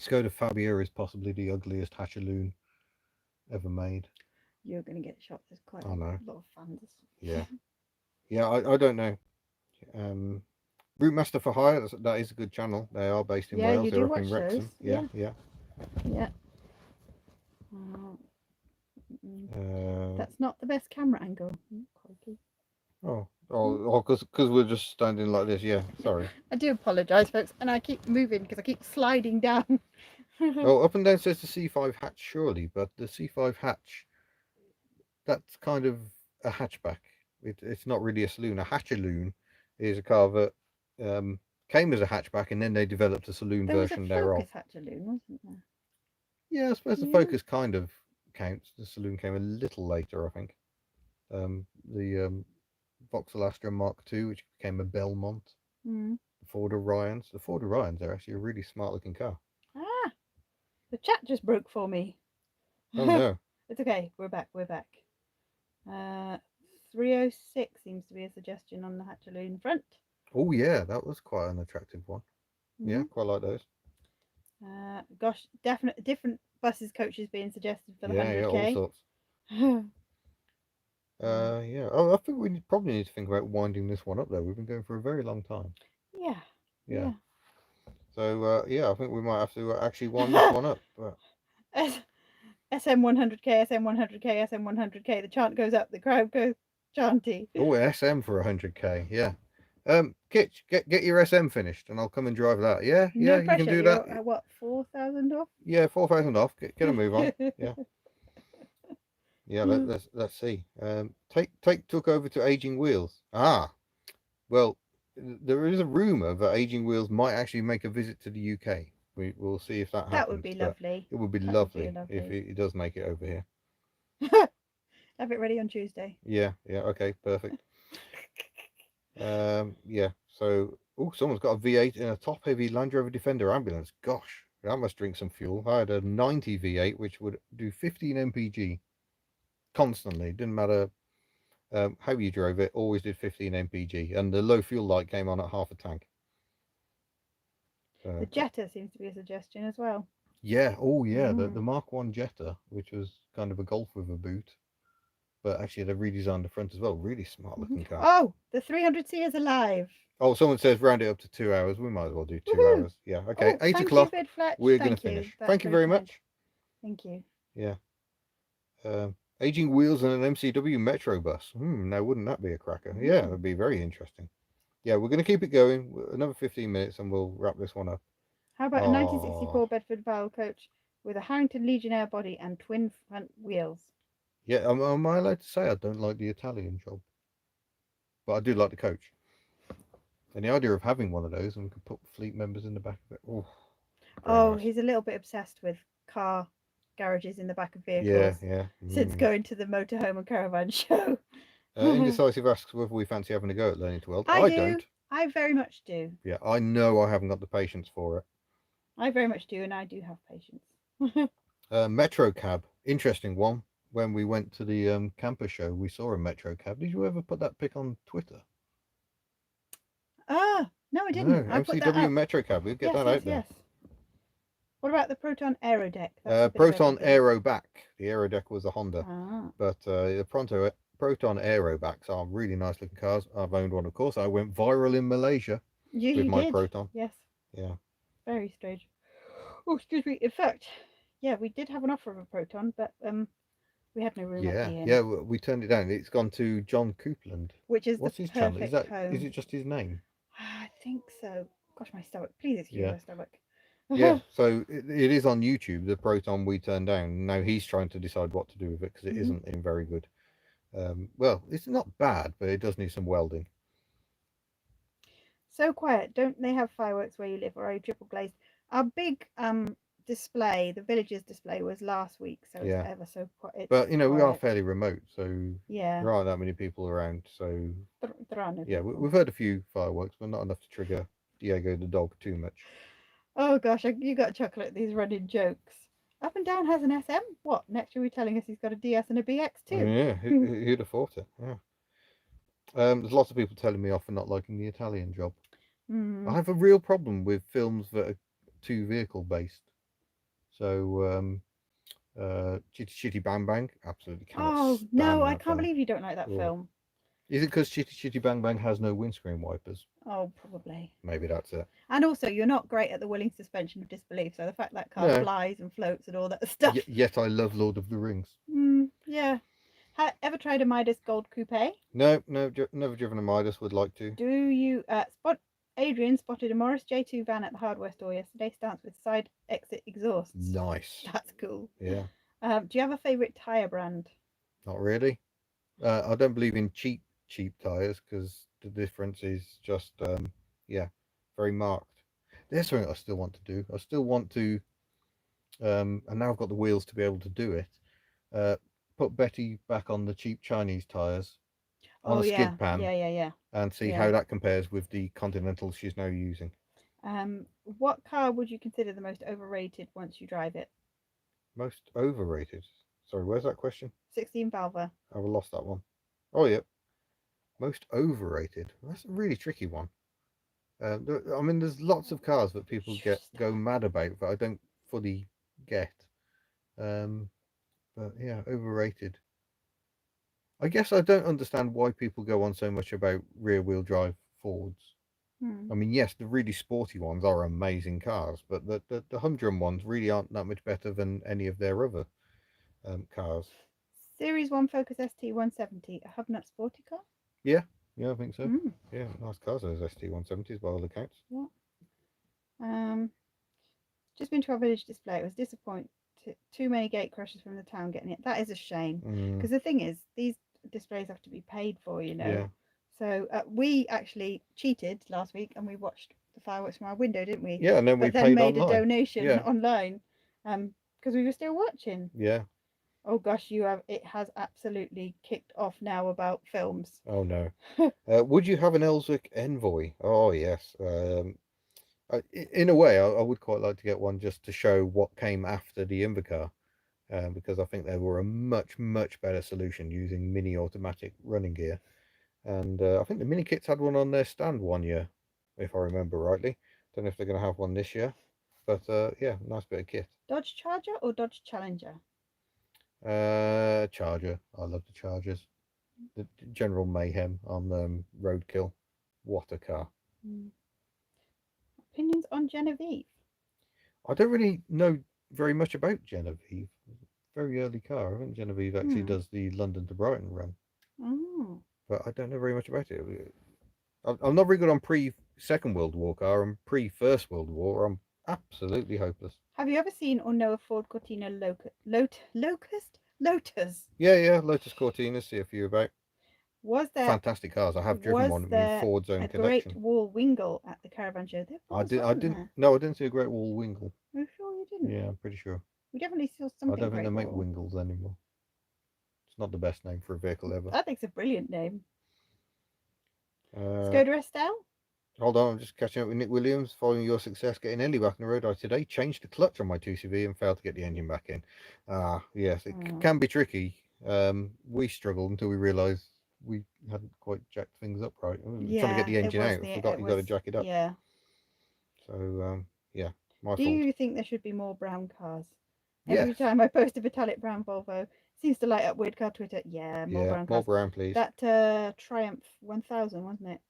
Skoda Fabia is possibly the ugliest hatchaloon ever made. You're going to get shot. There's quite I know. a lot of fans. Yeah, yeah. I don't know. Um, Route Master for Hire. That is a good channel. They are based in Yeah, Wales. you They're do up in watch those. Wrexham. Yeah, Yeah, yeah. yeah. Uh, That's not the best camera angle. Crikey. because we're just standing like this. Yeah, sorry. I do apologise, folks, and I keep moving because I keep sliding down. Oh, up and down says the C5 hatch, surely, but the C5 hatch, that's kind of a hatchback. It's not really a saloon. A hatchaloon is a car that um, came as a hatchback and then they developed a saloon There was a version thereof. Focus Hatchaloon, wasn't there? Yeah, I suppose the Yeah. Focus kind of counts. The saloon came a little later, I think. The Vauxhall Astra Mark II, which became a Belmont. Mm. The Ford Orions. The Ford Orions are actually a really smart looking car. Ah, the chat just broke for me. Oh no. It's okay. We're back. 306 seems to be a suggestion on the Hatchaloon front. Oh yeah, that was quite an attractive one. Yeah, Mm. quite like those. Gosh, definite different buses coaches being suggested for the Yeah, all 100k. sorts. Yeah. Oh, I think we probably need to think about winding this one up though. We've been going for a very long time. Yeah. Yeah. So yeah, I think we might have to actually wind this one up. But... SM100k, SM100k, SM100k. The chant goes up, the crowd goes chanty. Oh, SM for 100k. Yeah. Kitch, get your SM finished, and I'll come and drive that. Yeah, No yeah, you can pressure. do You're that. at what, 4,000 off? Yeah, 4,000 off. Get a move on. Yeah. Yeah, let's see. Take took over to Aging Wheels. Ah, well, there is a rumor that Aging Wheels might actually make a visit to the UK. We'll see if that happens. That would be lovely. It would be That lovely, would be if lovely. it does make it over here. Have it ready on Tuesday. Yeah, okay, perfect. Yeah. So, oh, someone's got a V8 in a top-heavy Land Rover Defender ambulance. Gosh, that must drink some fuel. I had a 90 V8 which would do 15 mpg constantly. Didn't matter how you drove it, always did 15 mpg, and the low fuel light came on at half a tank. The Jetta seems to be a suggestion as well. Yeah, oh yeah, the Mark 1 Jetta, which was kind of a Golf with a boot, but actually they redesigned the front as well. Really smart looking car. Oh, the 300C is alive. Oh, someone says round it up to 2 hours. We might as well do 2 hours. Yeah, okay. 8 o'clock. We're going to finish. Thank you very much. Thank you. Yeah. Aging Wheels and an MCW Metro bus. Now wouldn't that be a cracker? Yeah, it would be very interesting. Yeah, we're going to keep it going. Another 15 minutes and we'll wrap this one up. How about a 1964 Bedford Vowel coach with a Harrington Legionnaire body and twin front wheels? Yeah, am I allowed to say I don't like the Italian job? But I do like the coach. And the idea of having one of those and we could put fleet members in the back of it. Nice. He's a little bit obsessed with car garages in the back of vehicles. Yeah. Since going to the motorhome and caravan show. Indecisive asks whether we fancy having a go at learning to weld. I don't. I very much do. Yeah, I know I haven't got the patience for it. I very much do, and I do have patience. Metro cab, interesting one. When we went to the camper show, we saw a Metro cab. Did you ever put that pic on Twitter? No, I didn't. No, MCW Metro cab. We'll get that out there. Yes. What about the Proton Aero deck? Proton Aero back. The Aero deck was a Honda, but the Proton Aerobacks are really nice looking cars. I've owned one, of course. I went viral in Malaysia with You my did. Proton. Yes. Yeah. Very strange. Oh, excuse me. In fact, yeah, we did have an offer of a Proton, but we had no room at Yeah. the inn, Yeah. We turned it down. It's gone to John Coupland. which is the What's his channel? perfect Is home. it just his name? I think so. Gosh, my stomach. Please excuse Yeah. my stomach. Yeah. So it is on YouTube, the Proton we turned down. Now he's trying to decide what to do with it because it Mhm. isn't in very good. Well, it's not bad, but it does need some welding. So quiet. Don't they have fireworks where you live, or are you triple glazed? Our big display, the villagers display, was last week, so it's Yeah. ever so quiet. But It's we are quiet. fairly remote, so Yeah, there aren't that many people around. So there are no yeah, people. we've heard a few fireworks, but not enough to trigger Diego the dog too much. Oh gosh, you got chocolate. These running jokes. Up and down has an SM. What? Next year we're telling us he's got a DS and a BX I mean, too. yeah, who'd have thought it? Yeah. There's lots of people telling me off for not liking the Italian job. I Hmm. have a real problem with films that are two vehicle based. So, Chitty Chitty Bang Bang, absolutely cannot Oh no, stand I that can't film. believe you don't like that Oh. film. Is it because Chitty Chitty Bang Bang has no windscreen wipers? Oh, probably. Maybe that's it. And also, you're not great at the willing suspension of disbelief. So the fact that car No, flies and floats and all that stuff. yet I love Lord of the Rings. Yeah. Ever tried a Midas Gold Coupe? No, no, never driven a Midas. Would like to. Do you spot? Adrian spotted a Morris J2 van at the hardware store yesterday. Starts with side exit exhausts. Nice. That's cool. Yeah, Do you have a favourite tyre brand? not really. I don't believe in cheap tires because the difference is just yeah, very marked. There's something I still want to do. I still want to and now I've got the wheels to be able to do it. Uh, put Betty back on the cheap Chinese tires on Oh a yeah, skid pan yeah. and see Yeah. how that compares with the Continental she's now using. What car would you consider the most overrated once you drive it? Most overrated. Sorry, where's that question? 16 valve. I've lost that one. Oh, yeah. Most overrated. That's a really tricky one. I mean, there's lots of cars that people go mad about that I don't fully get. Um, but yeah, overrated. I guess I don't understand why people go on so much about rear wheel drive Fords. Hmm. I mean, yes, the really sporty ones are amazing cars, but the humdrum ones really aren't that much better than any of their other cars. Series 1 Focus ST 170, a HubNut sporty car? Yeah, yeah, I think so. Hmm. Yeah, nice cars, those ST170s by all accounts. Yeah. Um, just been to our village display. It was disappointing. Too many gate crushes from the town getting it. That is a shame. Mm, Because the thing is, these displays have to be paid for, yeah, So we actually cheated last week and we watched the fireworks from our window, didn't we? yeah, and then we But then paid made a online. donation Yeah, online because we were still watching. yeah. Oh gosh, it has absolutely kicked off now about films. Oh no. Would you have an Elswick Envoy? Oh yes. In a way, I would quite like to get one just to show what came after the Invacar, because I think they were a much better solution using mini automatic running gear. And I think the mini kits had one on their stand one year, if I remember rightly. Don't know if they're going to have one this year, but yeah, nice bit of kit. Dodge Charger or Dodge Challenger? Charger. I love the Chargers. The General Mayhem on Roadkill. What a car! Mm. Opinions on Genevieve? I don't really know very much about Genevieve. Very early car. I think Genevieve actually Hmm. does the London to Brighton run, Oh. but I don't know very much about it. I'm not very good on pre Second World War car and pre First World War. I'm absolutely hopeless. Have you ever seen or know a Ford Cortina Lotus? Yeah, yeah, Lotus Cortina, see a few about. Was there Fantastic cars. I have driven was one in there Ford's own a Great collection. Wall Wingle at the caravan show? There was, I wasn't didn't. there? No, I didn't see a Great Wall Wingle. Are you sure you didn't? Yeah, I'm pretty sure. We definitely saw I something don't think they Great make Wall. Wingles anymore. It's not the best name for a vehicle ever. I think it's a brilliant name. Uh, Skoda Estelle? Hold on, I'm just catching up with Nick Williams. Following your success getting Ellie back on the road, I today changed the clutch on my 2CV and failed to get the engine back in. Ah, yes, it can be tricky. We struggled until we realised we hadn't quite jacked things up right. We were trying to get Yeah, the it engine was out. the Forgot it you got to was jack it up. yeah. So yeah, my Do fault. you think there should be more brown cars? Yes. Every time I post a metallic brown Volvo, Seems to light up weird car Twitter. Yeah, more Yeah, brown more cars. brown, please. That Triumph 1000, wasn't it?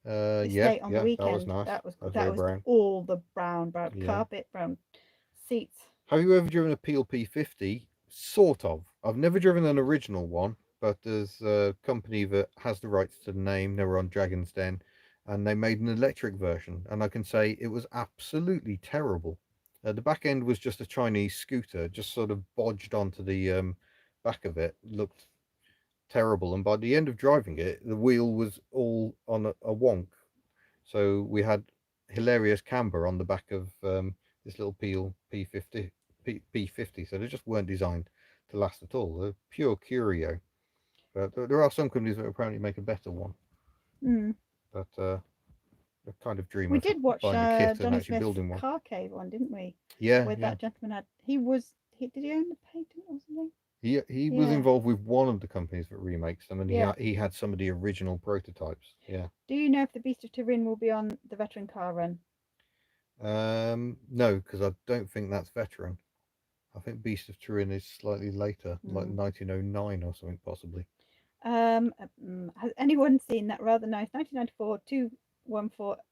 Yeah, Estate on the yeah, that was weekend. nice. That was That was that very was brown. all the brown Yeah. carpet, brown seats. Have you ever driven a Peel P50? Sort of. I've never driven an original one, but there's a company that has the rights to the name. They were on Dragon's Den, and they made an electric version, and I can say it was absolutely terrible. The back end was just a Chinese scooter, just sort of bodged onto the back of it. Looked terrible, and by the end of driving it, the wheel was all on a wonk. So we had hilarious camber on the back of this little Peel P50 P50. So they just weren't designed to last at all. They're pure curio. But there are some companies that apparently make a better one. Mm. But I kind of dream We of did watch buying the kit and Johnny actually Smith's building one. Car Cave one, didn't we? Yeah, Where yeah. that gentleman had did he own the patent or something? He was Yeah, involved with one of the companies that remakes them, and yeah. he had some of the original prototypes. Yeah. Do you know if the Beast of Turin will be on the veteran car run? No, because I don't think that's veteran. I think Beast of Turin is slightly later, like Mm. 1909 or something, possibly. Has anyone seen that rather nice 1994 214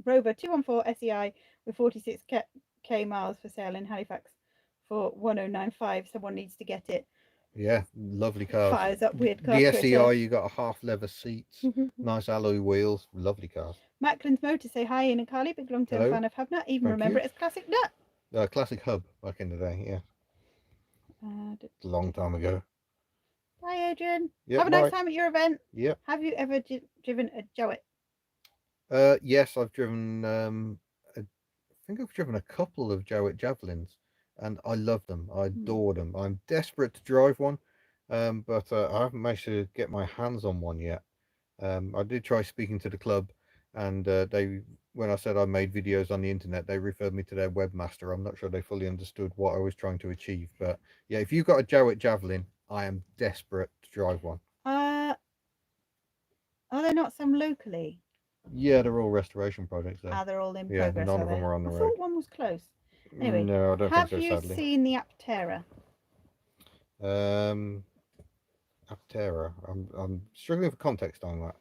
Rover 214 SEI with 46k miles for sale in Halifax for 1095? Someone needs to get it. Yeah, lovely cars. Fires up weird car The Twitter. SEI, you got a half leather seats, nice alloy wheels, lovely cars. Macklin's Motors say hi, Ian and Carly, big long term Hello, fan of HubNut, even thank remember you. it as Classic Nut. Classic Hub back in the day, yeah, a long time ago. Bye, Adrian. Yeah, Have a nice bye. time at your event. Yeah. Have you ever driven a Jowett? Yes, I've driven. I think I've driven a couple of Jowett Javelins, and I love them. I Hmm. adore them. I'm desperate to drive one, but I haven't managed to get my hands on one yet. I did try speaking to the club, and when I said I made videos on the internet, they referred me to their webmaster. I'm not sure they fully understood what I was trying to achieve, but yeah, if you've got a Jowett Javelin, I am desperate to drive one. Uh, are there not some locally? Yeah, they're all restoration projects though. Ah, they're all in Yeah, progress, none are of them they? are on I the road. thought one was close. Anyway, No, I don't think have so, you sadly. seen the Aptera? Um, Aptera. I'm struggling for context on that.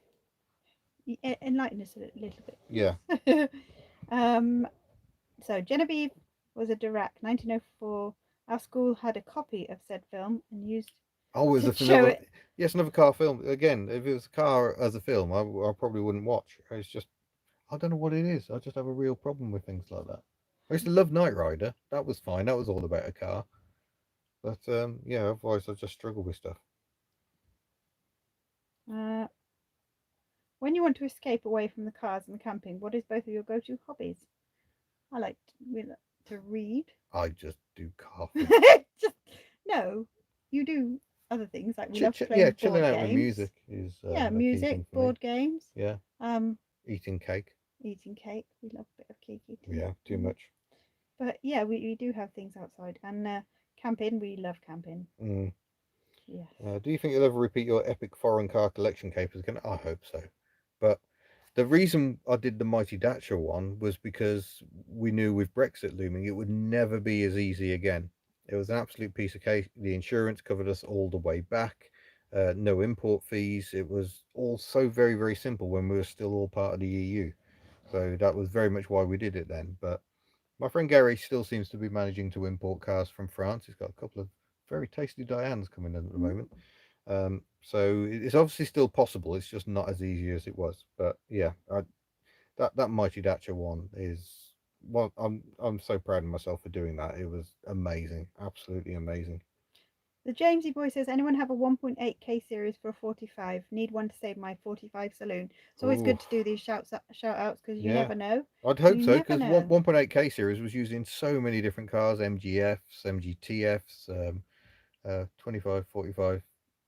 Enlighten us a little Yeah. bit. um, so Genevieve was a Dirac, 1904. Our school had a copy of said film and used Oh, is to it show another? it. Yes, another car film. Again, if it was a car as a film, I probably wouldn't watch. It's just I don't know what it is. I just have a real problem with things like that. I used to love Knight Rider. That was fine. That was all about a car. But yeah, otherwise I just struggle with stuff. Uh, when you want to escape away from the cars and the camping, what is both of your go-to hobbies? I like to read. I just do car things. Just no, you do other things like we love Yeah, playing chilling board out with games. music is Yeah, a key music, thing for me. board games. Yeah, Um, eating cake. eating cake. We love a bit of cake eating. Yeah, too much. But yeah, we do have things outside and camping. We love camping. Mm. Yes. Do you think you'll ever repeat your epic foreign car collection capers again? I hope so. But the reason I did the Mighty Dacia one was because we knew with Brexit looming, it would never be as easy again. It was an absolute piece of cake. The insurance covered us all the way back. No import fees. It was all so very, very simple when we were still all part of the EU. So that was very much why we did it then. But my friend Gary still seems to be managing to import cars from France. He's got a couple of very tasty Dianes coming in at the Mm. moment. So it's obviously still possible. It's just not as easy as it was. But yeah, that Mighty Dacia one is well. I'm so proud of myself for doing that. It was amazing, absolutely amazing. The Jamesy boy says, anyone have a 1.8k series for a 45? Need one to save my 45 saloon. It's always Oh good to do these shout outs because you yeah, never know. I'd hope You so never because know. 1.8K series was used in so many different cars: MGFs, MGTFs, 25, 45,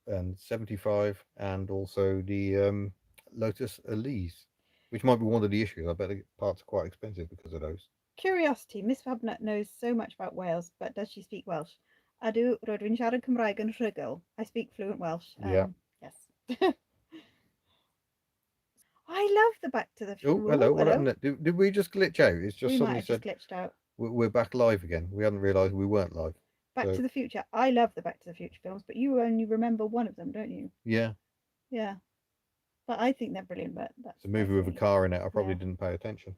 and 75, and also the Lotus Elise, which might be one of the issues. I bet the parts are quite expensive because of those. Curiosity. Miss HubNut knows so much about Wales, but does she speak Welsh? Ydw, rydw i'n siarad Cymraeg yn rhugl. I speak fluent Welsh. Yeah. Yes. I love the Back to the. Oh, hello. Ooh, What hello. happened? Did we just glitch out? It's just We might suddenly have just said glitched out. we're back live again. We hadn't realised we weren't live. Back to So the Future. I love the Back to the Future films, but you only remember one of them, don't you? yeah, Yeah. But I think they're brilliant. But it's a movie with a me. car in it. I probably Yeah. didn't pay attention.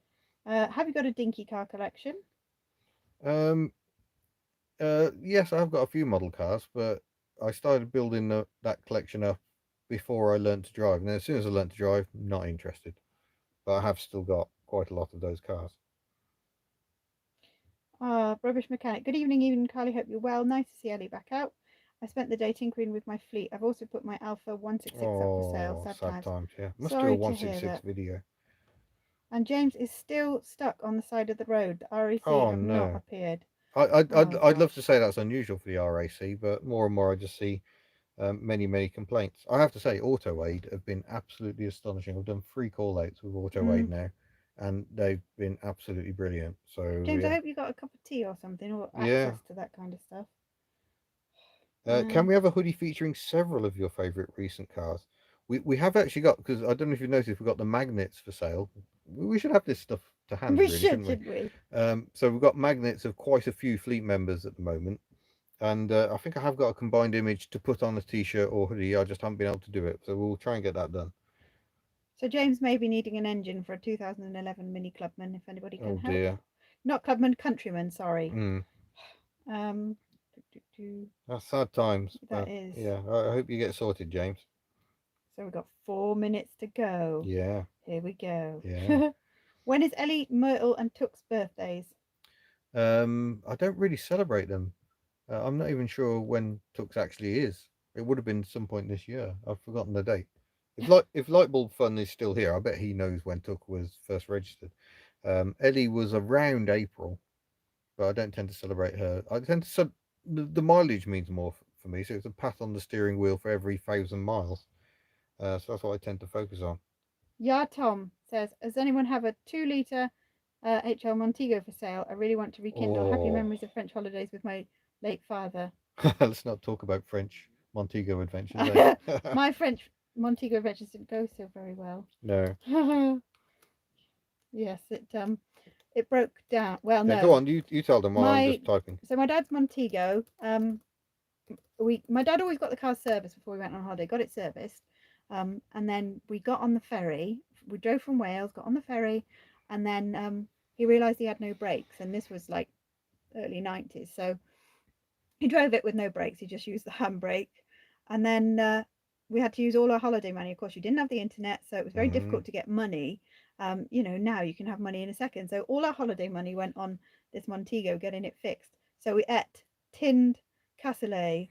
Have you got a dinky car collection? Um, yes, I've got a few model cars, but I started building that collection up before I learned to drive. And then as soon as I learned to drive, not interested. But I have still got quite a lot of those cars. Rubbish mechanic. Good evening, evening, Carly. Hope you're well. Nice to see Ellie back out. I spent the day tinkering with my fleet. I've also put my Alpha 166 up for sale. Oh, Sad sad times. times. Yeah, must do a Sorry to hear 166 that. video. And James is still stuck on the side of the road. The RAC Oh have not no. appeared. I'd Oh I'd love to gosh. say that's unusual for the RAC, but more and more I just see many complaints. I have to say, AutoAid have been absolutely astonishing. I've done 3 call outs with AutoAid Mm. now, and they've been absolutely brilliant. So James, I yeah, hope you got a cup of tea or something, or yeah. access to that kind of stuff. Can Um, we have a hoodie featuring several of your favourite recent cars? We have actually got, because I don't know if you've noticed, we've got the magnets for sale. We should have this stuff to hand, we really, shouldn't we? shouldn't we? So we've got magnets of quite a few fleet members at the moment. And I think I have got a combined image to put on a t-shirt or hoodie. I just haven't been able to do it, so we'll try and get that done. So James may be needing an engine for a 2011 Mini Clubman. If anybody can Oh help, dear. not Clubman, Countryman. Sorry. Mm, Um, do, do, do. that's sad times, That but is. yeah, I hope you get sorted, James. So we've got 4 minutes to go. Yeah, Here we go. yeah. When is Ellie, Myrtle, and Tuck's birthdays? I don't really celebrate them. I'm not even sure when Tux actually is. It would have been some point this year. I've forgotten the date. If Lightbulb Fun is still here, I bet he knows when Tuck was first registered. Ellie was around April, but I don't tend to celebrate her. I tend to the mileage means more for me, so it's a pat on the steering wheel for every 1,000 miles. So that's what I tend to focus on. Yeah, Tom says, does anyone have a 2 litre HL Montego for sale? I really want to rekindle happy Oh, memories of French holidays with my late father. let's not talk about French Montego adventures, eh? My French Montego adventures didn't go so very well. No. Yes, it broke down. Well, Yeah, go no, on. You tell them while I'm my just typing. so my dad's Montego. My dad always got the car serviced before we went on holiday. Got it serviced, and then we got on the ferry. We drove from Wales, got on the ferry, and then he realised he had no brakes, and this was like early 90s. So he drove it with no brakes. He just used the handbrake, and then we had to use all our holiday money. Of course, you didn't have the internet, so it was very Mm. difficult to get money. Now you can have money in a second. So all our holiday money went on this Montego getting it fixed. So we ate tinned cassoulet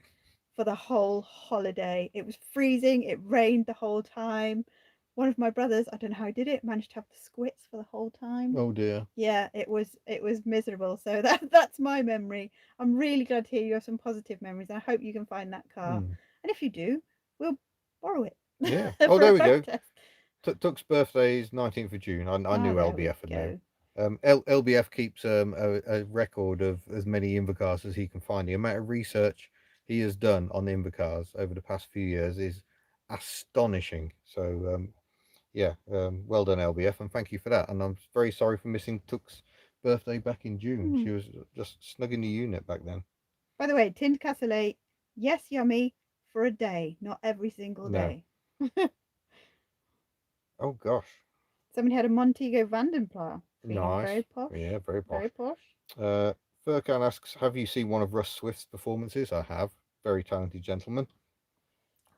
for the whole holiday. It was freezing. It rained the whole time. One of my brothers, I don't know how he did it, managed to have the squits for the whole time. Oh dear. Yeah, it was miserable. So that's my memory. I'm really glad to hear you have some positive memories. I hope you can find that car. Mm. And if you do, we'll borrow it Yeah. Oh, for a there we road go. test. Tuck's birthday is 19th of June. I Ah, knew there we LBF would know. go. LBF keeps a record of as many Invacars as he can find. The amount of research he has done on Invacars over the past few years is astonishing. So yeah, well done, LBF, and thank you for that. And I'm very sorry for missing Tuck's birthday back in June. Hmm. She was just snug in the unit back then. By the way, tinned cassoulet, yes, yummy for a day, not every single No. day. Oh gosh. Somebody had a Montego Vandenpla, feeling Nice. very posh, Yeah, very posh. very posh. Uh, Furkan asks, have you seen one of Russ Swift's performances? I have. Very talented gentleman.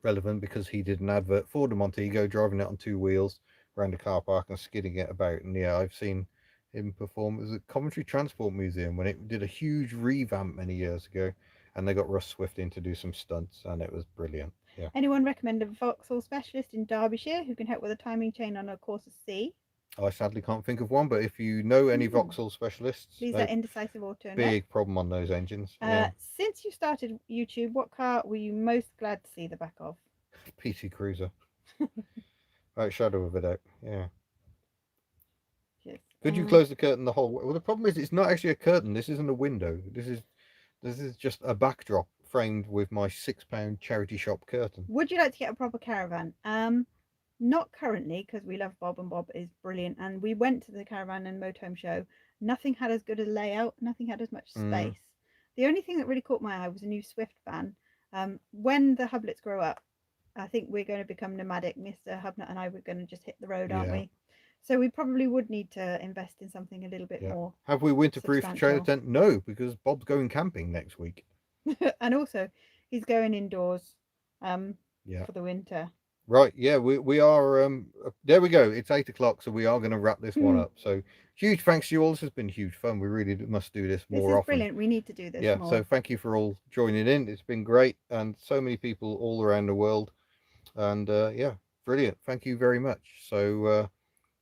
Relevant because he did an advert for the Montego, driving it on 2 wheels around a car park and skidding it about. And yeah, I've seen him perform. It was at Coventry Transport Museum when it did a huge revamp many years ago. And they got Russ Swift in to do some stunts, and it was brilliant. Yeah. Anyone recommend a Vauxhall specialist in Derbyshire who can help with a timing chain on a Corsa C? I sadly can't think of one, but if you know any Hmm. Vauxhall specialists, These are no Indecisive Auto Net. big problem on those engines. Yeah. Since you started YouTube, what car were you most glad to see the back of? PT Cruiser. Right, shadow of a doubt. Yeah. Yes. Could you close the curtain the whole way? Well, the problem is it's not actually a curtain. This isn't a window. This is just a backdrop framed with my £6 charity shop curtain. Would you like to get a proper caravan? Not currently because we love Bob and Bob is brilliant, and we went to the caravan and motorhome show. Nothing had as good a layout. Nothing had as much Mm. space. The only thing that really caught my eye was a new Swift van. When the Hublets grow up, I think we're going to become nomadic. Mr. HubNut and I were going to just hit the road, aren't Yeah. we? So we probably would need to invest in something a little bit Yeah. more Have we winterproofed the trailer substantial. tent? No, because Bob's going camping next week. And also, he's going indoors Yeah. for the winter. Right. Yeah. We are. There we go. It's 8 o'clock, so we are going to wrap this one up. So huge thanks to you all. This has been huge fun. We really must do this This more is often. brilliant. We need to do this Yeah. more. So thank you for all joining in. It's been great, and so many people all around the world. And yeah, brilliant. Thank you very much. So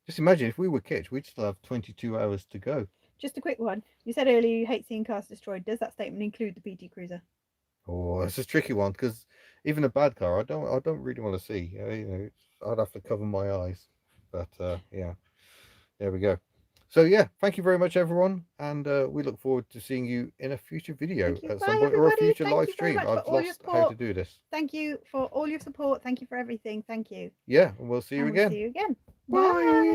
just imagine if we were kids, we'd still have 22 hours to go. Just a quick one. You said earlier you hate seeing cars destroyed. Does that statement include the PT Cruiser? Oh, it's a tricky one because even a bad car, I don't really want to see. You know, I'd have to cover my eyes. But yeah, there we go. So yeah, thank you very much, everyone, and we look forward to seeing you in a future video Thank you. at Bye, some point or a everybody. future Thank live you very stream. much for I've all your lost how to support. do this. Thank you for all your support. Thank you for everything. Thank you. Yeah, and we'll see you And we'll again. see you again. Bye. Bye.